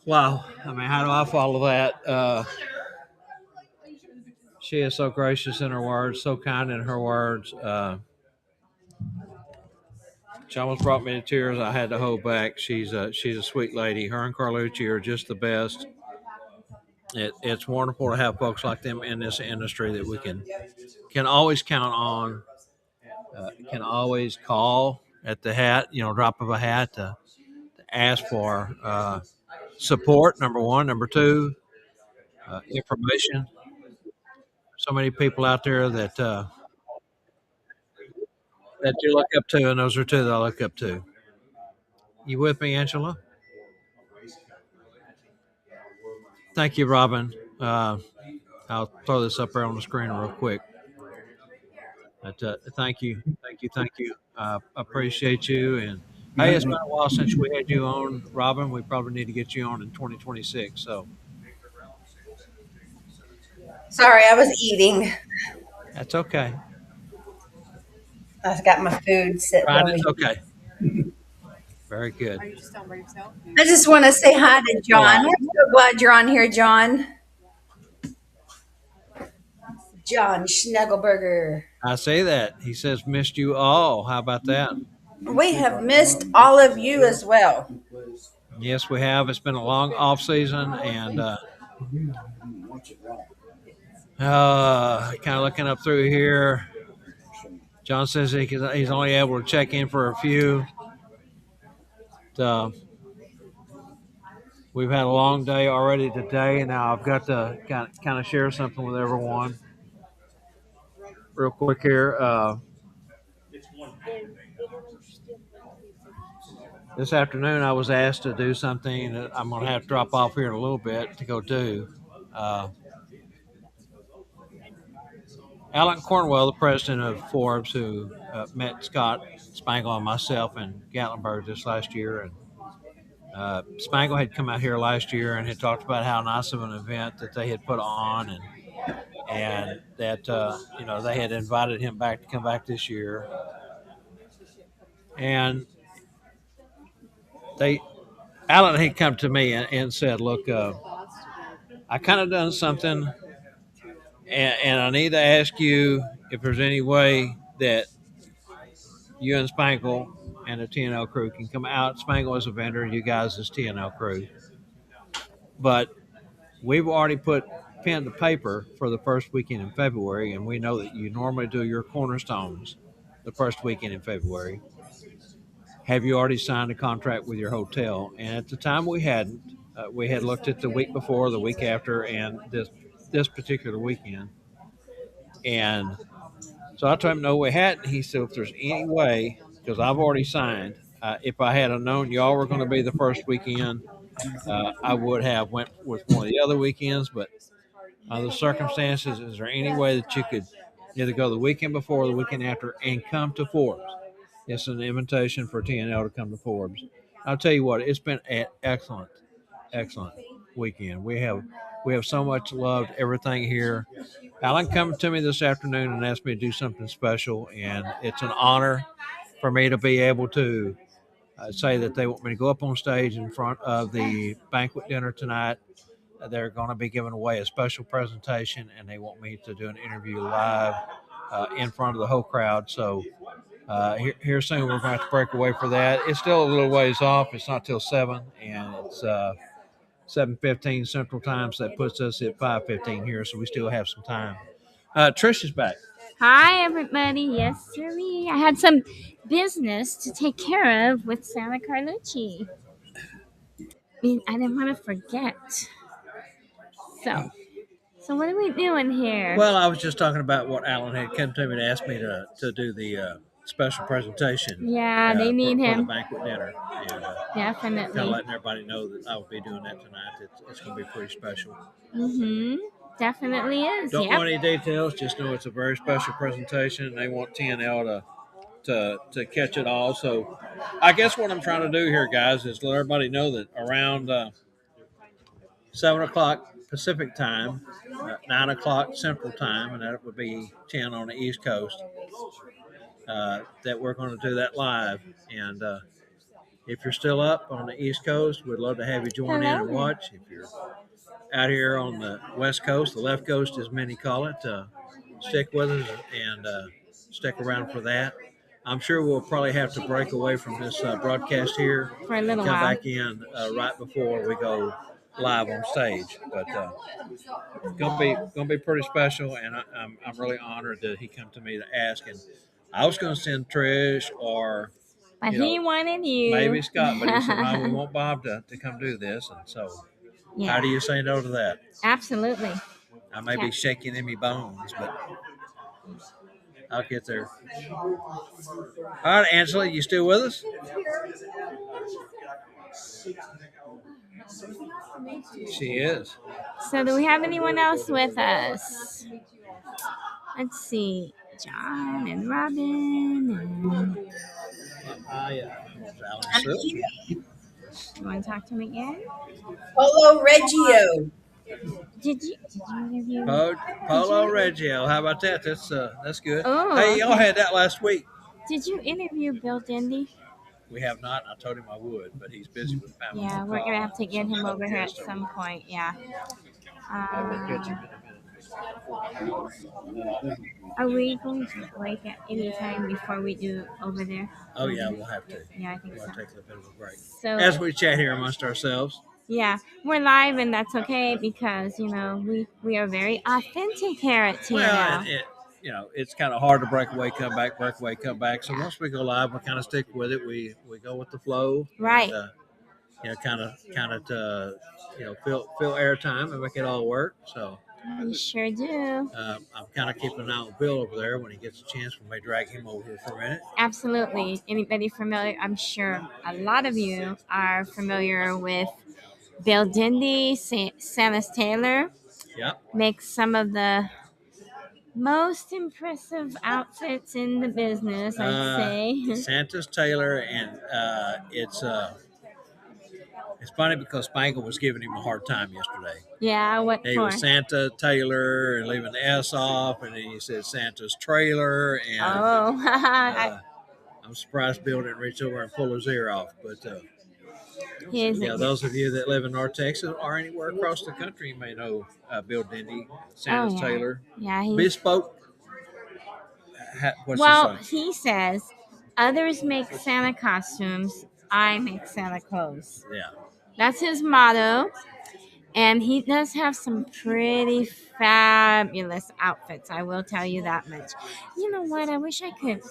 Wow. I mean, how do I follow that? She is so gracious in her words, so kind in her words. She almost brought me to tears. I had to hold back. She's a sweet lady. Her and Carlucci are just the best. It's wonderful to have folks like them in this industry that we can always count on. Can always call at the hat, drop of a hat to ask for support. Number one, number two, information. So many people out there that that you look up to, and those are two that I look up to. You with me, Angela? Thank you, Robin. I'll throw this up there on the screen real quick. But, thank you, thank you. Appreciate you. And hey, it's been a while since we had you on, Robin. We probably need to get you on in 2026. So Sorry, I was eating. that's okay. I've got my food sitting Right, over it's here. okay. Very good. Are you just on by yourself? I just want to say hi to We're John. live. I'm so glad you're on here, John. John Schnagelberger. I say that. He says missed you all. How about that? We have missed all of you as well. Yes, we have. It's been a long off season, and kind of looking up through here. John says he's only able to check in for a few. We've had a long day already today, and now I've got to kind of share something with everyone real quick here. This afternoon, I was asked to do something that I'm going to have to drop off here in a little bit to go do. Alan Cornwell, the president of Forbes, who met Scott Spangle and myself in Gatlinburg this last year, and Spangle had come out here last year and had talked about how nice of an event that they had put on, and that they had invited him back to come back this year, and Alan had come to me and said, "Look, I kind of done something, and I need to ask you if there's any way that you and Spangle and the TNL crew can come out. Spangle is a vendor, you guys is TNL crew, but we've already put pen to paper for the first weekend in February, and we know that you normally do your cornerstones the first weekend in February. Have you already signed a contract with your hotel?" And at the time, we hadn't. We had looked at the week before, the week after, and this particular weekend. And so I told him, no, we hadn't. He said, if there's any way, because I've already signed, if I had known y'all were going to be the first weekend, I would have went with one of the other weekends. But under the circumstances, is there any way that you could either go the weekend before or the weekend after and come to Forbes? It's an invitation for TNL to come to Forbes. I'll tell you what, it's been an excellent, excellent weekend. We have so much loved everything here. Alan come to me this afternoon and asked me to do something special, and it's an honor for me to be able to say that they want me to go up on stage in front of the banquet dinner tonight. They're going to be giving away a special presentation, and they want me to do an interview live in front of the whole crowd. So here soon we're going to have to break away for that. It's still a little ways off. It's not till 7, and it's 7:15 Central Time, so that puts us at 5:15 here, so we still have some time. Trish is back. Hi, everybody. Yes, sirree. I had some business to take care of with Santa Carlucci. I didn't want to forget. So what are we doing here? Well, I was just talking about what Alan had come to me to ask me to do the special presentation. Yeah, they need for him. the banquet dinner. And, Definitely. kind of letting everybody know that I will be doing that tonight. It's going to be pretty special. Mm-hmm. Definitely is. Don't know any details. Just know it's a very special presentation, and they want TNL to catch it all. So, I guess what I'm trying to do here, guys, is let everybody know that around 7 o'clock Pacific time, 9 o'clock Central time, and that would be 10 on the East Coast, that we're going to do that live. And if you're still up on the East Coast, we'd love to have you join in and watch. If you're out here on the West Coast, the left coast, as many call it, stick with us and stick around for that. I'm sure we'll probably have to break away from this broadcast here for a little come while. back in right before we go live on stage. But gonna be pretty special, and I'm really honored that he come to me to ask. And I was going to send Trish or But he wanted you. maybe Scott, but he said, no, we want Bob to come do this. And so how do you say no to that? Absolutely. I may be shaking in my bones, but I'll get there. All right, Angela, you still with us? She is. So, do we have anyone else with us? Let's see. John and Robin and Alan Sue. you want to talk to him again? Polo Reggio. Did you interview? Polo Reggio. How about that? That's good. Oh, Hey, y'all okay. had that last week. Did you interview Bill Dindy? We have not. I told him I would, but he's busy with family. Yeah, we're gonna have to get him over here at some point. Yeah. Are we going to break at any time before we do over there? Oh yeah, we'll have to. Yeah, I think We'll so. take a bit of a break So as we chat here amongst ourselves. yeah, we're live, and that's okay because we are very authentic here at TNL. Well, it's kind of hard to break away, come back, break away, come back. So once we go live, we kind of stick with it. We go with the flow, right? And, kind of fill airtime and make it all work. So we sure do. I'm kind of keeping an eye on Bill over there. When he gets a chance, we may drag him over here for a minute. Absolutely. Anybody familiar? I'm sure a lot of you are familiar with Bill Dindy, Samus Taylor. Yep. Makes some of the most impressive outfits in the business, I'd say. Santa's Taylor, and it's funny because Spangle was giving him a hard time yesterday. Yeah, what he for? was Santa Taylor and leaving the S off, and then he said Santa's trailer. And I'm surprised Bill didn't reach over and pull his ear off. But those of you that live in North Texas or anywhere across the country may know Bill Dindy, Santa's Taylor. Yeah, bespoke. He says others make Santa costumes, I make Santa clothes. Yeah. That's his motto. And he does have some pretty fabulous outfits. I will tell you that much. You know what? I wish I could.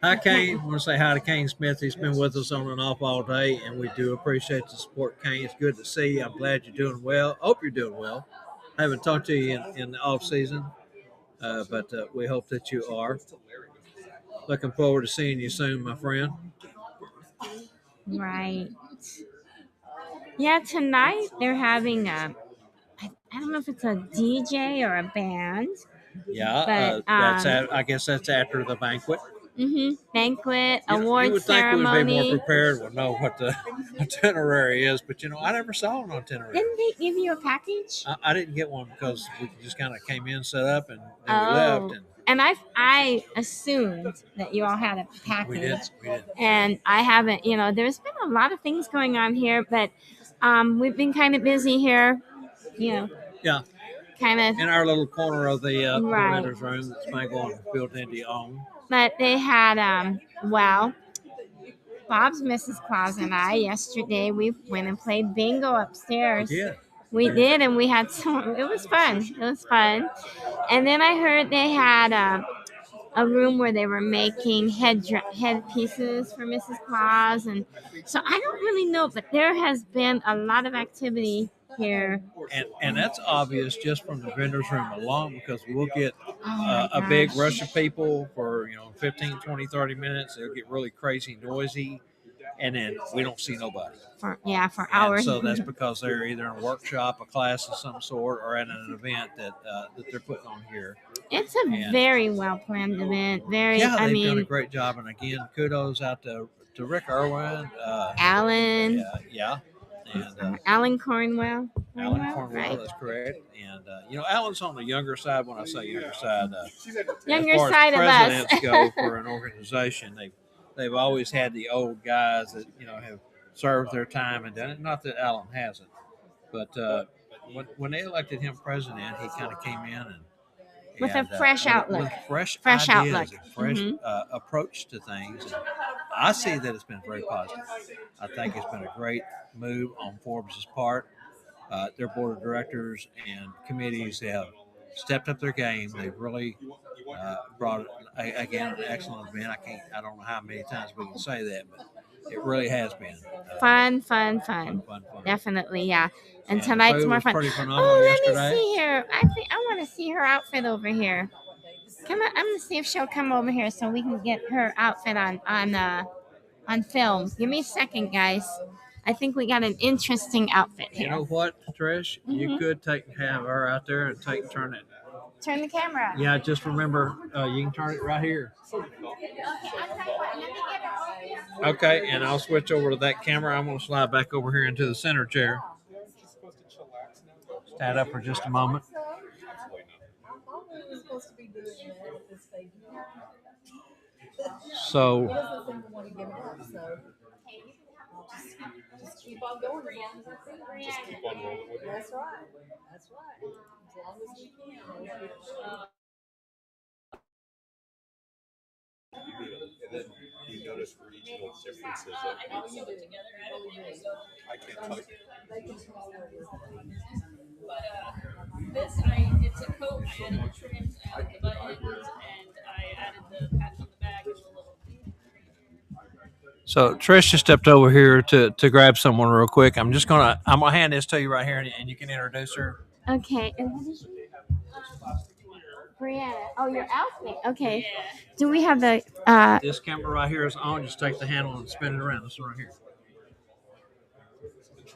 Hi, Kane. I want to say hi to Kane Smith. He's been with us on and off all day, and we do appreciate the support, Kane. It's good to see you. I'm glad you're doing well. Hope you're doing well. I haven't talked to you in the off season, but we hope that you are. Looking forward to seeing you soon, my friend. Right. Yeah, tonight they're having I don't know if it's a DJ or a band. Yeah, but I guess that's after the banquet. Banquet, award you would ceremony. think we'd be more prepared, would know what the itinerary is, but I never saw an itinerary. Didn't they give you a package? I didn't get one because we just kind of came in, set up, and then we left. And I assumed that you all had a package. We did. And I haven't, there's been a lot of things going on here, but we've been kind of busy here, Yeah. Kind of in our little corner of the renter's room that Spangle and Bill Dindy own. But they had, Bob's Mrs. Claus and I, yesterday, we went and played bingo upstairs. We did, and we had it was fun. And then I heard they had a room where they were making head pieces for Mrs. Claus. And so I don't really know, but there has been a lot of activity here. And that's obvious just from the vendor's room alone, because we'll get a big rush of people for 15, 20, 30 minutes. It'll get really crazy noisy, and then we don't see nobody for hours. So that's because they're either in a workshop, a class of some sort, or at an event that they're putting on here. It's a very well planned event. They've done a great job. And again, kudos out to Rick Irwin, Alan, and Alan Cornwell. Alan Cornwell, right? That's correct. And Alan's on the younger side. When I say younger side, younger as far side as of us. presidents go for an organization, they've always had the old guys that have served their time and done it. Not that Alan hasn't, but when they elected him president, he kind of came in with a fresh outlook, with fresh ideas, outlook, fresh approach to things. And I see that it's been very positive. I think it's been a great move on Forbes' part. Their board of directors and committees have stepped up their game. They've really brought again an excellent event. I don't know how many times we can say that, but it really has been fun. Definitely, yeah. And tonight's more fun. Pretty phenomenal yesterday. Let me see here. I want to see her outfit over here. Come on, I'm gonna see if she'll come over here so we can get her outfit on film. Give me a second, guys. I think we got an interesting outfit here. You know what, Trish? You could have her out there and turn it. Turn the camera. Yeah, just remember, you can turn it right here. Okay, and I'll switch over to that camera. I'm going to slide back over here into the center chair. Stand up for just a moment. So, just keep on going. Just keep on rolling with it. That's right. That's right. As long as we can. And then you notice regional differences. I can put it together. I don't know. So I can't tell you. But this, it's a coat. I added the trims, I added the buttons, and I added the patch on the back and the little. So Trish just stepped over here to grab someone real quick. I'm gonna hand this to you right here, and you can introduce her. Okay. And what is she? Brianna. Oh, your outfit. Okay. Do we have the? This camera right here is on. Just take the handle and spin it around. This one right here.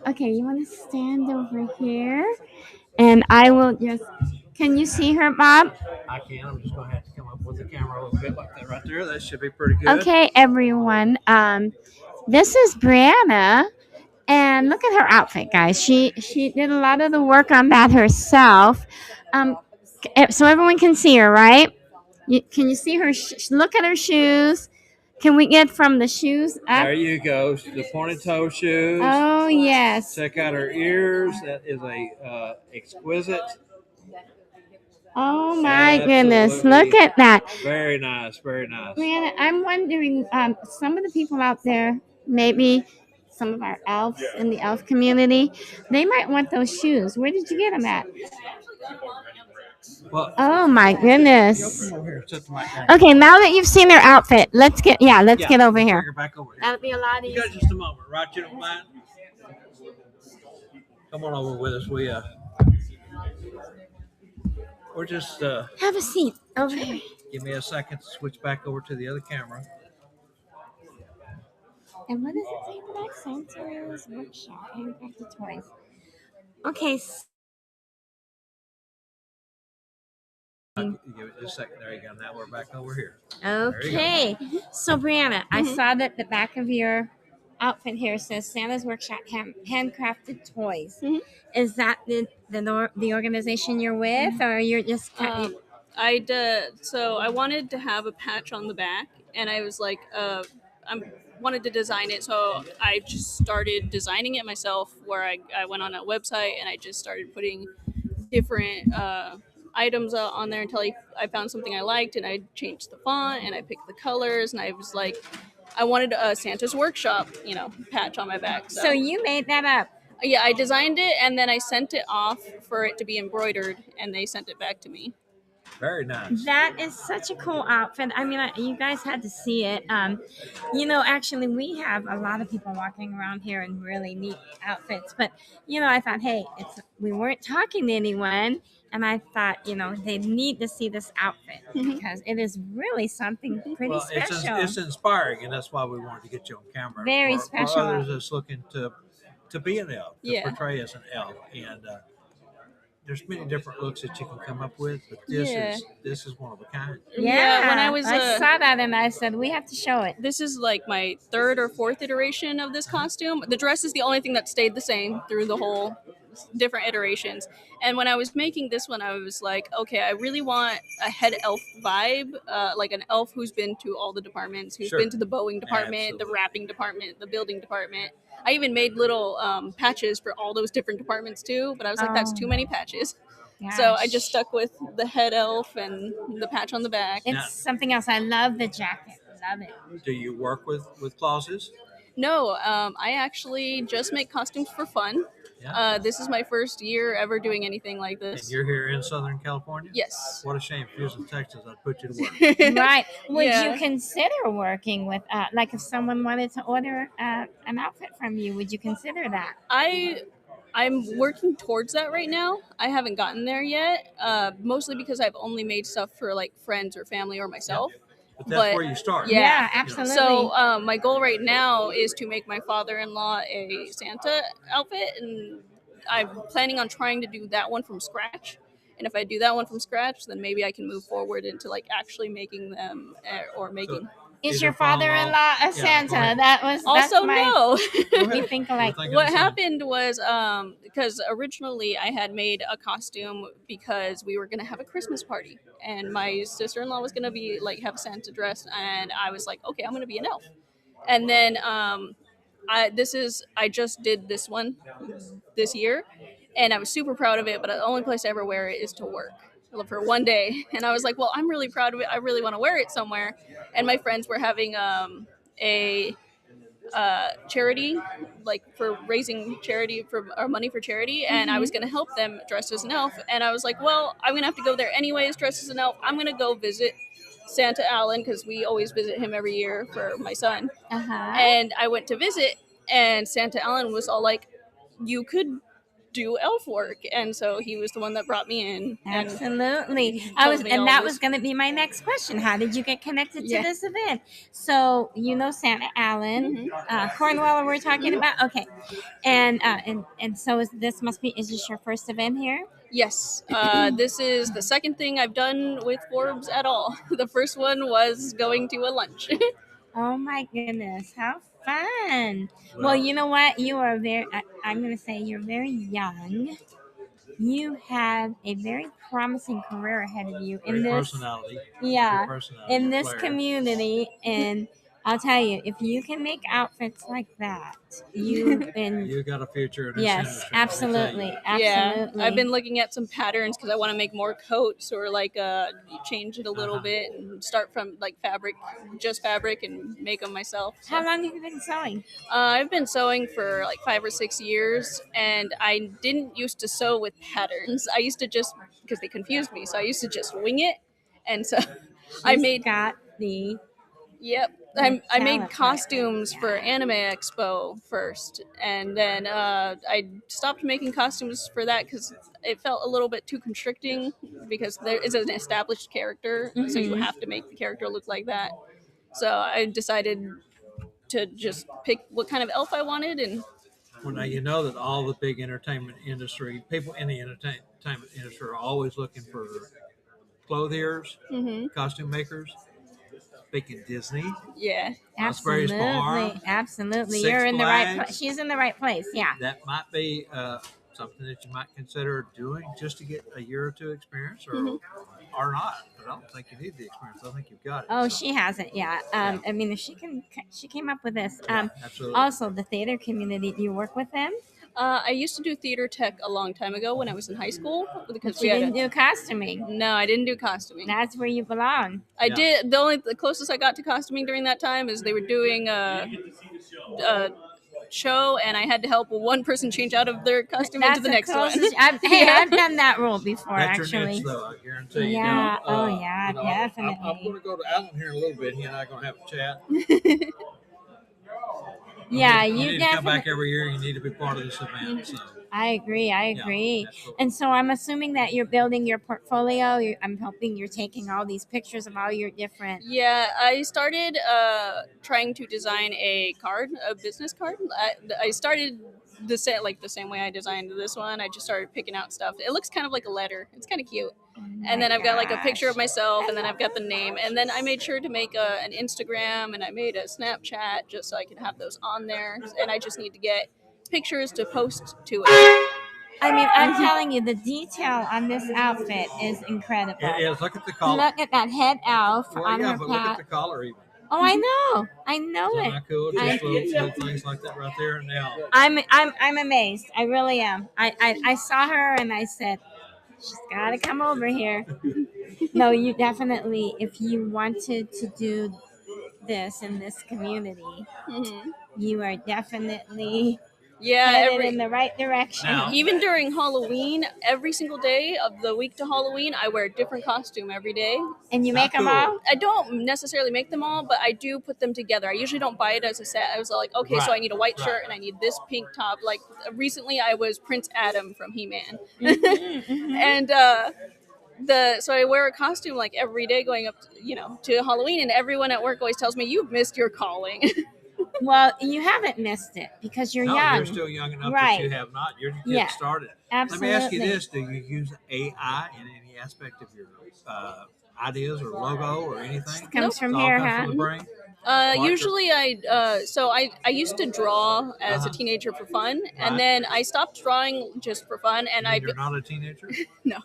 Okay, you want to stand over here, and I will just. Can you see her, Bob? I can. I'm just gonna have to come up with the camera a little bit like that right there. That should be pretty good. Okay, everyone. This is Brianna, and look at her outfit, guys. She did a lot of the work on that herself. So everyone can see her, right? Can you see her? Look at her shoes. Can we get from the shoes up? There you go. The pointed toe shoes. Oh, yes. Check out her ears. That is a exquisite. Oh, my goodness. Look at that. Very nice. Very nice. Brianna, I'm wondering, some of the people out there, maybe some of our elves in the elf community, they might want those shoes. Where did you get them at? Well, oh my goodness. Okay, now that you've seen their outfit, let's get over here. Back over here. That'll be a lot easier. You got just a moment, right? You don't mind? Come on over with us. We're just have a seat over here. Give me a second to switch back over to the other camera. And what does it say back? Santa's Workshop, handcrafted toys. Okay. Give it just a second. There you go. Now we're back over here. Okay. So, Brianna, I saw that the back of your outfit here says Santa's Workshop handcrafted toys. Is that the organization you're with, or you're just? I did. So I wanted to have a patch on the back, and I was like, I wanted to design it, so I just started designing it myself. Where I went on a website and I just started putting different items on there until I found something I liked, and I changed the font and I picked the colors, and I was like, I wanted a Santa's Workshop, patch on my back. So you made that up? Yeah, I designed it, and then I sent it off for it to be embroidered, and they sent it back to me. Very nice. That is such a cool outfit. I mean, you guys had to see it. Actually, we have a lot of people walking around here in really neat outfits. But, I thought, hey, we weren't talking to anyone. And I thought, they need to see this outfit because it is really something pretty special. It's inspiring, and that's why we wanted to get you on camera. Very special. For others that's looking to be an elf, to portray as an elf. And there's many different looks that you can come up with, but this is one of a kind. Yeah, when I saw that and I said, we have to show it. This is like my third or fourth iteration of this costume. The dress is the only thing that stayed the same through the whole different iterations. And when I was making this one, I was like, okay, I really want a head elf vibe, like an elf who's been to all the departments, who's been to the Boeing department, the wrapping department, the building department. I even made little patches for all those different departments too, but I was like, that's too many patches. Gosh. So I just stuck with the head elf and the patch on the back. It's something else. I love the jacket. Love it. Do you work with clauses? No, I actually just make costumes for fun. Yeah. This is my first year ever doing anything like this. And you're here in Southern California? Yes. What a shame. If you was in Texas, I'd put you to work. Right. Would you consider working with, like if someone wanted to order an outfit from you, would you consider that? I'm working towards that right now. I haven't gotten there yet, mostly because I've only made stuff for like friends or family or myself. But that's where you start. Yeah, absolutely. So my goal right now is to make my father-in-law a Santa outfit, and I'm planning on trying to do that one from scratch. And if I do that one from scratch, then maybe I can move forward into like actually making them or making. Is your father-in-law a Santa? That's Also my, no. we think alike. What happened was because originally I had made a costume because we were gonna have a Christmas party, and my sister-in-law was gonna be like have Santa dressed, and I was like, okay, I'm gonna be an elf. And then I just did this one this year, and I was super proud of it. But the only place I ever wear it is to work for one day, and I was like, well, I'm really proud of it. I really want to wear it somewhere. And my friends were having a charity, like for raising charity for or money for charity, and I was going to help them dressed as an elf. And I was like, well, I'm going to have to go there anyways dressed as an elf. I'm going to go visit Santa Allen because we always visit him every year for my son. And I went to visit, and Santa Allen was all like, you could do elf work, and so he was the one that brought me in. Absolutely. That was going to be my next question. How did you get connected to this event? So you know Santa Allen, Cornwall, we're talking about. Okay, and so is this your first event here? Yes, this is the second thing I've done with Forbes at all. The first one was going to a lunch. Oh my goodness, how fun. Well, you know what? You are I'm going to say you're very young. You have a very promising career ahead of you in this personality. In this community. And I'll tell you, if you can make outfits like that, you got a future in this industry. Absolutely. Yeah, I've been looking at some patterns because I want to make more coats or like change it a little bit and start from like just fabric and make them myself. So. How long have you been sewing? I've been sewing for like 5 or 6 years, and I didn't used to sew with patterns. I used to just, because they confused me, so I used to just wing it. And so I made I made costumes for Anime Expo first, and then I stopped making costumes for that because it felt a little bit too constricting because there is an established character, so you have to make the character look like that. So I decided to just pick what kind of elf I wanted. And well, now you know that all the big entertainment industry people in the entertainment industry are always looking for clothiers, costume makers. Speaking Disney, absolutely. You're in the right place. She's in the right place. Yeah, that might be something that you might consider doing just to get a year or two experience, or not. But I don't think you need the experience. I think you've got it. Oh, she hasn't. Yeah. I mean, if she came up with this. Absolutely. Also, the theater community. Do you work with them? I used to do theater tech a long time ago when I was in high school because we didn't do costuming. No, I didn't do costuming. That's where you belong. I did. The closest I got to costuming during that time is they were doing a show, and I had to help one person change out of their costume into the next one. I've done that role before. That's actually. Your niche, though, I guarantee. Yeah. Definitely. I'm going to go to Alan here in a little bit. He and I are going to have a chat. Yeah, you need to come back every year. You need to be part of this event. So. I agree. And so I'm assuming that you're building your portfolio. I'm hoping you're taking all these pictures of all your different. Yeah, I started trying to design a business card. I started the same way I designed this one. I just started picking out stuff. It looks kind of like a letter. It's kind of cute. And then I've got like a picture of myself, and then I've got the name. And then I made sure to make an Instagram, and I made a Snapchat just so I can have those on there. And I just need to get pictures to post to it. I mean, I'm telling you, the detail on this outfit is incredible. It is. Look at the collar. Look at that head elf on her but look at the collar even. Oh, I know it. Isn't that cool? Just little things like that right there. Now, I'm amazed. I really am. I saw her and I said, she's got to come over here. No, you definitely, if you wanted to do this in this community, you are definitely Yeah, headed in the right direction. Now- even during Halloween, every single day of the week to Halloween, I wear a different costume every day. And you Not make them cool. all? I don't necessarily make them all, but I do put them together. I usually don't buy it as a set. I was like, okay, so Right, I need a white right. shirt and I need this pink top. Like recently, I was Prince Adam from He-Man, Mm-hmm. and so I wear a costume like every day going up, to Halloween, and everyone at work always tells me you've missed your calling. Well, you haven't missed it because you're No, young. you're still young enough Right. that you have not. You're getting Yeah, started. absolutely. Let me ask you this: do you use AI in any aspect of your ideas or logo or anything? Comes from It's all here, comes huh? from the brain? Usually I used to draw as a teenager for fun, and then I stopped drawing just for fun, and You're not a teenager? no.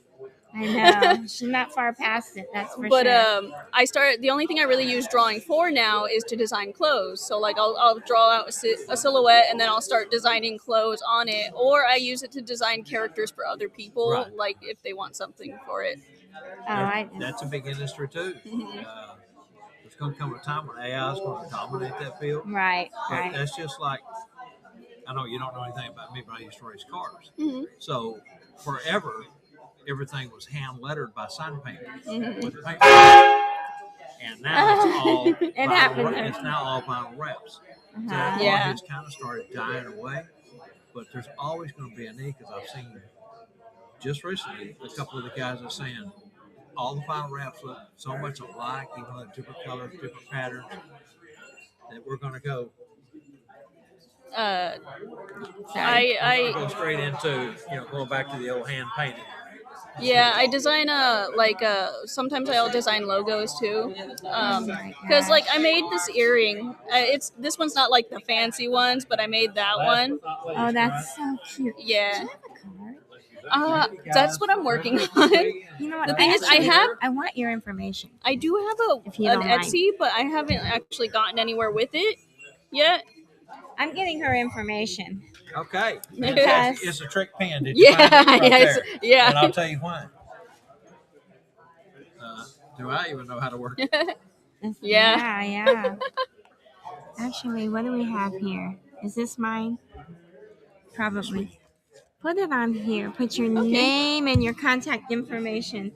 I know. She's not far past it, that's for But sure. I started. The only thing I really use drawing for now is to design clothes. So like I'll draw out a silhouette, and then I'll start designing clothes on it, or I use it to design characters for other people, Right. like if they want something for it. That's a big industry too. There's going to come a time when AI is going to dominate that field. Right, But right. that's just like, I know you don't know anything about me, but I used to race cars. Mm-hmm. So forever, everything was hand lettered by sign painters Mm-hmm. with paint. And now it's all It happens. it's now all vinyl wraps. So that Uh-huh. part Yeah. has kind of started dying away. But there's always going to be a need, because I've seen just recently a couple of the guys are saying all the vinyl wraps look so much alike, even though different colors, different patterns, that we're going to go. I go straight into going back to the old hand painting. Yeah, I design sometimes I'll design logos too, because like I made this earring. This one's not like the fancy ones, but I made that one. Oh, that's so cute. Yeah. Do you have a card? That's what I'm working on. You know what? The thing is, I want your information. I do have If you an don't mind. Etsy, but I haven't actually gotten anywhere with it yet. I'm getting her information. Okay. Because- It's a trick pen. Did you Yeah, find it? Right yes, there. yeah. And I'll tell you why. Do I even know how to work it? Yeah. Yeah. Actually, what do we have here? Is this mine? Probably. Put it on here. Put your name and your contact information.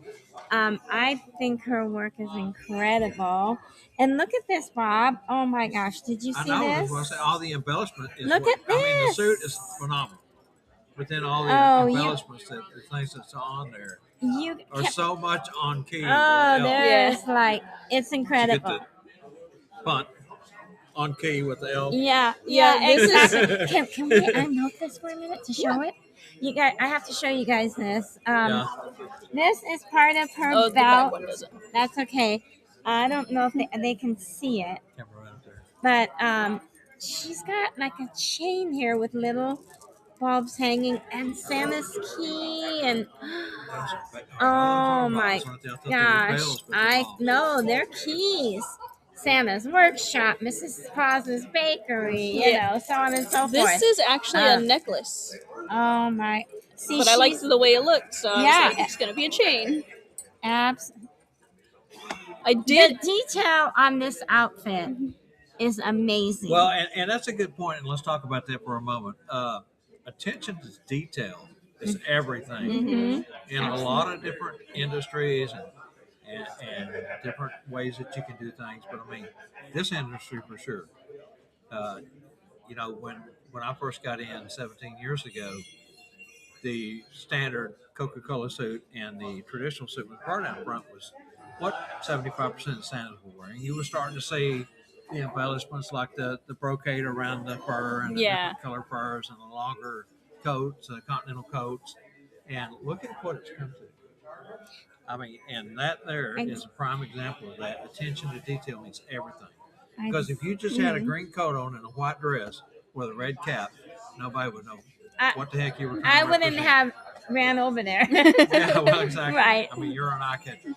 I think her work is incredible. And look at this, Bob. Oh my gosh. Did you see I know. this? That's what I say. All the embellishment is Look what, at I mean, the this. suit is phenomenal. But then all the Oh, embellishments, the things that's on there You are kept- so much on key. Oh, with the L. there's like, it's You get incredible. the punt on key with the L. Yeah, this is- exactly. Can we unnote this for a minute to show it? You guys, I have to show you guys this. This is part of her Oh, the back belt. one doesn't. That's okay. I don't know if they can see it, Camera right there. but she's got like a chain here with little bulbs hanging and Santa's key and oh my gosh, I know they're keys. Santa's workshop, Mrs. Paus's bakery, you know, so on and so forth. This is actually a necklace, Oh my! See, but I liked the way it looked, so I was Yeah. like, it's gonna be a chain. Absolutely. I did. The detail on this outfit is amazing. Well, and that's a good point, and let's talk about that for a moment. Attention to detail is everything in a lot of different industries and different ways that you can do things. But I mean, this industry for sure. When I first got in 17 years ago, the standard Coca-Cola suit and the traditional suit with part down front was what 75% of Santas were wearing. You were starting to see the embellishments like the brocade around the fur and the different color furs and the longer coats, continental coats. And look at what it's come to. I mean, and that there is a prime example of that. Attention to detail means everything. Because if you just had a green coat on and a white dress with a red cap, nobody would know what the heck you were trying I to wouldn't represent. have ran over there. Yeah, well, exactly. Right. I mean, you're an eye catcher.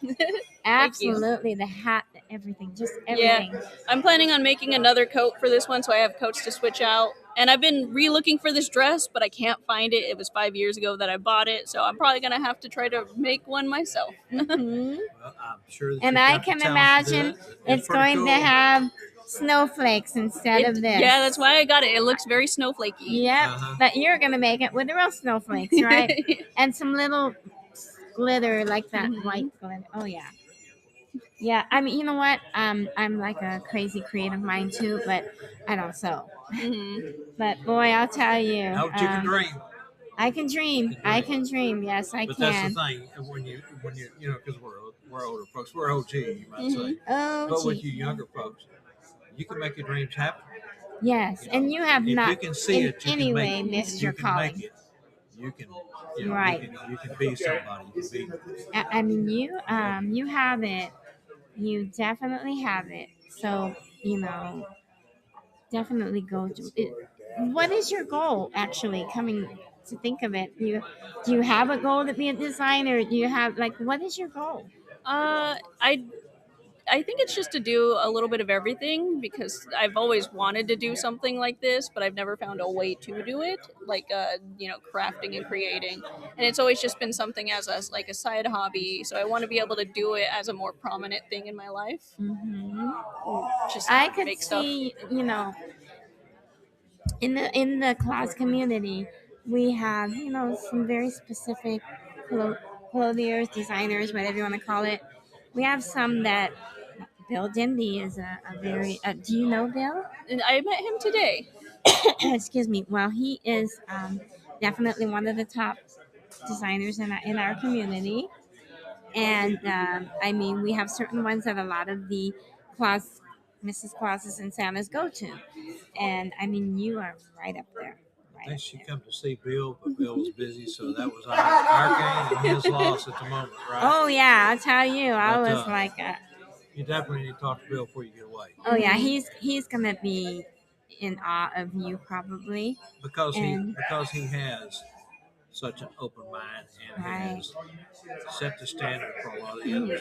Absolutely, the hat, everything, just everything. Yeah, I'm planning on making another coat for this one, so I have coats to switch out. And I've been re-looking for this dress, but I can't find it. It was 5 years ago that I bought it, so I'm probably gonna have to try to make one myself. Mhm. Well, I'm sure that And you've I got the can talent to do imagine it. it's pretty going cool. to have snowflakes instead of this. Yeah, that's why I got it. It looks very snowflakey. Yep, but you're gonna make it with the real snowflakes, right? And some little glitter like that white glitter. Oh yeah. Yeah, I mean, you know what? I'm like a crazy creative mind too, but I don't sew. But boy, I'll tell you. Now that you can dream. I can dream. I can dream. Yes, I but can. That's the thing when you because we're older folks, we're OG, you might say. Oh, but with you younger folks, you can make your dreams happen. Yes, and you have not you can see in it, you any can way make missed it. your You can calling. make it. You can, right. You can be somebody. You can be. I mean, you have it. You definitely have it. So definitely go to it. What is your goal? Actually, coming to think of it, do you have a goal to be a designer? Do you have what is your goal? I think it's just to do a little bit of everything because I've always wanted to do something like this, but I've never found a way to do it, like crafting and creating. And it's always just been something as a side hobby. So I want to be able to do it as a more prominent thing in my life. Just I could make see, stuff. in the class community, we have some very specific clothiers, designers, whatever you want to call it. We have some that Bill Dindy is a very. Do you know Bill? And I met him today. Excuse me. Well, he is definitely one of the top designers in our community, and I mean, we have certain ones that a lot of the Claus, Mrs. Clauses and Santas go to, and I mean, you are right up there. I think she come to see Bill, but Bill was busy, so that was our gain and his loss at the moment, right? Oh yeah, I'll tell you, I was like, you definitely need to talk to Bill before you get away. Oh yeah, he's gonna be in awe of you probably because he has such an open mind and has set the standard for a lot of the other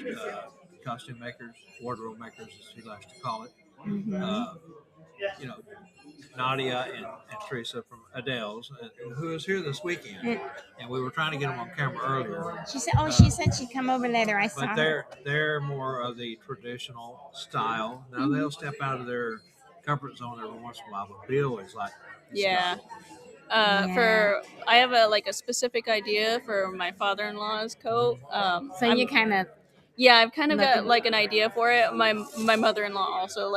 costume makers, wardrobe makers, as he likes to call it. Nadia and Teresa from Adele's, who is here this weekend, and we were trying to get them on camera earlier. She said, she said she'd come over later. I saw her. But they're more of the traditional style. Now they'll step out of their comfort zone every once in a while, but Bill is like, I have a specific idea for my father-in-law's coat. You kind of. Yeah, I've kind of got an idea for it. My mother-in-law also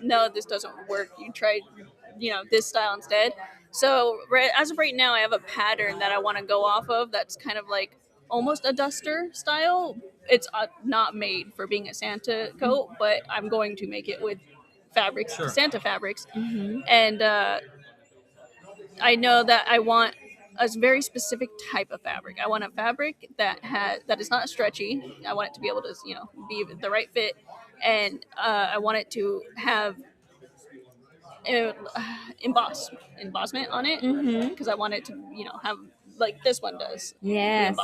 no, this doesn't work. You try, this style instead. So as of right now, I have a pattern that I want to go off of. That's kind of almost a duster style. It's not made for being a Santa coat, but I'm going to make it with fabrics, Santa fabrics, and I know that I want a very specific type of fabric. I want a fabric that is not stretchy. I want it to be able to, be the right fit, and I want it to have embossment on it because I want it to, have like this one does. Yes.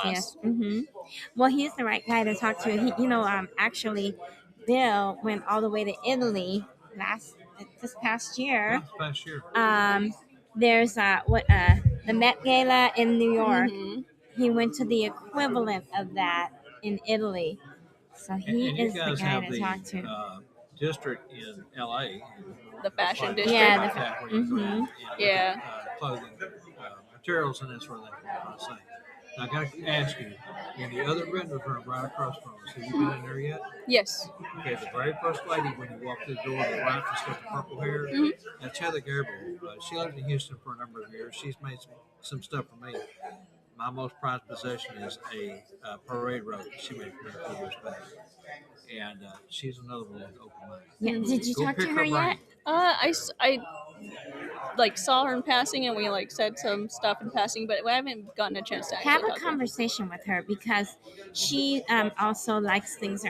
Well, he's the right guy to talk to. He, actually, Bill went all the way to Italy this past year. There's the Met Gala in New York. He went to the equivalent of that in Italy. So he is the guy to talk to. District in LA, the fashion district. Yeah, clothing materials and that sort of thing. Now, I got to ask you, in the other vendor room right across from us, have you been in there yet? Yes. Okay, the very first lady when you walk through the door, the right, she's got the purple hair. That's Heather Garble. She lived in Houston for a number of years. She's made some stuff for me. My most prized possession is a parade robe she made for me a few years back. And she's another one with open mind. Yeah. Did you talk to her yet? I saw her in passing, and we said some stuff in passing, but I haven't gotten a chance to have a conversation with her because she also likes things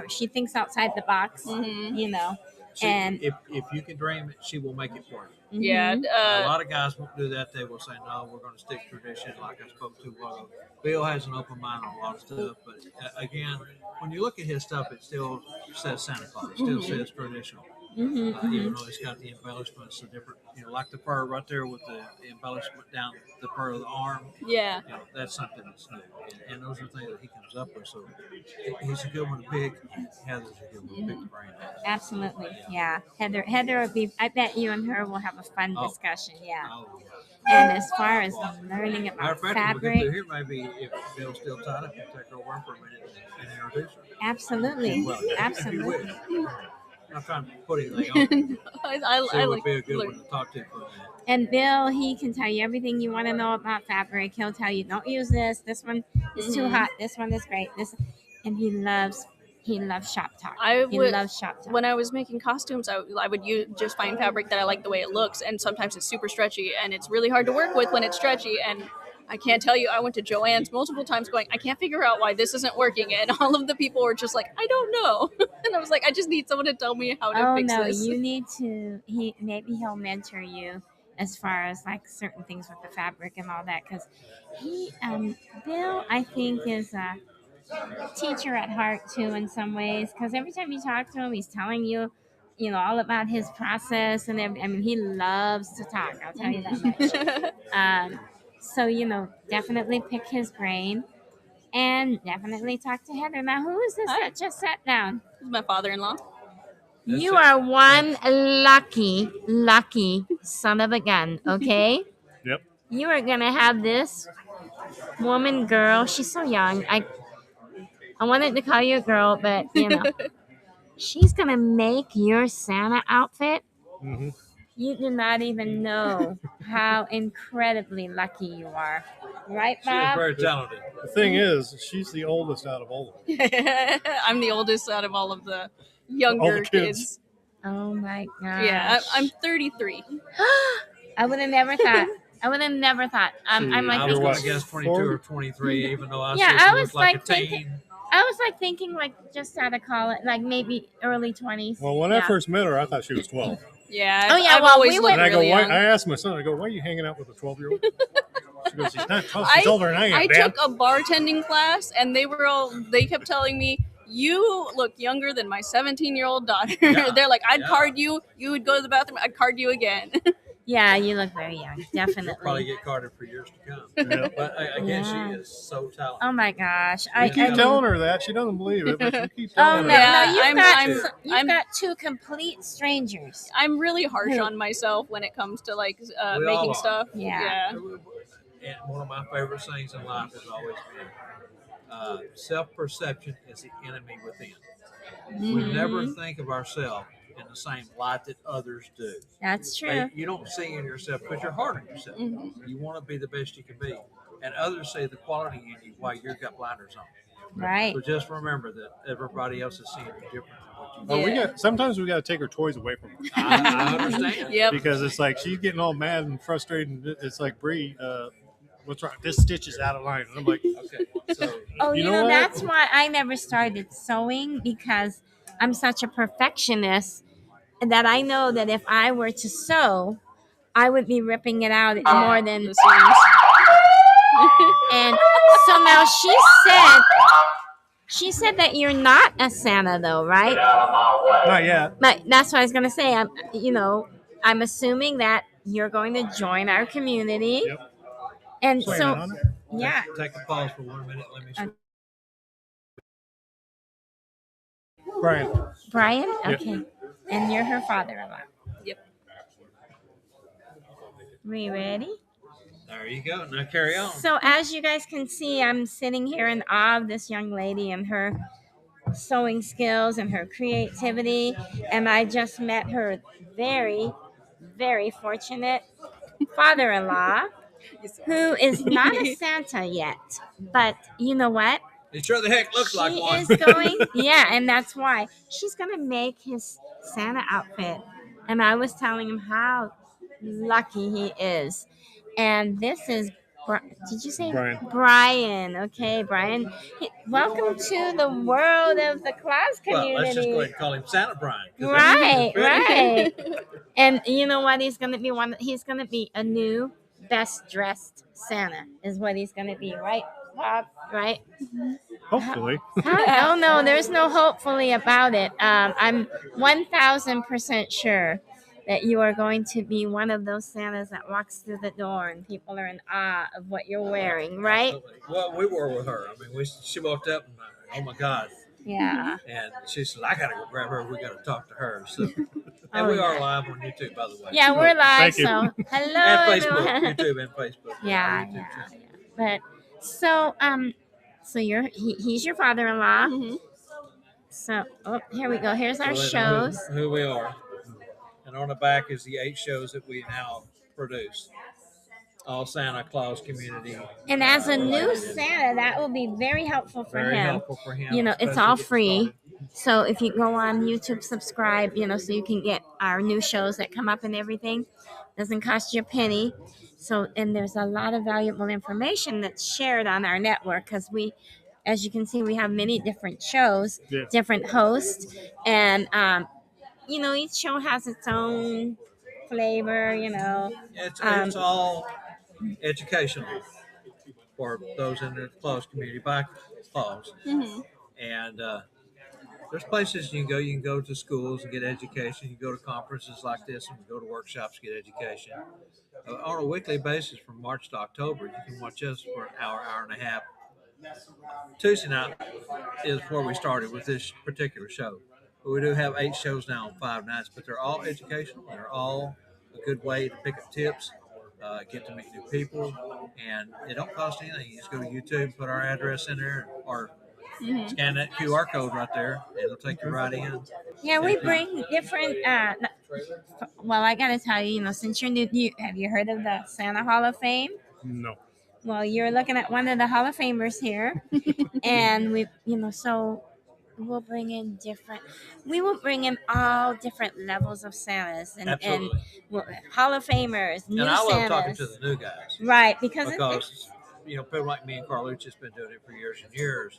she thinks outside the box, and if you can dream it, she will make it for you. Yeah, a lot of guys won't do that. They will say, no, we're going to stick to tradition, like I spoke to Bob. Bill has an open mind on a lot of stuff, but again, when you look at his stuff, it still says Santa Claus. It still says traditional. even though it's got the embellishments, the different, like the fur right there with the embellishment down the fur of the arm. Yeah. That's something that's new, and those are things that he comes up with. So he's a good one to pick. Heather's a good one to pick the brain on. Absolutely, yeah. Heather will be. I bet you and her will have a fun discussion. Yeah. And as far as learning about fabric, we'll get here maybe if Bill's still tied up, we'll take her over for a minute and introduce her. Absolutely, Well, absolutely. I'm not trying to put anything on. I would be a good one to talk to for a minute. And Bill, he can tell you everything you want to know about fabric. He'll tell you, don't use this. This one is too hot. This one is great. And he loves shop talk. He loves shop talk. When I was making costumes, I would just find fabric that I like the way it looks, and sometimes it's super stretchy, and it's really hard to work with when it's stretchy. And I can't tell you, I went to Joann's multiple times going, I can't figure out why this isn't working. And all of the people were just like, I don't know. And I was like, I just need someone to tell me how to fix this. You need to, maybe he'll mentor you as far as like certain things with the fabric and all that. Cause Bill, I think is a teacher at heart too in some ways. Cause every time you talk to him, he's telling you, all about his process and everything. I mean, he loves to talk. I'll tell you that much. So, definitely pick his brain and definitely talk to Heather. Now, who is this that just sat down? This is my father-in-law. You are one lucky son of a gun, okay? Yep. You are going to have this girl. She's so young. I wanted to call you a girl, but, she's going to make your Santa outfit. Mm-hmm. You do not even know how incredibly lucky you are. Right, Bob? She's very talented. The thing is, she's the oldest out of all of them. I'm the oldest out of all of the younger kids. Oh, my gosh. Yeah, I'm 33. I would have never thought. I'm like, I was going to guess 22 or 23, even though I said I she was like a teen. I was like thinking like just out of college, like maybe early 20s. Well, when I first met her, I thought she was 12. Yeah. I've always looked really young. I asked my son, I go, why are you hanging out with a 12-year-old? She goes, she's not 12. She's older than I am, I Dad. took a bartending class, and they kept telling me, you look younger than my 17-year-old daughter. Yeah. They're like, I'd card you. You would go to the bathroom. I'd card you again. Yeah, you look very young. Definitely. She'll probably get carded for years to come. Yeah. But again, she is so talented. Oh my gosh! I keep telling her that she doesn't believe it, but she keeps telling her. You've got two complete strangers. I'm really harsh on myself when it comes to like making stuff. Yeah. And one of my favorite things in life has always been self-perception is the enemy within. We never think of ourselves in the same light that others do. That's true. You don't see in yourself because you're hard on yourself. You want to be the best you can be. And others see the quality in you while you've got blinders on. Right. So just remember that everybody else is seeing you different than what you do. Sometimes we got to take her toys away from her. I understand. Yep. Because it's like she's getting all mad and frustrated. And it's like, Bree, what's wrong? This stitch is out of line. And I'm like, okay. So, you know that's why I never started sewing, because I'm such a perfectionist that I know that if I were to sew, I would be ripping it out more than the seams. And so now she said that you're not a Santa though, right? Not yet. But that's what I was gonna say. I'm assuming that you're going to join our community. Yep. And Take a pause for 1 minute. Let me. Brian. Okay. Yep. And you're her father-in-law. Yep. We ready? There you go. Now carry on. So as you guys can see, I'm sitting here in awe of this young lady and her sewing skills and her creativity. And I just met her very, very fortunate father-in-law who is not a Santa yet. But you know what? It sure the heck looks like one. She is going, and that's why. She's going to make his Santa outfit. And I was telling him how lucky he is. And this is, did you say? Brian. Okay, Brian. Welcome to the world of the class community. Well, let's just go ahead and call him Santa Brian. Right. And you know what? He's going to be a new best dressed Santa is what he's going to be, right? Bob, right? Hopefully. Oh no, there's no hopefully about it. I'm 1,000% sure that you are going to be one of those Santas that walks through the door and people are in awe of what you're wearing, right? Absolutely. Well, we were with her. I mean, she walked up and oh my God. Yeah. And she said, I got to go grab her. We got to talk to her. So, and Oh, we are yeah. live on YouTube, by the way. Yeah, we're live. Thank you. So hello, And Facebook, everyone. YouTube and Facebook. Yeah, YouTube yeah, channel. yeah. But so he's your father-in-law. Mhm. So here we go. Here's our So shows. who we are. And on the back is the 8 shows that we now produce. All Santa Claus community. And as a new Santa, that will be very helpful for Very him. helpful for him. You know, it's especially all getting free. started. So if you go on YouTube, subscribe, you know, so you can get our new shows that come up and everything. Doesn't cost you a penny. So, and there's a lot of valuable information that's shared on our network because we, as you can see, we have many different shows, Yeah. different hosts, and you know, each show has its own flavor. You know, It's all educational for those in the Claus community by Claus. Mm-hmm. And there's places you can go. You can go to schools and get education. You can go to conferences like this and go to workshops to get education. On a weekly basis from March to October, you can watch us for an hour, hour and a half. Tuesday night is where we started with this particular show. We do have 8 shows now on 5 nights, but they're all educational. They're all a good way to pick up tips, get to meet new people, and it don't cost anything. You just go to YouTube, put our address in there, or scan that QR code right there. It'll take you right in. yeah, we bring different. Well, I gotta tell you, you know, since you're new, have you heard of the Santa Hall of Fame? No. Well, you're looking at one of the Hall of Famers here, and we, you know, so we'll bring in different. We will bring in all different levels of Santas and Absolutely. Hall of Famers, new And I love Santas. talking to the new guys. Right, because You know, people like me and Carlucci's been doing it for years and years.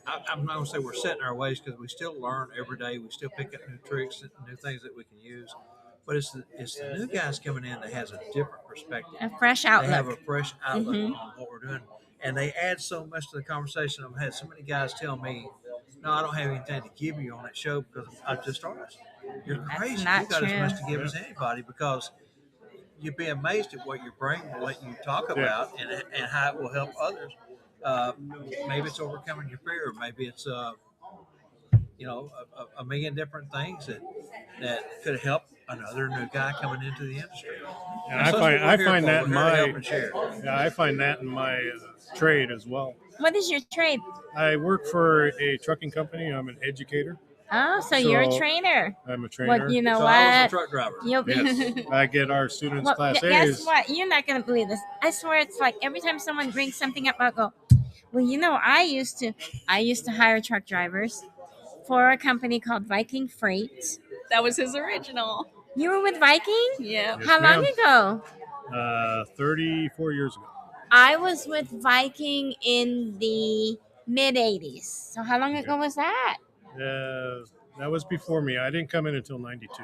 I'm not going to say we're set in our ways because we still learn every day. We still pick up new tricks and new things that we can use. But it's the new guys coming in that has a different perspective. A fresh outlook. They have a fresh outlook on what we're doing. And they add so much to the conversation. I've had so many guys tell me, no, I don't have anything to give you on that show because I'm just artist. You're crazy. You got as much to give as anybody because you'd be amazed at what your brain will let you talk about and how it will help others. Maybe it's overcoming your fear. Maybe it's you know, a million different things that could help another new guy coming into the industry. And I find that in my trade as well. What is your trade? I work for a trucking company. I'm an educator. Oh, so you're a trainer. I'm a trainer. Well, you know so what? I was a truck driver. Yes. I get our students Well, Class A's. guess what? You're not going to believe this. I swear it's like every time someone brings something up, I'll go, well, you know, I used to hire truck drivers for a company called Viking Freight. That was his original. You were with Viking? Yeah. Yes, How long ma'am. ago? 34 years ago. I was with Viking in the mid 80s. So how long ago was that? That was before me. I didn't come in until 92.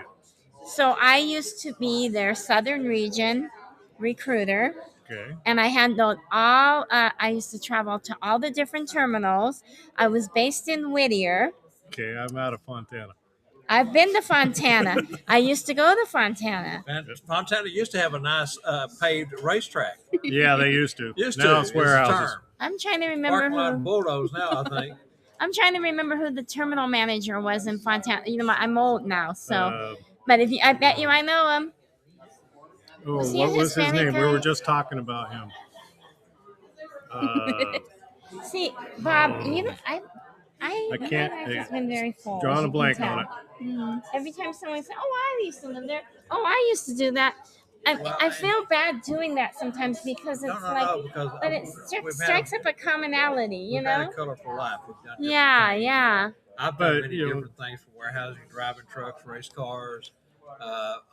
So I used to be their Southern Region recruiter. Okay. And I handled all, I used to travel to all the different terminals. I was based in Whittier. Okay, I'm out of Fontana. I've been to Fontana. I used to go to Fontana. And Fontana used to have a nice paved racetrack. Yeah, they used to. Now it's warehouses. I'm trying to remember Parking lot bulldoze now, I think. I'm trying to remember who the terminal manager was in Fontana. You know, I'm old now, so. But I bet you I know him. Oh, what was his name? We were just talking about him. See, Bob, you know, I can't. It's been very full. Drawing a blank on it. Every time someone says, "Oh, I used to live there," "Oh, I used to do that," I feel bad doing that sometimes because it's but it strikes up a commonality, you know. Had a colorful life. We've done Yeah. I've done many different things from warehousing, driving trucks, race cars,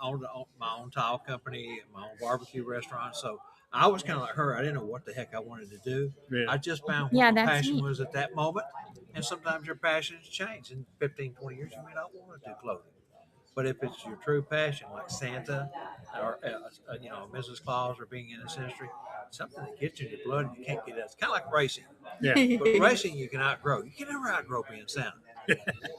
owned my own tile company, my own barbecue restaurant. So I was kind of like her. I didn't know what the heck I wanted to do. Yeah. I just found what my passion was at that moment. And sometimes your passions change. In 15, 20 years, you may not want to do clothing. But if it's your true passion, like Santa or Mrs. Claus or being in this industry, something that gets in your blood and you can't get out. It's kind of like racing. Yeah. But racing you can outgrow. You can never outgrow being Santa.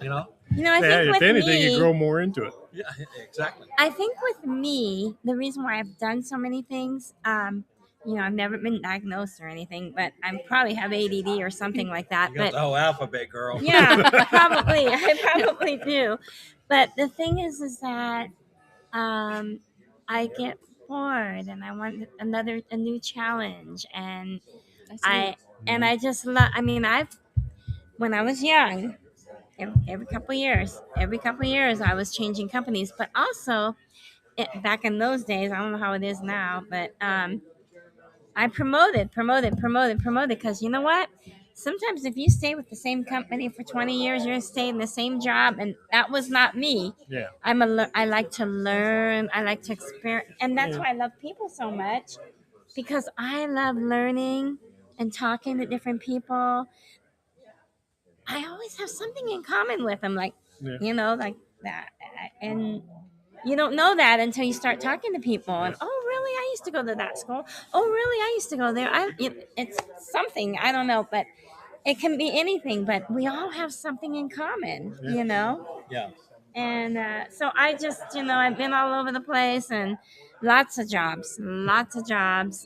You know. You know, I Yeah, think if with anything, me, you grow more into it. Yeah, exactly. I think with me, the reason why I've done so many things, I've never been diagnosed or anything, but I probably have ADD or something like that. You got the whole alphabet, girl. Yeah, probably. I probably do. But the thing is that I get bored and I want a new challenge, and I just love. I mean, when I was young, every couple years, I was changing companies, but also back in those days, I don't know how it is now, but I promoted because you know what? Sometimes if you stay with the same company for 20 years, you're going to stay in the same job, and that was not me. Yeah. I like to learn, I like to experience, and that's why I love people so much, because I love learning and talking to different people. I always have something in common with them, like like that, and you don't know that until you start talking to people. And really? I used to go to that school. Oh, really? I used to go there. It's something, I don't know, but it can be anything. But we all have something in common, Yeah. And so I just, I've been all over the place and lots of jobs.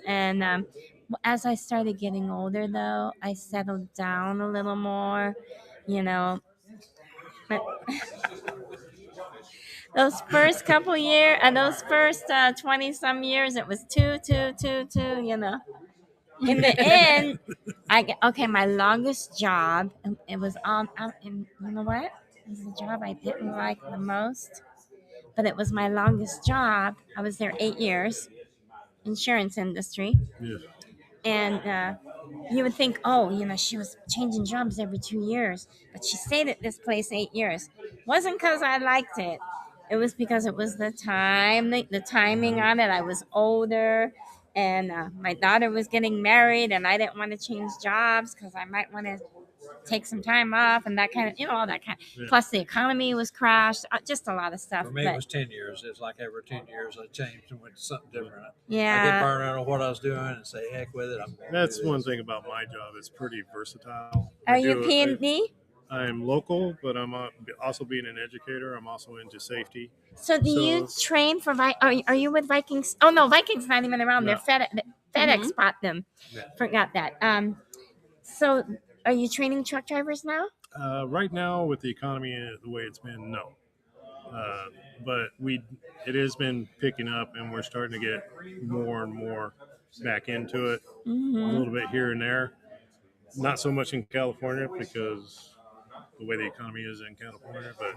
And as I started getting older, though, I settled down a little more, But those first couple years, and those first 20 some years, it was two. In the end, my longest job, it was and you know what? It was the job I didn't like the most, but it was my longest job. I was there 8 years, insurance industry. Yes. And you would think, she was changing jobs every 2 years, but she stayed at this place 8 years. Wasn't because I liked it. It was because it was the timing on it. I was older, and my daughter was getting married, and I didn't want to change jobs because I might want to take some time off and that kind of, all that kind. Yeah. Plus, the economy was crashed. Just a lot of stuff. For me, it was 10 years. It's like every 10 years I changed and went to something different. I Yeah. get burned out on what I was doing and say, heck with it. That's one thing about my job. It's pretty versatile. Are you P&D? I'm local, but I'm also being an educator. I'm also into safety. So do you train for are you with Vikings? Oh no, Vikings not even around. No. They're FedEx bought them. Yeah. Forgot that. So are you training truck drivers now? Right now, with the economy the way it's been, no. But it has been picking up, and we're starting to get more and more back into it. A little bit here and there. Not so much in California because the way the economy is in California, but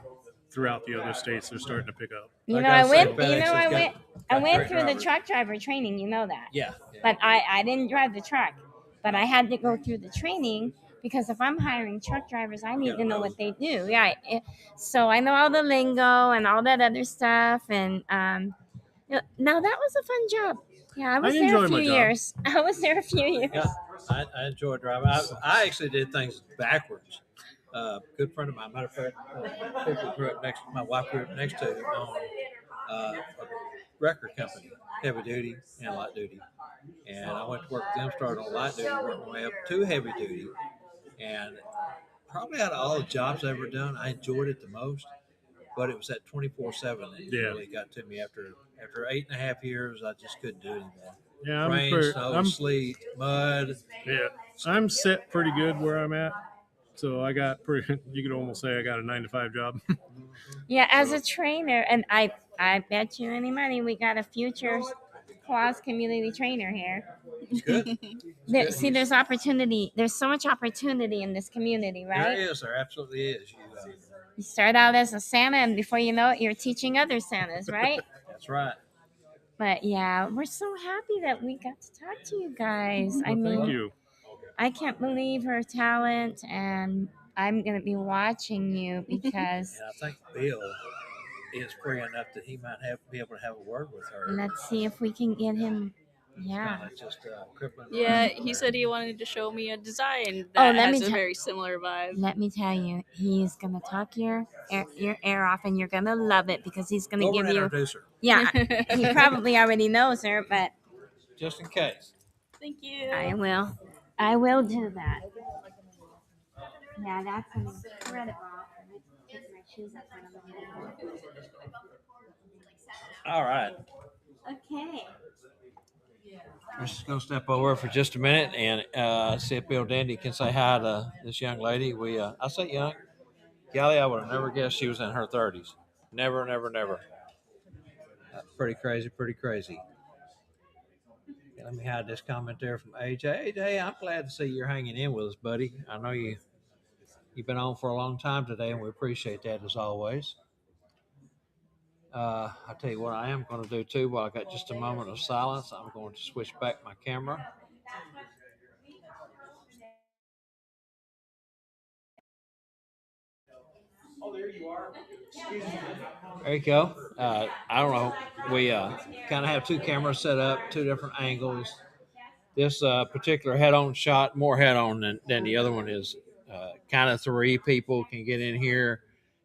throughout the other states, they're starting to pick up. I went through the truck driver training. You know that. Yeah. But I didn't drive the truck, but I had to go through the training because if I'm hiring truck drivers, I need to know what they do. Yeah. So I know all the lingo and all that other stuff, and now that was a fun job. Yeah, I was there a few years. I was there a few years. Yeah, I enjoy driving. I actually did things backwards. Good friend of mine, matter of fact, my wife grew up next to on a record company, heavy duty and light duty. And I went to work with them, started on light duty, worked my way up to heavy duty. And probably out of all the jobs I've ever done, I enjoyed it the most. But it was that 24/7 that really got to me. After 8.5 years, I just couldn't do it anymore. Yeah, rain, snow, sleet, mud. Yeah, I'm set pretty good where I'm at. So I got you could almost say I got a 9-to-5 job. Yeah, as a trainer, and I bet you any money we got a future Claus community trainer here. It's good. There's opportunity. There's so much opportunity in this community, right? There is. There absolutely is. You start out as a Santa, and before you know it, you're teaching other Santas, right? That's right. But yeah, we're so happy that we got to talk to you guys. Well, thank you. I can't believe her talent, and I'm going to be watching you because... And I think Bill is free enough that he might be able to have a word with her. Let's see if we can get him Yeah. Kinda just crippling. Yeah, he said he wanted to show me a design Oh, that let me has a tell- very similar vibe. Let me tell you, he's gonna talk your ear off, and you're gonna love it because he's gonna Go over give and you. introduce her, Yeah, he probably already knows her, but just in case. Thank you. I will. I will do that. Yeah, that's incredible. Take my shoes off when I'm leaving. All right. Okay. We're just going to step over for just a minute and see if Bill Dandy can say hi to this young lady. I say young. Golly, I would have never guessed she was in her 30s. Never, never, never. Pretty crazy, pretty crazy. Okay, let me hide this comment there from AJ. AJ, I'm glad to see you're hanging in with us, buddy. I know you've been on for a long time today, and we appreciate that as always. I'll tell you what I am going to do too while I got just a moment of silence. I'm going to switch back my camera. There you go. I don't know. We kind of have two cameras set up, two different angles. This particular head-on shot, more head-on than the other one is. Kind of three people can get in here.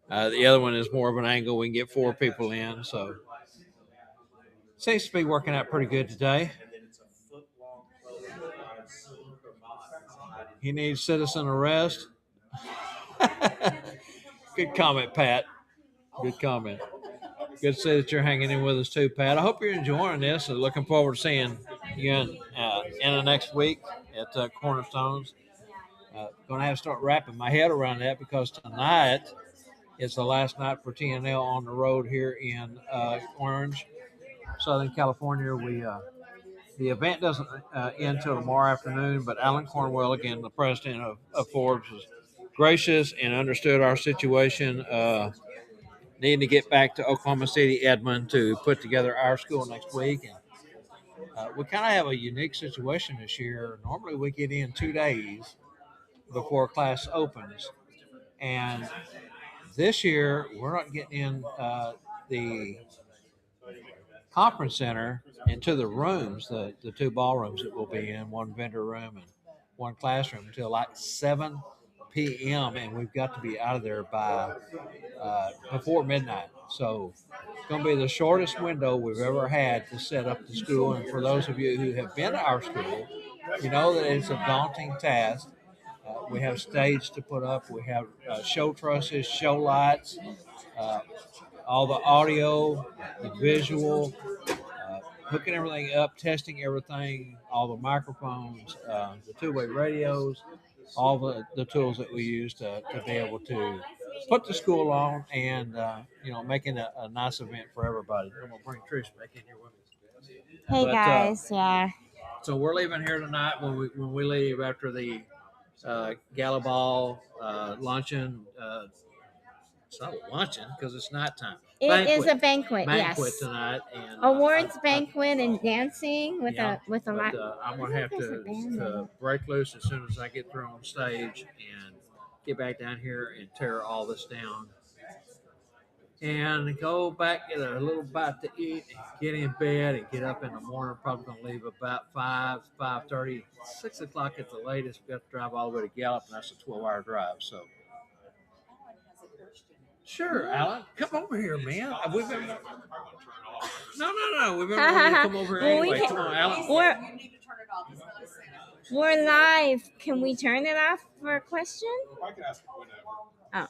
The other one is more of an angle. We can get four people in. So seems to be working out pretty good today. He needs citizen arrest. Good comment, Pat. Good comment. Good to see that you're hanging in with us too, Pat. I hope you're enjoying this and looking forward to seeing you in the next week at Cornerstones. Going to have to start wrapping my head around that because tonight is the last night for TNL on the road here in Orange, Southern California. The event doesn't end till tomorrow afternoon, but Alan Cornwell, again, the president of Forbes, was gracious and understood our situation. Needing to get back to Oklahoma City, Edmond, to put together our school next week. And we kind of have a unique situation this year. Normally we get in 2 days before class opens. And this year we're not getting in the conference center into the rooms, the two ballrooms that we'll be in, one vendor room and one classroom, until like 7 p.m. And we've got to be out of there by before midnight. So it's going to be the shortest window we've ever had to set up the school. And for those of you who have been to our school, you know that it's a daunting task. We have stage to put up. We have show trusses, show lights, uh, all the audio, the visual, hooking everything up, testing everything, all the microphones, the two-way radios, all the tools that we use to be able to put the school on and, making a nice event for everybody. I'm going to bring Trish back in here with us. Hey guys, yeah. So we're leaving here tonight when we leave after the gala ball, luncheon. It's not a luncheon because it's nighttime. It is a banquet, Banquet yes. tonight and Awards banquet and dancing with a lot. I'm gonna have to break loose as soon as I get through on stage and get back down here and tear all this down and go back, get a little bite to eat, and get in bed and get up in the morning. Probably gonna leave about 5:30, 6 o'clock at the latest. We have to drive all the way to Gallup, and that's a 12-hour drive. So. Sure, Alan. Come over here, man. We've been. No. We've been wanting to come over here anyway. Come on, Alan. We're live. Can we turn it off for a question? I can ask it whenever. Oh.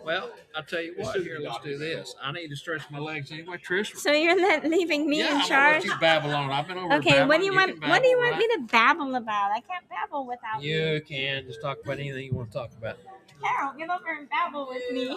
Well, I'll tell you what. Here, let's do this. I need to stretch my legs anyway, Trish. So you're not leaving me in charge? I'm let you babble on. I've been over. Okay. What do you want? What do you want me to babble about? I can't babble without you. You can just talk about anything you want to talk about. Carol, get over and babble with me.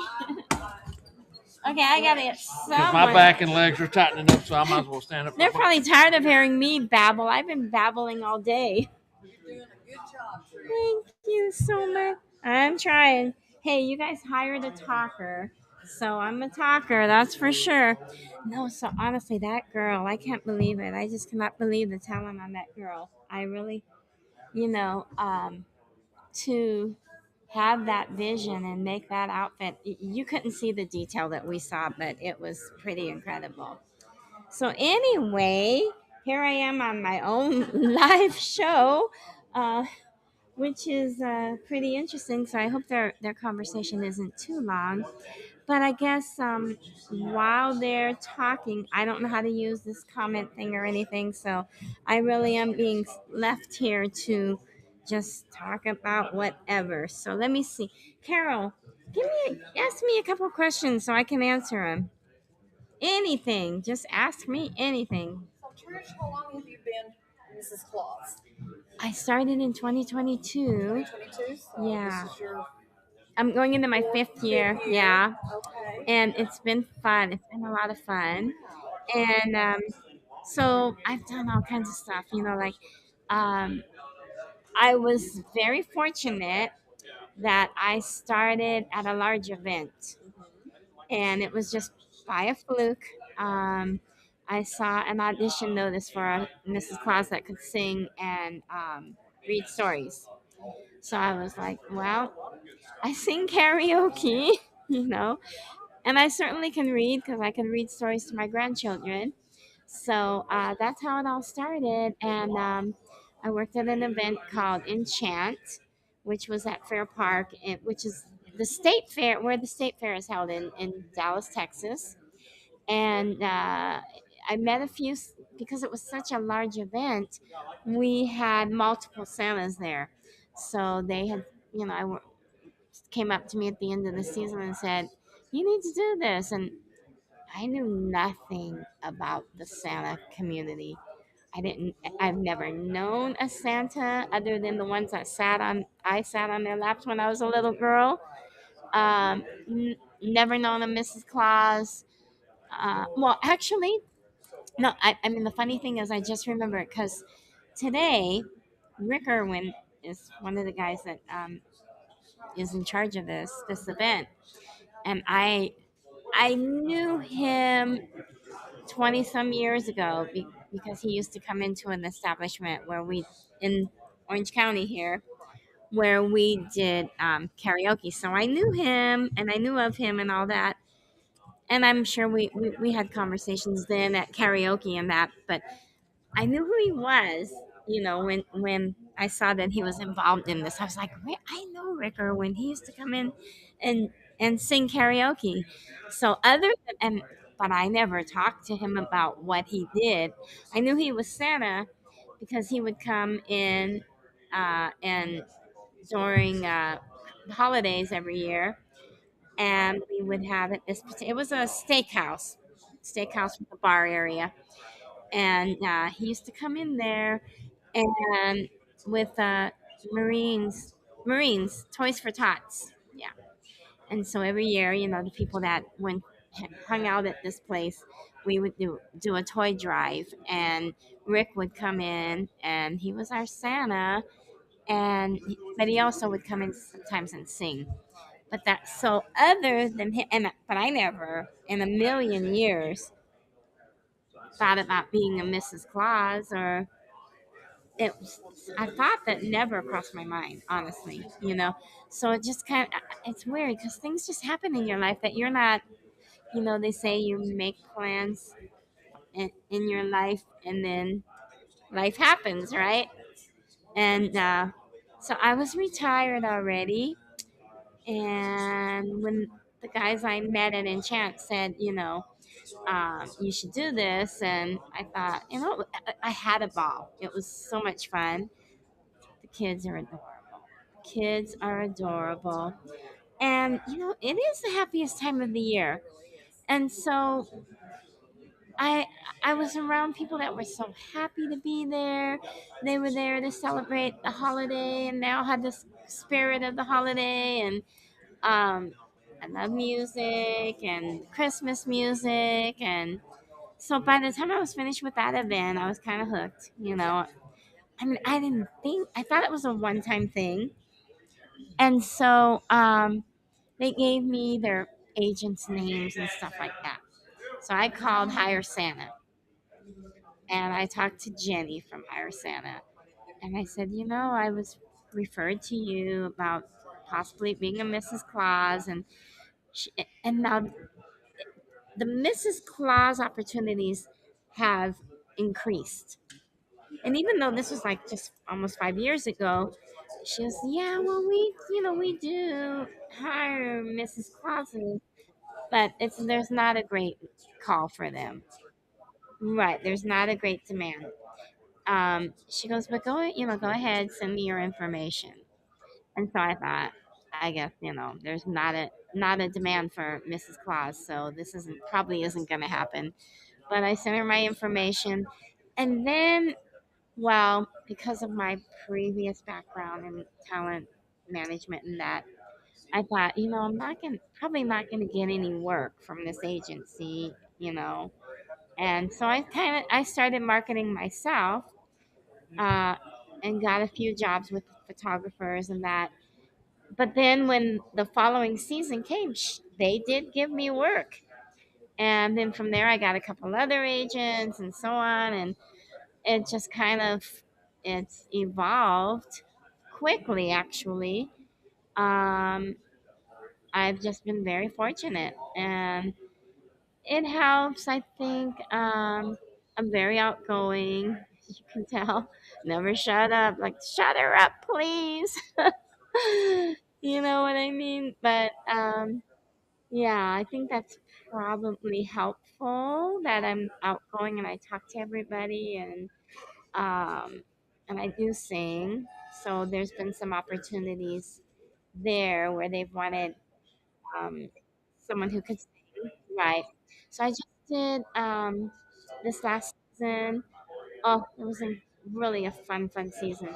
Okay, I gotta get someone. My back and legs are tightening up, so I might as well stand up. They're probably tired of hearing me babble. I've been babbling all day. You're doing a good job, Trish. Thank you so much. I'm trying. Hey, you guys hired a talker, so I'm a talker, that's for sure. No, so honestly, that girl, I can't believe it. I just cannot believe the talent on that girl. I really, to have that vision and make that outfit, you couldn't see the detail that we saw, but it was pretty incredible. So anyway, here I am on my own live show, uh, which is pretty interesting. So I hope their conversation isn't too long. But I guess while they're talking, I don't know how to use this comment thing or anything. So I really am being left here to just talk about whatever. So let me see. Carol, ask me a couple questions so I can answer them. Anything. Just ask me anything. So, Trish, how long have you been Mrs. Claus? I started in 2022. 2022. So Yeah. This is your I'm going into my fifth year. Yeah. Okay. And it's been fun. It's been a lot of fun. And so I've done all kinds of stuff, like I was very fortunate that I started at a large event, and it was just by a fluke. I saw an audition notice for a Mrs. Claus that could sing and read stories. So I was like, well, I sing karaoke, you know, and I certainly can read because I can read stories to my grandchildren. So that's how it all started. And I worked at an event called Enchant, which was at Fair Park, which is the state fair, where the state fair is held in Dallas, Texas. And I met a few, because it was such a large event, we had multiple Santas there. So they had, came up to me at the end of the season and said, "You need to do this." And I knew nothing about the Santa community. I've never known a Santa other than the ones I sat on their laps when I was a little girl. Never known a Mrs. Claus. Well, actually, no, I mean, the funny thing is, I just remember it because today, Rick Irwin is one of the guys that is in charge of this event. And I knew him 20 some years ago because he used to come into an establishment in Orange County here, where we did karaoke. So I knew him and I knew of him and all that. And I'm sure we had conversations then at karaoke and that, but I knew who he was, when I saw that he was involved in this. I was like, wait, I know Rick Irwin. He used to come in and sing karaoke. So but I never talked to him about what he did. I knew he was Santa because he would come in and during the holidays every year, and we would have it was a steakhouse with a bar area, and he used to come in there and with Marines Toys for Tots, yeah. And so every year, the people that hung out at this place, we would do a toy drive, and Rick would come in, and he was our Santa, but he also would come in sometimes and sing. But other than him, but I never in a million years thought about being a Mrs. Claus, or I thought that never crossed my mind, honestly. So it just it's weird because things just happen in your life that you're not, they say you make plans in your life and then life happens, right? And so I was retired already. And when the guys I met at Enchant said, you should do this. And I thought, I had a ball. It was so much fun. The kids are adorable. Kids are adorable. And, it is the happiest time of the year. And so I I was around people that were so happy to be there. They were there to celebrate the holiday, and they all had this spirit of the holiday. And I love music and Christmas music. And so by the time I was finished with that event, I was kind of hooked. I mean, I thought it was a one time thing. And so they gave me their agents' names and stuff like that. So I called Hire Santa, and I talked to Jenny from Hire Santa. And I said, I was referred to you about possibly being a Mrs. Claus. And now the Mrs. Claus opportunities have increased. And even though this was like just almost 5 years ago, she was, yeah, well, we do hire Mrs. Clauses, but there's not a great call for them. Right. There's not a great demand. She goes, but go ahead, send me your information. And so I thought, I guess, there's not a demand for Mrs. Claus, so this probably isn't gonna happen. But I sent her my information, and then, well, because of my previous background in talent management and that, I thought, probably not gonna get any work from this agency. And so I started marketing myself, uh, and got a few jobs with photographers and that. But then when the following season came, they did give me work. And then from there, I got a couple other agents and so on. And it just it's evolved quickly, actually. Um, I've just been very fortunate. And it helps, I think. I'm very outgoing. You can tell. Never shut up. Like, shut her up, please. You know what I mean? But yeah, I think that's probably helpful that I'm outgoing and I talk to everybody, and I do sing. So there's been some opportunities there where they've wanted um, someone who could sing, right? So I just did this last season. Oh, it was really a fun season.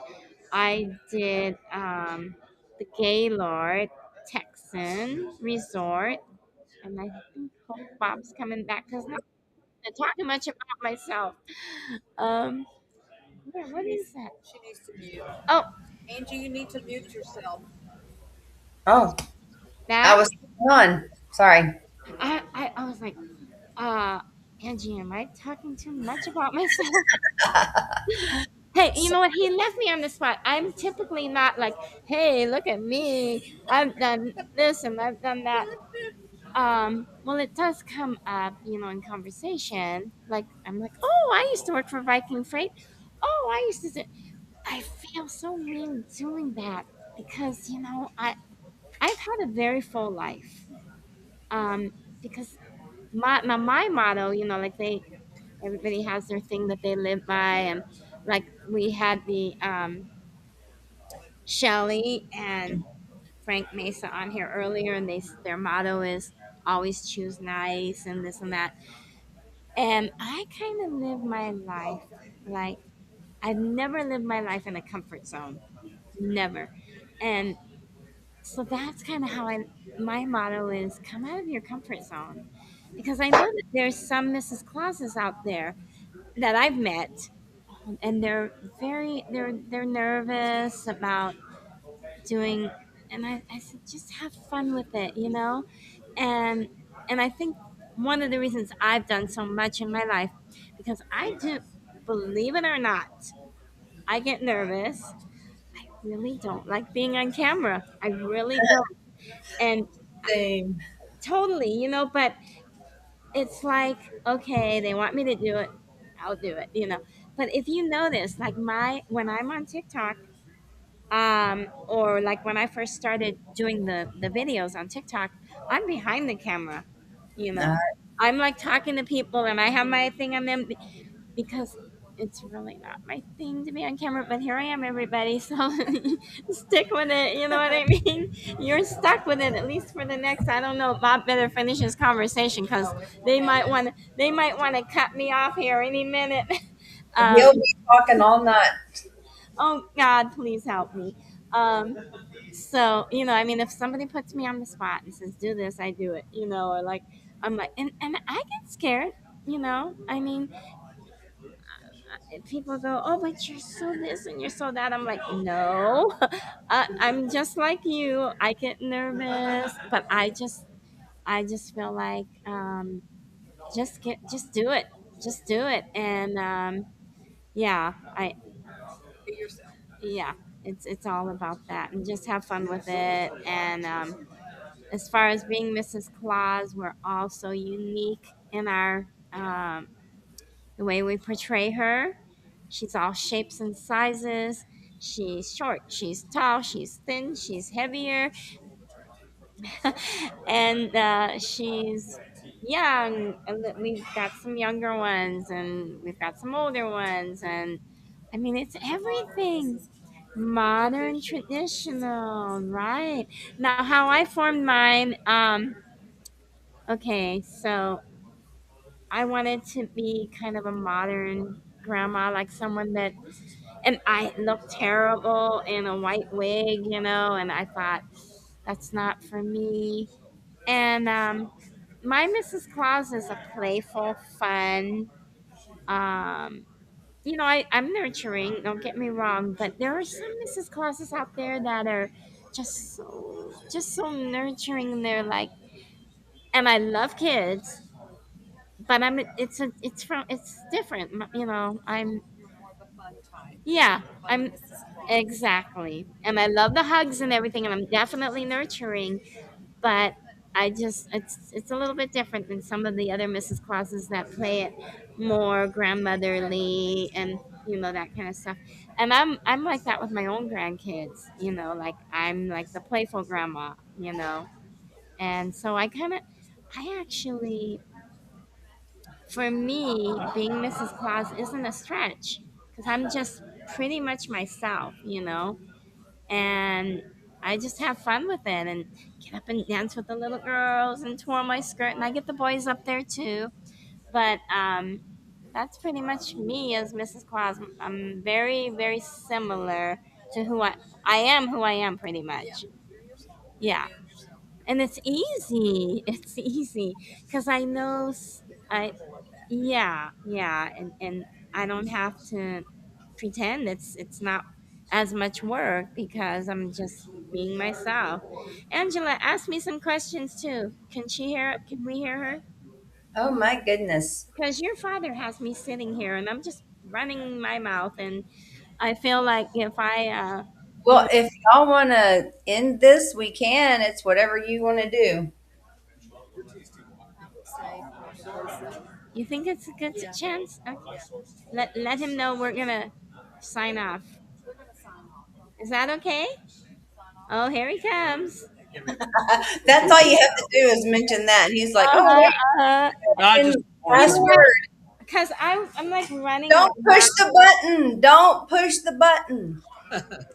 I did the Gaylord Texan Resort, and I think Bob's coming back because I'm not talking much about myself. Um, what is that? She needs to mute. Oh, Angie, you need to mute yourself. Oh, I that was on. Sorry. I was like, uh, Angie, am I talking too much about myself? Hey, you know what? He left me on the spot. I'm typically not like, hey, look at me. I've done this and I've done that. Well, it does come up, in conversation. Like, I'm like, oh, I used to work for Viking Freight. Oh, I used to do. I feel so weird doing that because, I've had a very full life. Um, because my motto, like everybody has their thing that they live by, and like we had the Shelley and Frank Mesa on here earlier, and their motto is always choose nice and this and that. And I kind of live my life like I've never lived my life in a comfort zone, never. And so that's kind of how my motto is: come out of your comfort zone, because I know that there's some Mrs. Clauses out there that I've met, and they're nervous about doing, and I said just have fun with it. And I think one of the reasons I've done so much in my life, because I do, believe it or not, I get nervous. I really don't like being on camera. I really don't. And Same. totally, but it's like, okay, they want me to do it, I'll do it. But if you notice, like when I'm on TikTok, or like when I first started doing the videos on TikTok, I'm behind the camera, you Uh, know. I'm like talking to people and I have my thing on them because it's really not my thing to be on camera, but here I am, everybody. So stick with it. You know what I mean? You're stuck with it, at least for the next. I don't know. Bob better finish his conversation because they might want to cut me off here any minute. he'll be talking all night. Oh God, please help me. So I mean, if somebody puts me on the spot and says do this, I do it. Or like I'm like, and I get scared. I mean, people go, oh, but you're so this and you're so that. I'm like, no, I'm just like you. I get nervous, but I just feel like just do it, and yeah, Be yourself. yeah, it's all about that, and just have fun with it. And as far as being Mrs. Claus, we're all so unique in our the way we portray her. She's all shapes and sizes. She's short, she's tall, she's thin, she's heavier, and she's young. We've got some younger ones, and we've got some older ones, and I mean, it's everything. Modern, traditional, right? Now, how I formed mine, okay, so I wanted to be kind of a modern grandma, like someone that, and I looked terrible in a white wig, and I thought, that's not for me. And my Mrs. Claus is a playful, fun, um, I'm nurturing, don't get me wrong, but there are some Mrs. Clauses out there that are just so nurturing, and they're like, and I love kids, but it's different, I'm, yeah, I'm, exactly, and I love the hugs and everything, and I'm definitely nurturing, but it's a little bit different than some of the other Mrs. Clauses that play it more grandmotherly, and that kind of stuff. And I'm like that with my own grandkids, like I'm like the playful grandma, and so I actually, for me, being Mrs. Claus isn't a stretch, because I'm just pretty much myself, and I just have fun with it, and get up and dance with the little girls and twirl my skirt, and I get the boys up there too. But that's pretty much me as Mrs. Claus. I'm very, very similar to who I am pretty much. Yeah, and it's easy. It's easy because I know I yeah, and I don't have to pretend. It's not as much work because I'm just being myself. Angela asked me some questions too. Can we hear her? Oh my goodness. Because your father has me sitting here and I'm just running my mouth, and I feel like if I you Well, know if y'all want to end this, we can. It's whatever you want to do. you think it's a good chance? Okay. Let him know we're gonna sign off. Is that okay? Oh, here he comes. That's all you have to do is mention that. And he's like, oh, Uh-huh, wait, uh-huh. I and just You wanted know last to. what? word. Because I'm like running my Don't push mouth. the button. Don't push the button.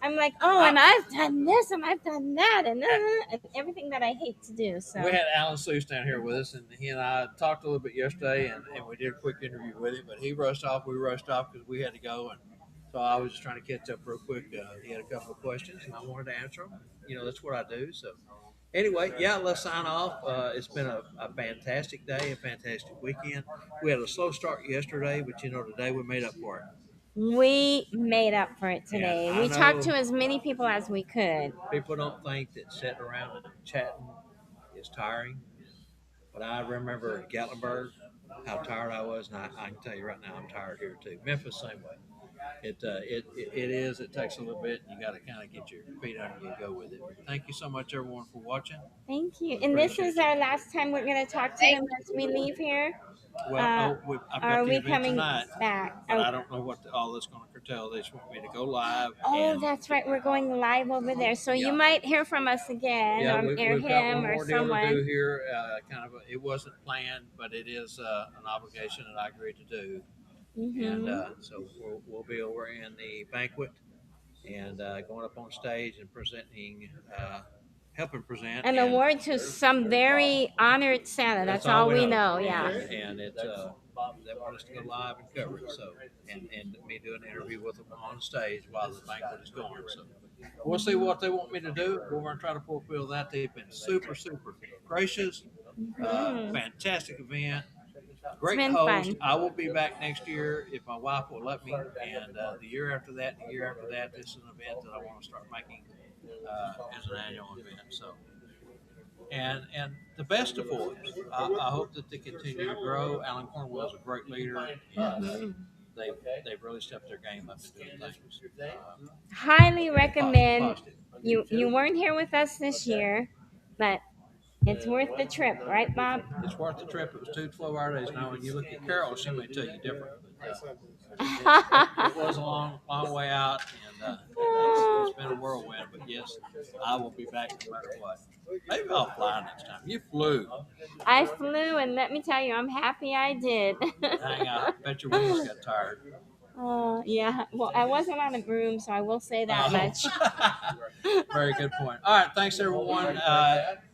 I'm like, oh, I, and I've done this and I've done that, and everything that I hate to do. So we had Alan Seuss down here with us, and he and I talked a little bit yesterday, and we did a quick interview with him. But he rushed off. We rushed off because we had to go, and so I was just trying to catch up real quick. He had a couple of questions, and I wanted to answer them. That's what I do. So anyway, yeah, let's sign off. It's been a fantastic day, a fantastic weekend. We had a slow start yesterday, but today we made up for it. we made up for it And today. I We talked know to as many people as we could. people don't think that sitting around and chatting is tiring, but I remember at Gatlinburg how tired I was, and I can tell you right now I'm tired here too. Memphis, same way. It is. It takes a little bit. You got to kind of get your feet under you and go with it. Thank you so much, everyone, for watching. Thank you. We And this appreciate is you. our last time we're going to talk to them as we leave here. Well, I've got Are the we event coming tonight, back? but I don't know what all that's going to curtail. They just want me to go live. Oh, And that's right. We're going live over there. So you yeah, might hear from us again, yeah, or we've got him one or more deal to do someone. here. It wasn't planned, but it is an obligation that I agreed to do. And Hmm. so we'll be over in the banquet and going up on stage and presenting, helping present. An And award to some very honored Santa. That's all we know. Yeah. And it's they want us to go live and cover it. So and me do an interview with them on stage while the banquet is going. So we'll see what they want me to do. We're going to try to fulfill that. They've been super gracious. Mhm. Fantastic event. It's Great been host. fun. I will be back next year if my wife will let me. And the year after that, and the year after that, this is an event that I want to start making as an annual event. So, and the best of FORBS. I hope that they continue to grow. Alan Cornwell is a great leader, and Mhm. they've really stepped their game up and doing things. Highly recommend. Positive. You weren't here with us this year, but it's worth the trip, right, Bob? It's worth the trip. It was 2 12-hour days. Now, when you look at Carol, she may tell you different. it was a long, long way out, and it's been a whirlwind. But yes, I will be back no matter what. Maybe I'll fly next time. You flew. I flew, and let me tell you, I'm happy I did. Dang, I bet your wings got tired. Yeah. Well, I wasn't on a room, so I will say that much. Very good point. All right, thanks everyone.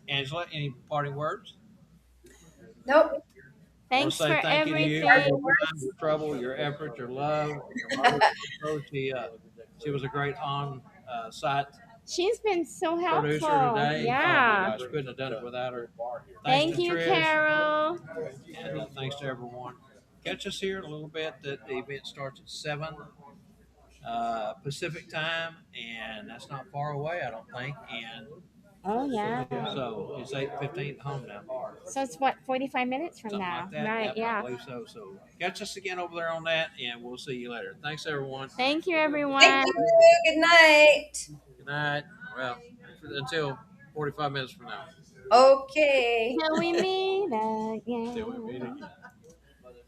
Angela, any parting words? Nope. Thanks I want to say for thank everything. you to you, your time, your trouble, your effort, your love, your mother. She was a great on-site She's been so helpful. producer today. Yeah. Oh my gosh, couldn't have done it without her. Thank to you, Trish, Carol. and thanks to everyone. Catch us here in a little bit. The event starts at 7 Pacific time, and that's not far away, I don't think. And Oh yeah. so it's 8:15 home now. So it's what, 45 minutes from Something now, like that. right? Yep, Yeah. I believe so. So catch us again over there on that, and we'll see you later. Thanks, everyone. Thank you, everyone. Thank you. Good night. Good night. Well, until 45 minutes from now. Okay. Till we meet again. Till we meet again.